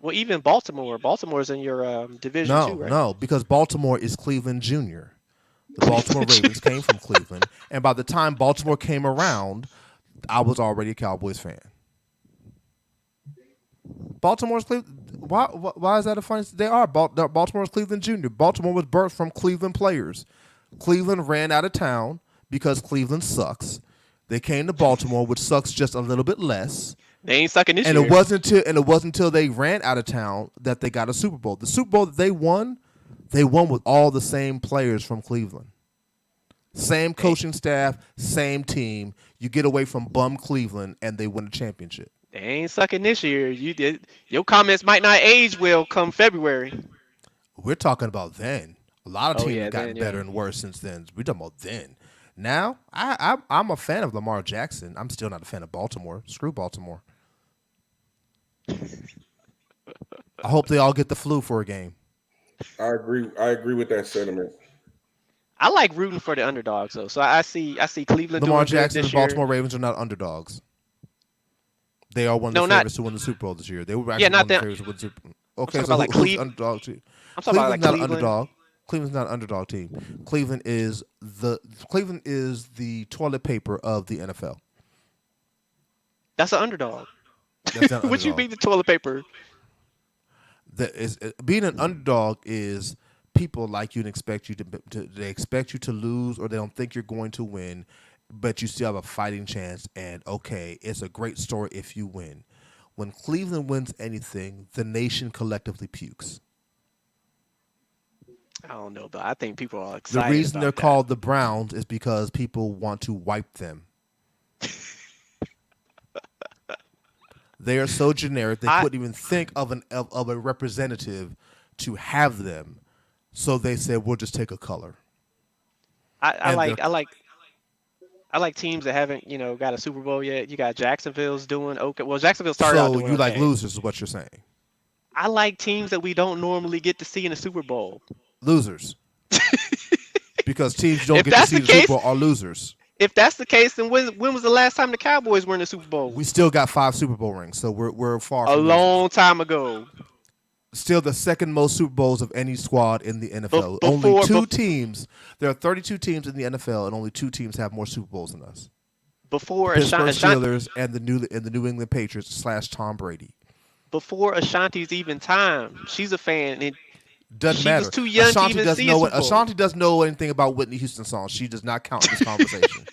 well, even Baltimore. Baltimore's in your division too, No, right? no, because Baltimore is Cleveland Junior. The Baltimore Ravens came from Cleveland, and by the time Baltimore came around, I was already a Cowboys fan. Baltimore's Cleveland. Why is that a funny? They are Baltimore's Cleveland Junior. Baltimore was birthed from Cleveland players. Cleveland ran out of town because Cleveland sucks. They came to Baltimore, which sucks just a little bit less. They ain't sucking this And year. it wasn't until they ran out of town that they got a Super Bowl. The Super Bowl that they won with all the same players from Cleveland. Same coaching staff, same team. You get away from bum Cleveland and they win a championship. They ain't sucking this year. Your comments might not age well come February. We're talking about then. A lot of Oh teams yeah, have gotten then yeah. better and worse since then. We're talking about then. Now, I'm a fan of Lamar Jackson. I'm still not a fan of Baltimore. Screw Baltimore. I hope they all get the flu for a game. I agree. I agree with that sentiment. I like rooting for the underdogs though. So I see Cleveland Lamar doing good Jackson this and year. Baltimore Ravens are not underdogs. They are one of No, the not favorites to win the Super Bowl this year. They were actually not one of the them. favorites to win the Super Bowl. Okay, talking so about like who's the underdog team? I'm talking about like Cleveland's not an Cleveland. underdog. Cleveland's not an underdog team. Cleveland is the toilet paper of the NFL. That's an underdog. That's not an What you underdog. mean the toilet paper? Being an underdog is people like you and expect you they expect you to lose or they don't think you're going to win, but you still have a fighting chance. And okay, it's a great story if you win. When Cleveland wins anything, the nation collectively pukes. I don't know, but I think people are The excited. reason they're about that. called the Browns is because people want to wipe them. They are so generic they couldn't even think of a representative to have them. So they said we'll just take a color. I like teams that haven't, got a Super Bowl yet. You got Jacksonville's doing okay. Well, Jacksonville started out So doing you like okay. losers is what you're saying. I like teams that we don't normally get to see in the Super Bowl. Losers. Because teams you don't get to see in the Super Bowl are losers. If that's the case, then when was the last time the Cowboys were in the Super Bowl? We still got 5 Super Bowl rings, so we're far from losers. Long time ago. Still the second most Super Bowls of any squad in the NFL. Only 2 teams. There are 32 teams in the NFL, and only 2 teams have more Super Bowls than us. Before the Pittsburgh Steelers and the New England Patriots / Tom Brady. Before Ashanti's even time, she's a fan. And doesn't she matter. was too young Ashanti to even doesn't see know a Super Bowl. Ashanti doesn't know anything about Whitney Houston songs. She does not count in this conversation.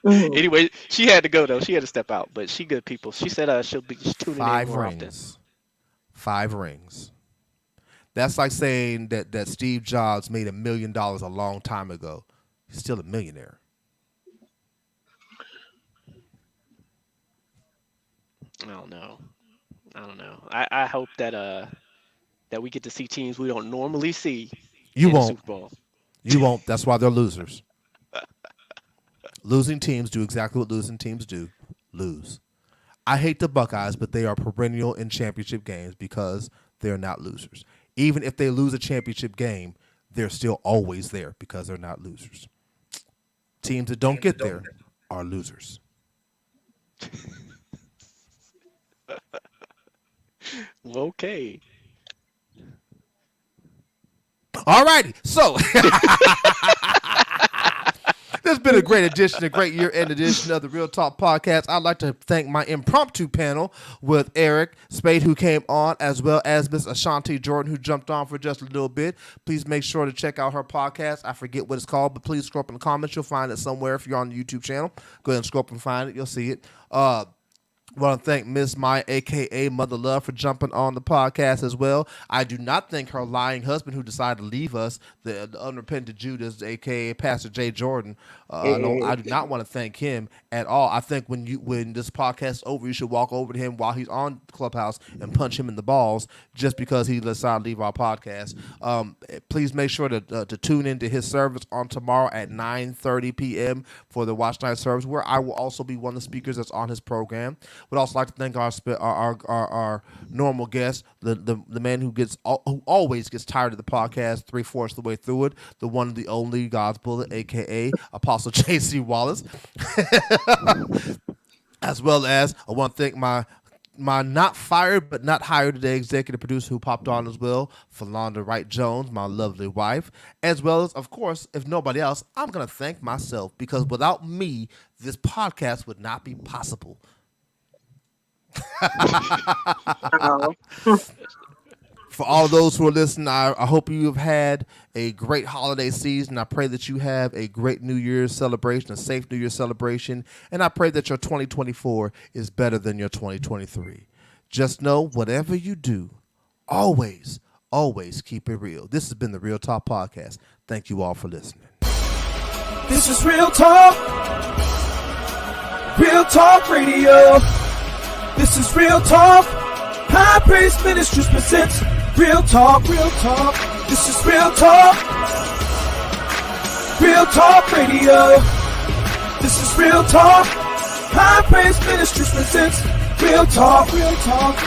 Anyway, she had to go though. She had to step out, but she good people. She said she'll be tuning 5 in more rings. often. 5 rings. That's like saying that Steve Jobs made $1 million a long time ago. He's still a millionaire. I don't know. I hope that we get to see teams we don't normally see You in won't. the Super Bowl. You won't. That's why they're losers. Losing teams do exactly what losing teams do. Lose. I hate the Buckeyes, but they are perennial in championship games because they're not losers. Even if they lose a championship game, they're still always there because they're not losers. Teams that don't get there are losers. Okay. All righty. So this has been a great edition, a great year-end edition of the Real Talk Podcast. I'd like to thank my impromptu panel with Eric Spade, who came on, as well as Miss Ashanti Jordan, who jumped on for just a little bit. Please make sure to check out her podcast. I forget what it's called, but please scroll up in the comments. You'll find it somewhere if you're on the YouTube channel. Go ahead and scroll up and find it. You'll see it. I want to thank Miss Maya, a.k.a. Mother Love, for jumping on the podcast as well. I do not thank her lying husband who decided to leave us, the unrepentant Judas, a.k.a. Pastor Jay Jordan. No, I do not want to thank him at all. I think when this podcast is over, you should walk over to him while he's on Clubhouse and punch him in the balls just because he decided to leave our podcast. Please make sure to tune into his service on tomorrow at 9:30 p.m. for the Watch Night service, where I will also be one of the speakers that's on his program. Would also like to thank our normal guest, the man who always gets tired of the podcast 3/4 of the way through it, the one and the only God's bullet, aka Apostle J.C. Wallace, as well as I want to thank my not fired but not hired today executive producer who popped on as well, Philonda Wright Jones, my lovely wife, as well as, of course, if nobody else, I'm gonna thank myself because without me, this podcast would not be possible. For all those who are listening, I hope you have had a great holiday season. I pray that you have a great New Year's celebration, a safe New Year's celebration, and I pray that your 2024 is better than your 2023. Just know, whatever you do, always, always keep it real. This has been the Real Talk Podcast. Thank you all for listening. This is Real Talk. Real Talk Radio. This is Real Talk. High Praise Ministries presents Real Talk. Real Talk. This is Real Talk. Real Talk Radio. This is Real Talk. High Praise Ministries presents Real Talk. Real Talk.